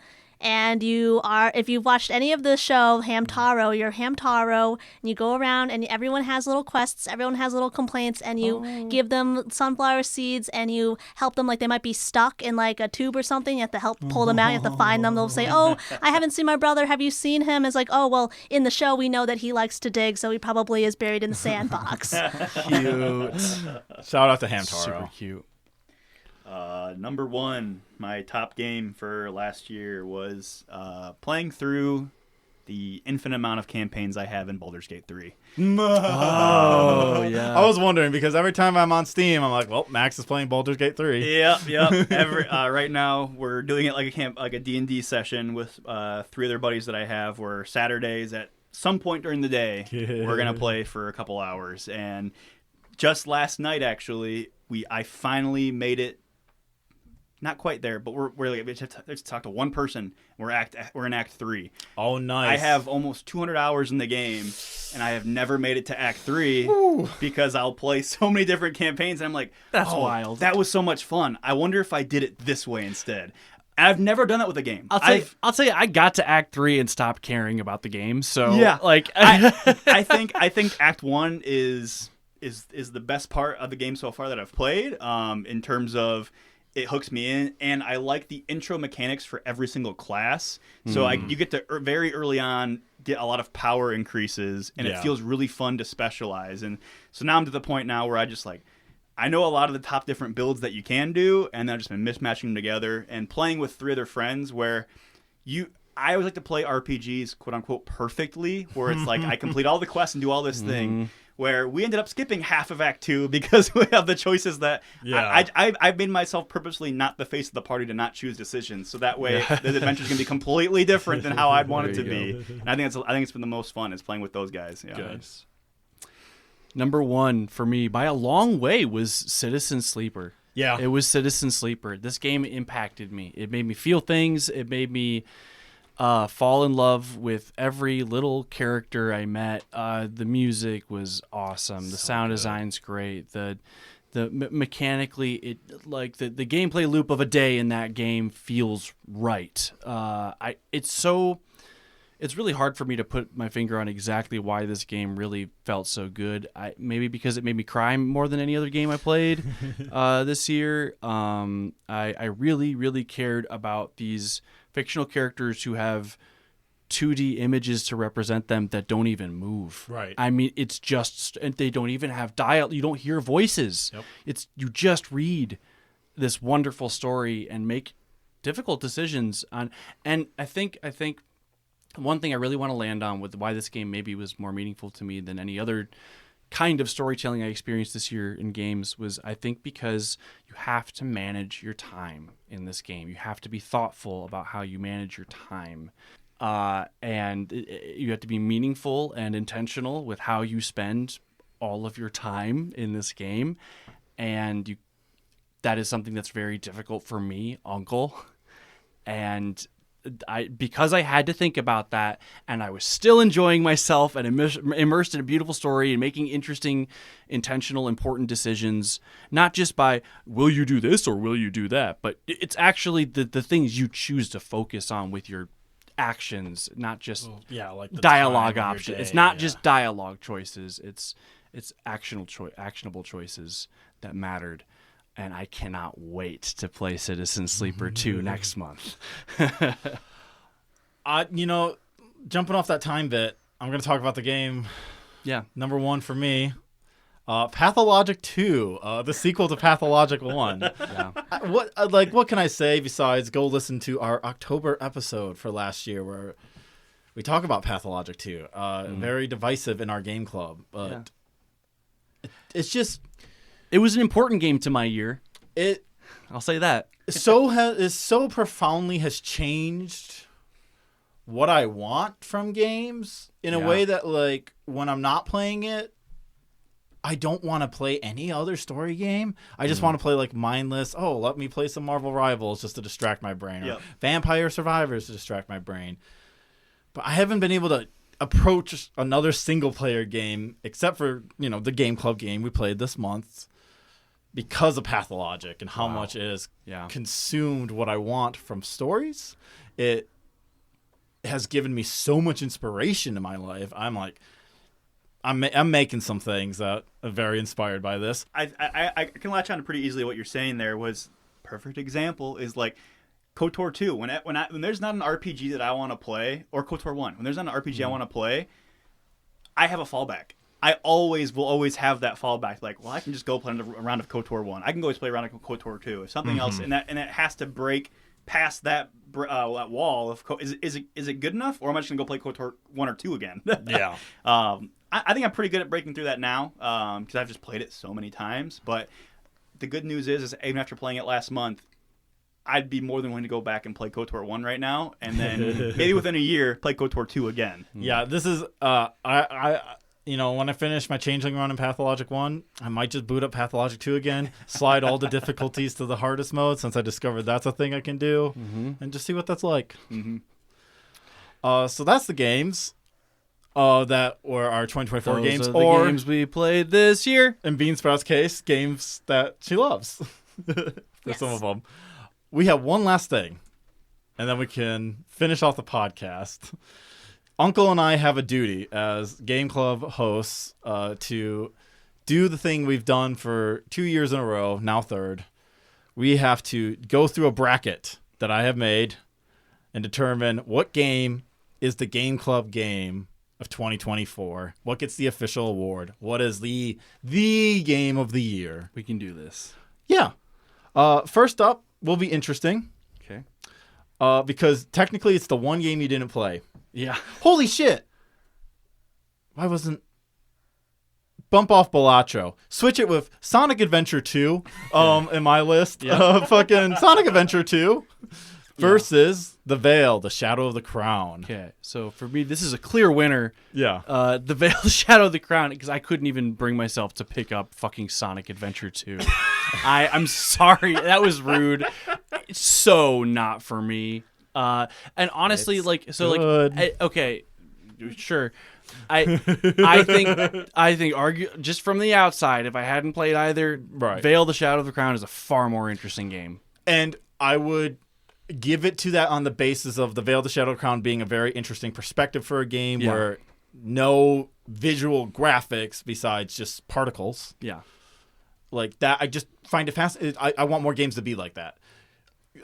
And if you've watched any of the show Hamtaro, you're Hamtaro, and you go around and everyone has little quests, everyone has little complaints, and you give them sunflower seeds and you help them, like they might be stuck in like a tube or something. You have to help pull them out, you have to find them. They'll say, oh, I haven't seen my brother, have you seen him? It's like, oh, well, in the show we know that he likes to dig, so he probably is buried in the sandbox. Cute. Shout out to Hamtaro. Super cute. Number 1, my top game for last year was playing through the infinite amount of campaigns I have in Baldur's Gate 3. Oh, yeah. I was wondering because every time I'm on Steam, I'm like, well, Max is playing Baldur's Gate 3. Yep. Right now, we're doing it like a D&D session with 3 other buddies that I have, where Saturdays at some point during the day, we're going to play for a couple hours. And just last night, actually, I finally made it. Not quite there, but we just have to talk to one person. We're in Act 3. Oh, nice. I have almost 200 hours in the game, and I have never made it to Act 3 because I'll play so many different campaigns, and I'm like, That's wild. That was so much fun. I wonder if I did it this way instead. I've never done that with a game. I'll tell you, I got to Act 3 and stopped caring about the game. So yeah, like I think Act 1 is the best part of the game so far that I've played. In terms of it hooks me in, and I like the intro mechanics for every single class. So you get to very early on get a lot of power increases, and it feels really fun to specialize. And so now I'm to the point now where I know a lot of the top different builds that you can do, and I've just been mismatching them together and playing with 3 other friends where I always like to play RPGs, quote unquote, perfectly, where it's like I complete all the quests and do all this thing. Where we ended up skipping half of Act 2 because we have the choices that I've made myself purposely not the face of the party to not choose decisions, so that way the adventure's gonna be completely different than how I'd want it to be. And I think it's been the most fun is playing with those guys. Yeah. Good. Number 1 for me by a long way was Citizen Sleeper. Yeah. It was Citizen Sleeper. This game impacted me. It made me feel things. It made me fall in love with every little character I met. The music was awesome. The sound design's great. The mechanically, it like the gameplay loop of a day in that game feels right. It's really hard for me to put my finger on exactly why this game really felt so good. Maybe because it made me cry more than any other game I played this year. I really, really cared about these fictional characters who have 2D images to represent them that don't even move. Right. I mean, it's just, and they don't even have dialogue. You don't hear voices. Yep. You just read this wonderful story and make difficult decisions on. And I think one thing I really want to land on with why this game maybe was more meaningful to me than any other kind of storytelling I experienced this year in games was, I think, because you have to manage your time in this game. You have to be thoughtful about how you manage your time. And you have to be meaningful and intentional with how you spend all of your time in this game. And that is something that's very difficult for me, Uncle. And because I had to think about that, and I was still enjoying myself and immersed in a beautiful story and making interesting, intentional, important decisions, not just by, will you do this or will you do that? But it's actually the things you choose to focus on with your actions, not just like the dialogue time of your options. day, It's not just dialogue choices. It's actionable choices that mattered. And I cannot wait to play Citizen Sleeper 2 next month. Jumping off that time bit, I'm going to talk about the game. Yeah. Number 1 for me, Pathologic 2, the sequel to Pathologic 1. Yeah. What can I say besides go listen to our October episode for last year where we talk about Pathologic 2. Very divisive in our game club, but it's just... It was an important game to my year. I'll say that. So profoundly has changed what I want from games in a way that, like, when I'm not playing it, I don't want to play any other story game. I just want to play, like, mindless, let me play some Marvel Rivals just to distract my brain, or Vampire Survivors to distract my brain. But I haven't been able to approach another single-player game, except for, the Game Club game we played this month, because of Pathologic and how much it has consumed what I want from stories. It has given me so much inspiration in my life. I'm like, I'm making some things that are very inspired by this. I can latch on to pretty easily what you're saying there. Was perfect example is like KOTOR 2. When there's not an RPG that I want to play, or KOTOR 1, when there's not an RPG I want to play, I have a fallback. I will always have that fallback. Like, well, I can just go play a round of KOTOR 1. I can always play a round of KOTOR 2. If something else, and it has to break past that wall of is it good enough, or am I just gonna go play KOTOR 1 or 2 again? Yeah. I think I'm pretty good at breaking through that now because I've just played it so many times. But the good news is even after playing it last month, I'd be more than willing to go back and play KOTOR 1 right now, and then maybe within a year play KOTOR 2 again. Yeah, this is when I finish my Changeling run in Pathologic 1, I might just boot up Pathologic 2 again, slide all the difficulties to the hardest mode since I discovered that's a thing I can do, and just see what that's like. So that's the games that were our 2024 Those games. are the games we played this year. In Beansprout's case, games that she loves for some of them. We have one last thing, and then we can finish off the podcast. Uncle and I have a duty as Game Club hosts to do the thing we've done for 2 years in a row, now third. We have to go through a bracket that I have made and determine what game is the Game Club game of 2024. What gets the official award? What is the game of the year? We can do this. Yeah. First up will be interesting. Okay. Because technically it's the one game you didn't play. Yeah. Holy shit. Why wasn't... Bump off Balatro. Switch it with Sonic Adventure 2 in my list. Fucking Sonic Adventure 2 versus The Veil, The Shadow of the Crown. Okay. So for me, this is a clear winner. Yeah. The Veil, The Shadow of the Crown, because I couldn't even bring myself to pick up fucking Sonic Adventure 2. I'm sorry. That was rude. It's so not for me. And honestly, okay, sure. I think just from the outside, if I hadn't played either, Veil, The Shadow of the Crown is a far more interesting game. And I would give it to that on the basis of the Veil, The Shadow of the Crown being a very interesting perspective for a game where no visual graphics besides just particles. Yeah. Like that, I just find it fascinating. I want more games to be like that.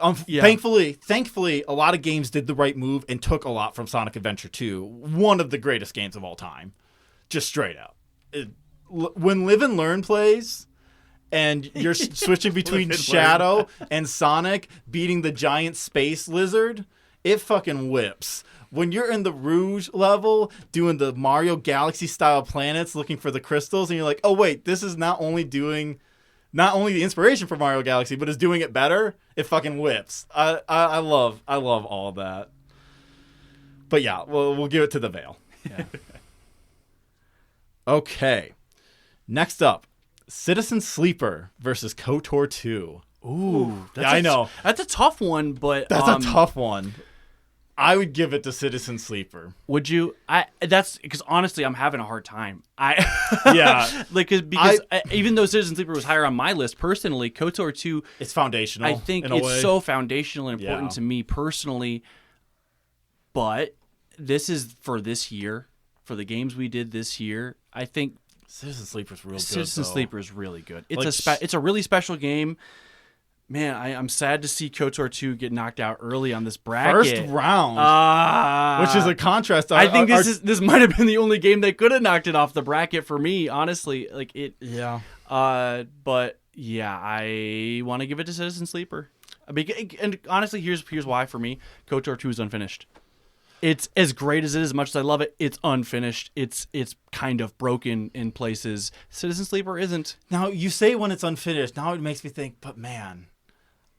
Thankfully, a lot of games did the right move and took a lot from Sonic Adventure 2, one of the greatest games of all time. Just straight out. When Live and Learn plays, and you're switching between Shadow and Sonic beating the giant space lizard, it fucking whips. When you're in the Rouge level doing the Mario Galaxy style planets looking for the crystals, and you're like, oh wait, this is not only the inspiration for Mario Galaxy, but is doing it better, it fucking whips. I love all of that. But yeah, we'll give it to the Veil. Yeah. Okay. Next up, Citizen Sleeper versus KOTOR 2. Ooh, I know. That's a tough one, but That's a tough one. I would give it to Citizen Sleeper. Would you? That's because honestly, I'm having a hard time. Yeah, because even though Citizen Sleeper was higher on my list personally, KOTOR 2, it's foundational. I think it's so foundational and important to me personally. But this is for this year, for the games we did this year. I think Citizen Sleeper's real good. Citizen Sleeper is really good. It's a really special game. Man, I'm sad to see KOTOR 2 get knocked out early on this bracket. First round, which is a contrast. I think this might have been the only game that could have knocked it off the bracket for me, honestly. Like it. Yeah. But yeah, I want to give it to Citizen Sleeper. And honestly, here's why for me. KOTOR 2 is unfinished. It's as great as it is, as much as I love it, it's unfinished. It's kind of broken in places. Citizen Sleeper isn't. Now, you say when it's unfinished, now it makes me think, but man,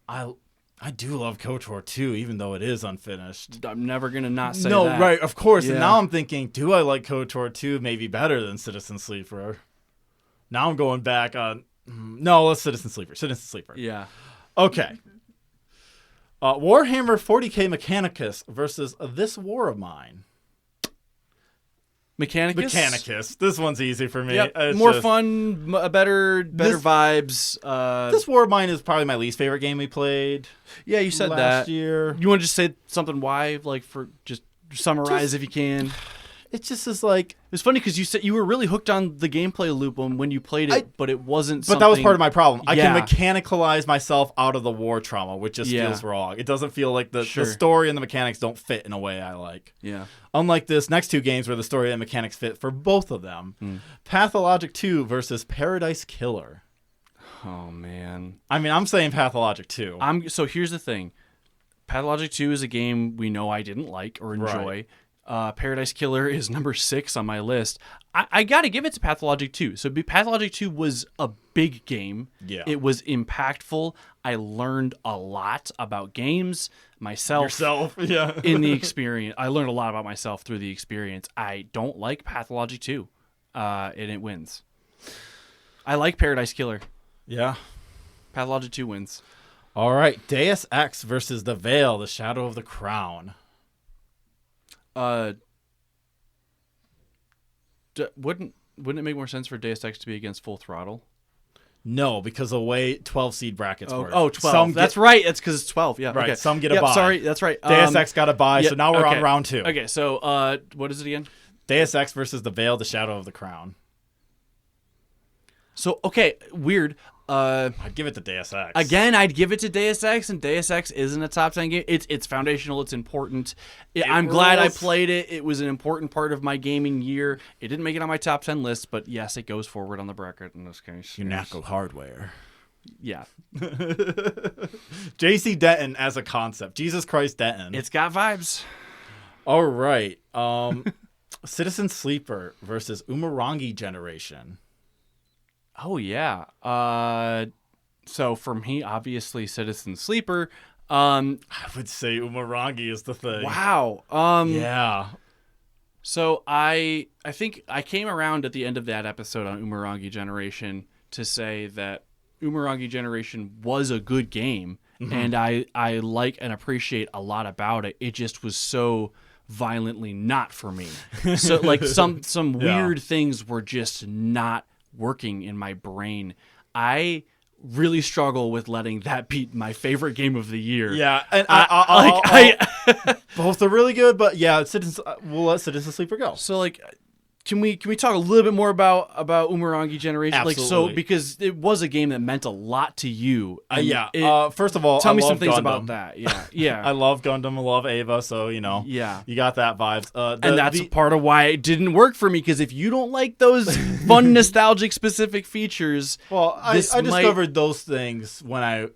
I do love KOTOR 2, even though it is unfinished. I'm never going to not say that. No, right, of course. Yeah. And now I'm thinking, do I like KOTOR 2 maybe better than Citizen Sleeper? Now I'm going back on, no, let's Citizen Sleeper. Yeah. Okay. Warhammer 40k Mechanicus versus This War of Mine. Mechanicus. This one's easy for me. Yep. More fun, better vibes. This War of Mine is probably my least favorite game we played. Yeah, you said last that. year. You want to just say something why, like for just summarize if you can. It just is like it's funny because you said you were really hooked on the gameplay loop when you played it, but it wasn't. But that was part of my problem. I Yeah. can mechanicalize myself out of the war trauma, which just feels wrong. It doesn't feel like the story and the mechanics don't fit in a way I like. Yeah. Unlike this next two games where the story and mechanics fit for both of them. Pathologic 2 versus Paradise Killer. Oh man. I mean, I'm saying Pathologic 2. So here's the thing. Pathologic 2 is a game we know I didn't like or enjoy. Right. Paradise Killer is number 6 on my list. I got to give it to Pathologic 2. So Pathologic 2 was a big game. Yeah. It was impactful. I learned a lot about games, myself. Yeah. In the experience. I learned a lot about myself through the experience. I don't like Pathologic 2, and it wins. I like Paradise Killer. Yeah. Pathologic 2 wins. All right. Deus Ex versus The Veil, The Shadow of the Crown. Wouldn't it make more sense for Deus Ex to be against Full Throttle? No, because the way 12 seed brackets work. Oh, 12. That's right. It's because it's 12. Yeah. Right. Okay. Some get a bye. Sorry. That's right. Deus Ex got a bye, so now we're on round 2. Okay. So, what is it again? Deus Ex versus The Veil, The Shadow of the Crown. So, okay, weird. I'd give it to Deus Ex. Again, I'd give it to Deus Ex, and Deus Ex isn't a top 10 game. It's foundational. It's important. I'm glad I played it. It was an important part of my gaming year. It didn't make it on my top 10 list, but yes, it goes forward on the bracket in this case. Unaco Hardware. Yeah. JC Denton as a concept. Jesus Christ Denton. It's got vibes. All right. Citizen Sleeper versus Umurangi Generation. Oh, yeah. So for me, obviously, Citizen Sleeper. I would say Umurangi is the thing. Wow. Yeah. So I think I came around at the end of that episode on Umurangi Generation to say that Umurangi Generation was a good game, and I like and appreciate a lot about it. It just was so violently not for me. So like some weird things were just not working in my brain. I really struggle with letting that beat my favorite game of the year. Yeah, and both are really good, but yeah, we'll let Citizen Sleeper go. So like, can we talk a little bit more about Umurangi Generation? Absolutely. Like, so because it was a game that meant a lot to you. First of all, tell me I love some things Gundam. about that. Yeah. I love Gundam. I love Ava. So you got that vibes. And that's part of why it didn't work for me. Because if you don't like those fun, nostalgic, specific features, I discovered those things when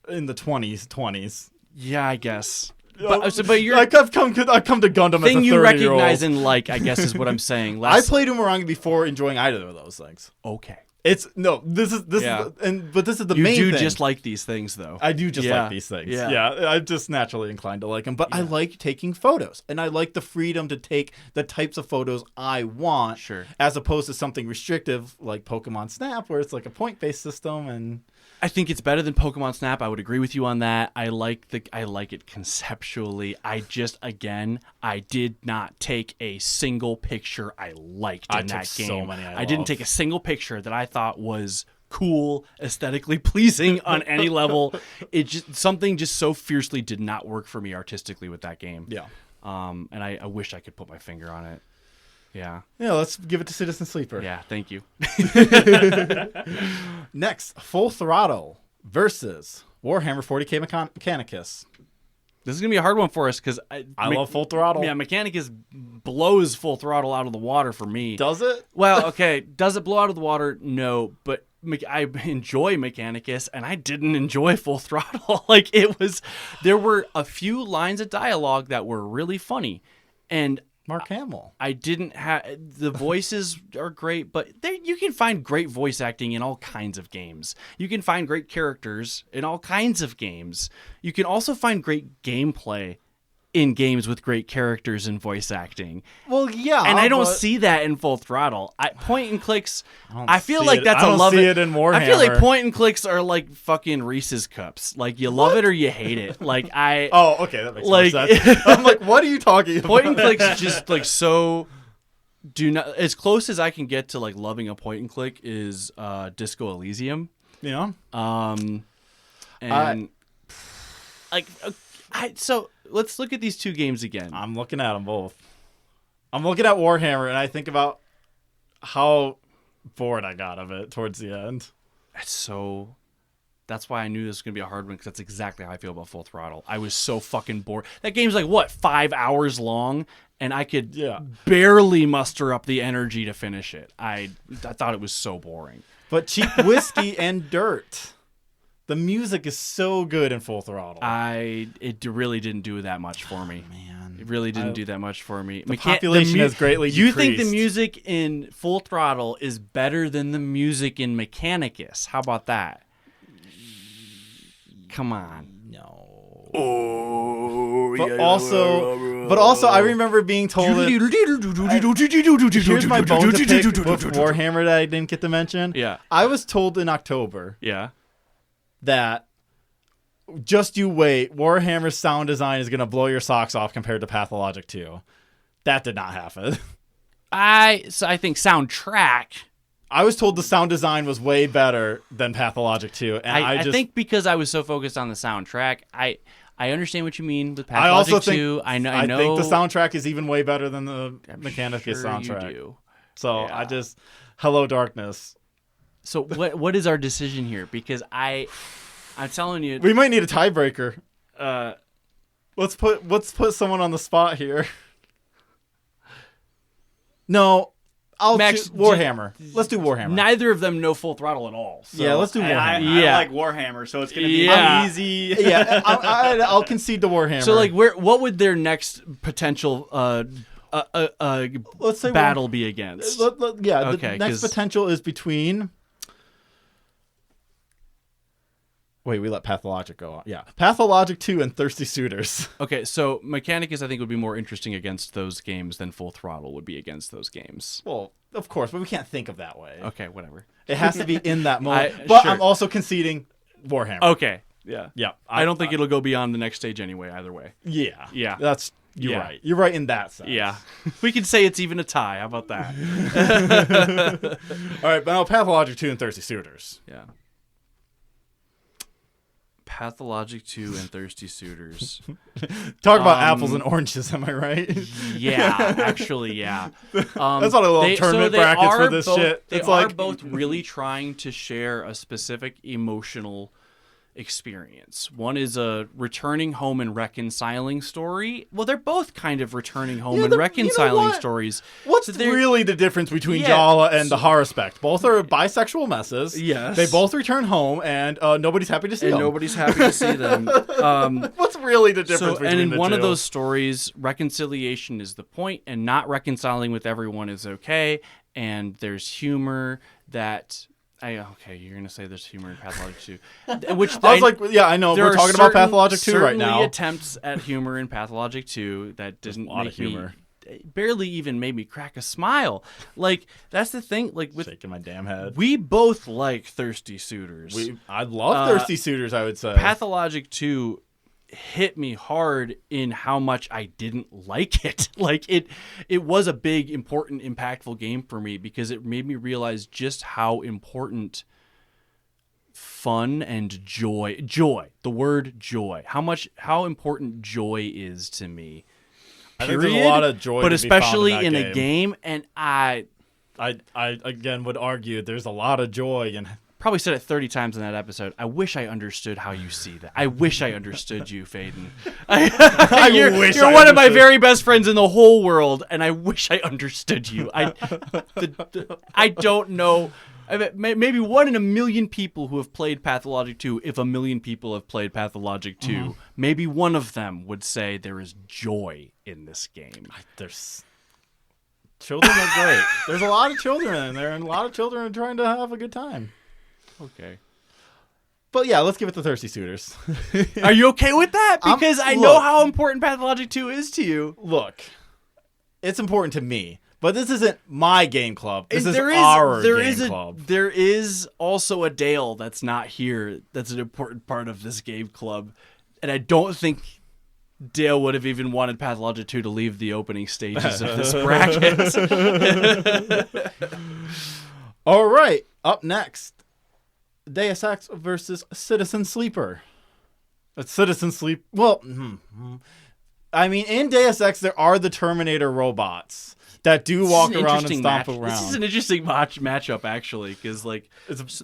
in the 20s. Yeah, I guess. but you're I've come to Gundam thing as a 30-year-old. you recognize and like, I guess is what I'm saying. I played Umurangi before enjoying either of those things. Okay. This is but this is the You main do thing. just like these things, though. I do just like these things. Yeah. I'm just naturally inclined to like them. But I like taking photos, and I like the freedom to take the types of photos I want, as opposed to something restrictive like Pokemon Snap, where it's like a point-based system. And I think it's better than Pokemon Snap. I would agree with you on that. I like it conceptually. I did not take a single picture I liked in that game. So many I didn't take a single picture that I thought was cool, aesthetically pleasing on any level. Something just so fiercely did not work for me artistically with that game. Yeah. And I wish I could put my finger on it. Yeah. Yeah, let's give it to Citizen Sleeper. Yeah, thank you. Next, Full Throttle versus Warhammer 40k Mechanicus. This is going to be a hard one for us because I love Full Throttle. Yeah, Mechanicus blows Full Throttle out of the water for me. Does it? Well, okay. Does it blow out of the water? No, but I enjoy Mechanicus, and I didn't enjoy Full Throttle. There were a few lines of dialogue that were really funny, and Mark Hamill. I didn't have the voices are great, but you can find great voice acting in all kinds of games. You can find great characters in all kinds of games. You can also find great gameplay in games with great characters and voice acting. Well, yeah, and I don't see that in Full Throttle. Point and clicks. I feel like that's I a don't love see it in Warhammer. I feel like point and clicks are like fucking Reese's cups. Like you love it or you hate it. Like I. Oh, okay, that makes more sense. I'm like, what are you talking about? Point and clicks just like so. Do not as close as I can get to like loving a point and click is Disco Elysium. Yeah. So let's look at these two games again. I'm looking at them both. I'm looking at Warhammer, and I think about how bored I got of it towards the end. That's why I knew this was going to be a hard one, because that's exactly how I feel about Full Throttle. I was so fucking bored. That game's like, what, 5 hours long? And I could barely muster up the energy to finish it. I thought it was so boring. But Cheap Whiskey and Dirt. The music is so good in Full Throttle. It really didn't do that much for me. Man. It really didn't do that much for me. The population has greatly decreased. You think the music in Full Throttle is better than the music in Mechanicus? How about that? Come on. No. But also, I remember being told that here's my bone to pick with Warhammer that I didn't get to mention. Yeah. I was told in October Yeah. that just you wait, Warhammer's sound design is going to blow your socks off compared to Pathologic 2. That did not happen. I think soundtrack. I was told the sound design was way better than Pathologic 2, and I think because I was so focused on the soundtrack, I understand what you mean with I also Pathologic think 2. I know. I think the soundtrack is even way better than the Mechanicus soundtrack. You do. So Yeah. Hello Darkness. So what is our decision here? Because I'm telling you, We might need a tiebreaker. Let's put someone on the spot here. No, Max, Warhammer. Let's do Warhammer. neither of them know Full Throttle at all. So. Yeah, let's do Warhammer. I like Warhammer, so it's going to be Yeah. easy. Yeah, I'll concede to Warhammer. So like, what would their next potential let's say battle be against? The Okay, next 'cause- potential is between. Wait, we let Pathologic go on. Yeah, Pathologic 2 and Thirsty Suitors. Okay, so Mechanicus I think would be more interesting against those games than Full Throttle would be against those games. Well, of course, but we can't think of that way. Okay, whatever. It has to be in that moment. Sure. I'm also conceding Warhammer. Okay, yeah. Yeah. I don't think it'll go beyond the next stage anyway, either way. Yeah. Yeah. You're Yeah. right. You're right in that sense. Yeah. We can say it's even a tie. How about that? All right, but now Pathologic 2 and Thirsty Suitors. Yeah. Pathologic 2 and Thirsty Suitors. Talk about apples and oranges, am I right? Yeah, actually, yeah. That's not a little tournament brackets for this shit. They It's are like both really trying to share a specific emotional experience. One is a returning home and reconciling story. Well, they're both kind of returning home and reconciling stories. What's really the difference between Jala and the Harrespect? Both are bisexual messes. Yes. They both return home, and nobody's happy to see them. Nobody's happy to see them. What's really the difference between the two? And in one of those stories, reconciliation is the point, and not reconciling with everyone is okay. And there's humor that... okay, you're going to say there's humor in Pathologic 2. Which I was like, yeah, I know. We're talking about Pathologic 2 right now. Attempts at humor in Pathologic 2 that didn't make me... barely even made me crack a smile. Like, that's the thing. Like, with shaking my damn head. We both like Thirsty Suitors. I love Thirsty Suitors, I would say. Pathologic 2 hit me hard in how much I didn't like it. Like, it was a big, important, impactful game for me because it made me realize just how important fun and joy, the word joy, how important joy is to me. I think there's a lot of joy, but to especially be found in a game, and I again would argue there's a lot of joy, and probably said it 30 times in that episode. I wish I understood how you see that. I wish I understood you, Faden. You're one of my very best friends in the whole world, and I wish I understood you. I don't know. Maybe 1 in a million people who have played Pathologic 2, if a million people have played Pathologic 2, maybe one of them would say there is joy in this game. There's children are great. There's a lot of children in there, and a lot of children are trying to have a good time. Okay. But yeah, let's give it to Thirsty Suitors. Are you okay with that? Because I know how important Pathologic 2 is to you. Look, it's important to me. But this isn't my game club. This is our game club. There is also a Dale that's not here that's an important part of this game club. And I don't think Dale would have even wanted Pathologic 2 to leave the opening stages of this bracket. All right. Up next, Deus Ex versus Citizen Sleeper. Citizen Sleep. Well, I mean, in Deus Ex, there are the Terminator robots that do walk around and stomp around. This is an interesting matchup, actually, because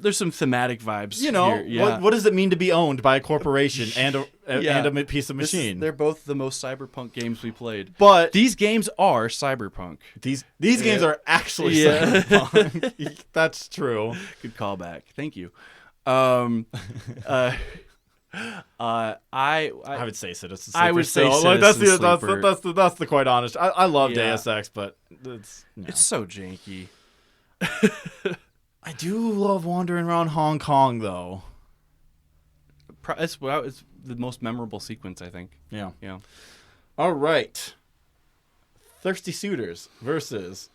there's some thematic vibes. You know, here. Yeah. What does it mean to be owned by a corporation and a piece of machine? They're both the most cyberpunk games we played. But these games are cyberpunk. These games are actually cyberpunk. That's true. Good callback. Thank you. I would say Citizen Sleeper. I would say that's the quite honest. I love Deus Ex, but it's so janky. I do love wandering around Hong Kong, though. It's the most memorable sequence, I think. Yeah. All right. Thirsty Suitors versus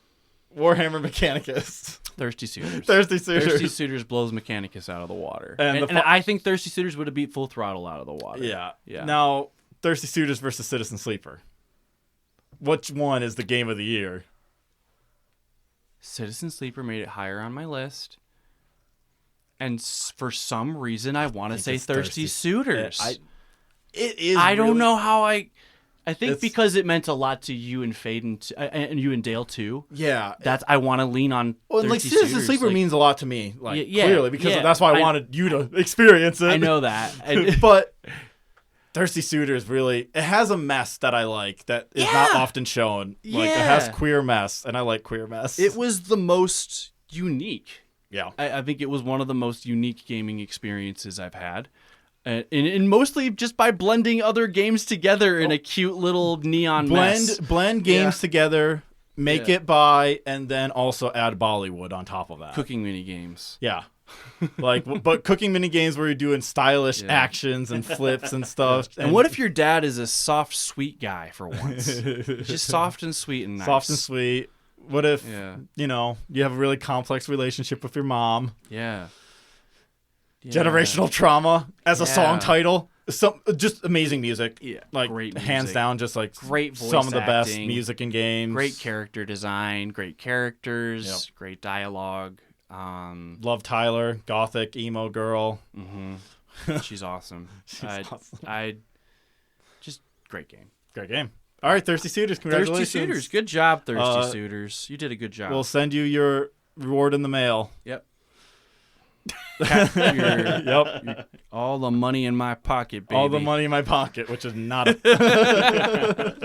Warhammer Mechanicus. Thirsty Suitors. Thirsty Suitors blows Mechanicus out of the water. And I think Thirsty Suitors would have beat Full Throttle out of the water. Yeah. Now, Thirsty Suitors versus Citizen Sleeper. Which one is the game of the year? Citizen Sleeper made it higher on my list. And for some reason, I want to say Thirsty Suitors. I don't know how I think because it meant a lot to you and Faden and you and Dale too. Yeah, I want to lean on. Well, Thirsty Citizen Suitors. Sleeper means a lot to me. Clearly, because that's why I wanted you to experience it. I know that, but Thirsty Suitors really it has a mess that I like that is not often shown. Like it has queer mess, and I like queer mess. It was the most unique. Yeah, I think it was one of the most unique gaming experiences I've had. And mostly just by blending other games together in a cute little neon mess. Blend games together, make it by, and then also add Bollywood on top of that. Cooking mini games. Yeah. But cooking mini games where you're doing stylish actions and flips and stuff. And what if your dad is a soft, sweet guy for once? Just soft and sweet and nice. Soft and sweet. What if, you have a really complex relationship with your mom? Yeah. Generational Trauma as a song title. Just amazing music. Yeah. Great music. Hands down, just great voice some of the best acting, music in games. Great character design, great characters, great dialogue. Love Tyler, gothic, emo girl. Mm-hmm. She's awesome. Just great game. Great game. All right, Thirsty Suitors, congratulations. Thirsty Suitors, good job, Thirsty Suitors. You did a good job. We'll send you your reward in the mail. Yep. Yep. All the money in my pocket, baby. All the money in my pocket, which is not a...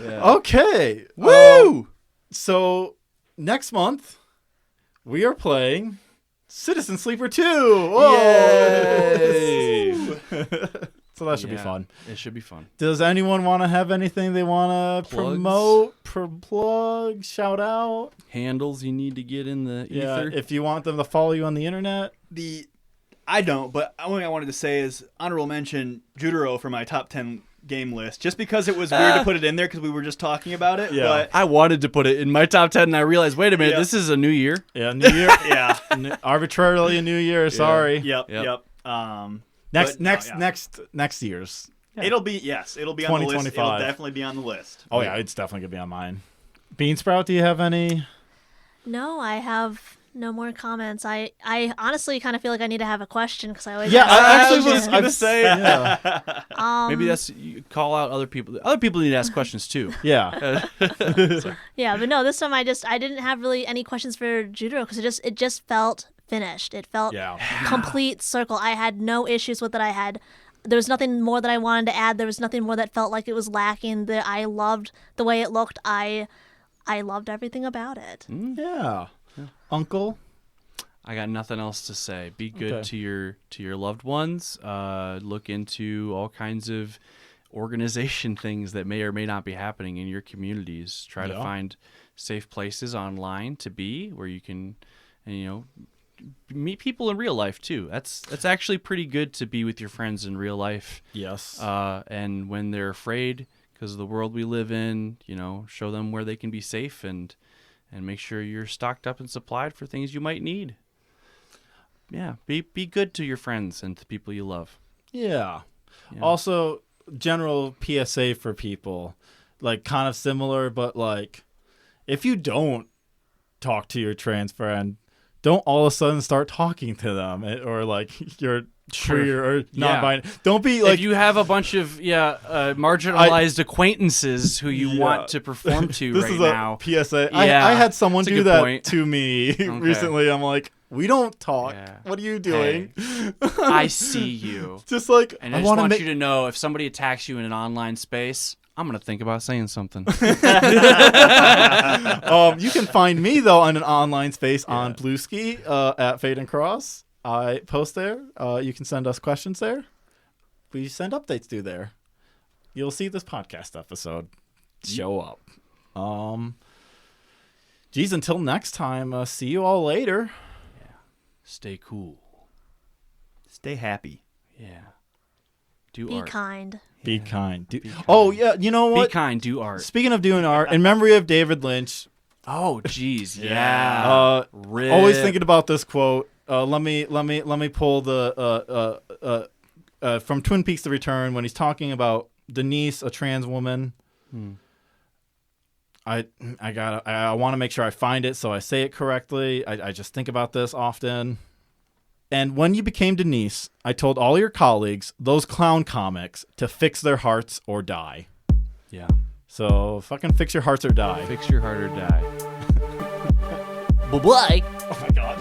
Okay. Woo! So next month, we are playing Citizen Sleeper 2. Whoa! Yay! So that should be fun. It should be fun. Does anyone want to have anything they want to promote, plug, shout out? Handles you need to get in the ether? If you want them to follow you on the internet. I don't, but the only thing I wanted to say is honorable mention Judero for my top 10 game list, just because it was weird to put it in there because we were just talking about it. Yeah. But I wanted to put it in my top 10, and I realized, wait a minute, this is a new year. Yeah, New Year. yeah. Arbitrarily a new year. Sorry. Yep. Next year's. It'll be on the list. It'll definitely be on the list. Oh yeah, it's definitely gonna be on mine. Beansprout, do you have any? No, I have no more comments. I honestly kind of feel like I need to have a question because I always I ask was gonna questions. say. Yeah. Maybe you call out other people. Other people need to ask questions too. Yeah. Yeah, but no, this time I didn't have really any questions for Judero because it just felt finished. It felt complete circle. I had no issues with it. There was nothing more that I wanted to add. There was nothing more that felt like it was lacking. I loved the way it looked. I loved everything about it. Yeah. Uncle? I got nothing else to say. Be good to your loved ones. Look into all kinds of organization things that may or may not be happening in your communities. Try to find safe places online to be where you can, meet people in real life too. That's actually pretty good to be with your friends in real life. Yes. And when they're afraid because of the world we live in, show them where they can be safe and make sure you're stocked up and supplied for things you might need. Yeah, be good to your friends and to people you love. Yeah. Also, general PSA for people, like kind of similar, but like if you don't talk to your trans friend, don't all of a sudden start talking to them or like you're queer or non-binary. Don't be like... If you have a bunch of marginalized acquaintances who you want to perform to this right is now. A PSA. I had someone do that point. to me recently. I'm like, we don't talk. Yeah. What are you doing? Hey, I see you. Just like, and I just want you to know, if somebody attacks you in an online space, I'm going to think about saying something. You can find me, though, on an online space on Bluesky at Faden Cross. I post there. You can send us questions there. We send updates through there. You'll see this podcast episode show up. Geez, until next time, see you all later. Yeah. Stay cool. Stay happy. Yeah. Be art. kind. Be kind. Be kind. Oh, yeah, you know what? Be kind, do art. Speaking of doing art, in memory of David Lynch. Oh, geez, yeah. Always thinking about this quote. Let me pull the from Twin Peaks: The Return when he's talking about Denise, a trans woman. I want to make sure I find it so I say it correctly. I just think about this often. And when you became Denise, I told all your colleagues, those clown comics, to fix their hearts or die. Yeah. So fucking fix your hearts or die. Fix your heart or die. Bye-bye. Oh my God.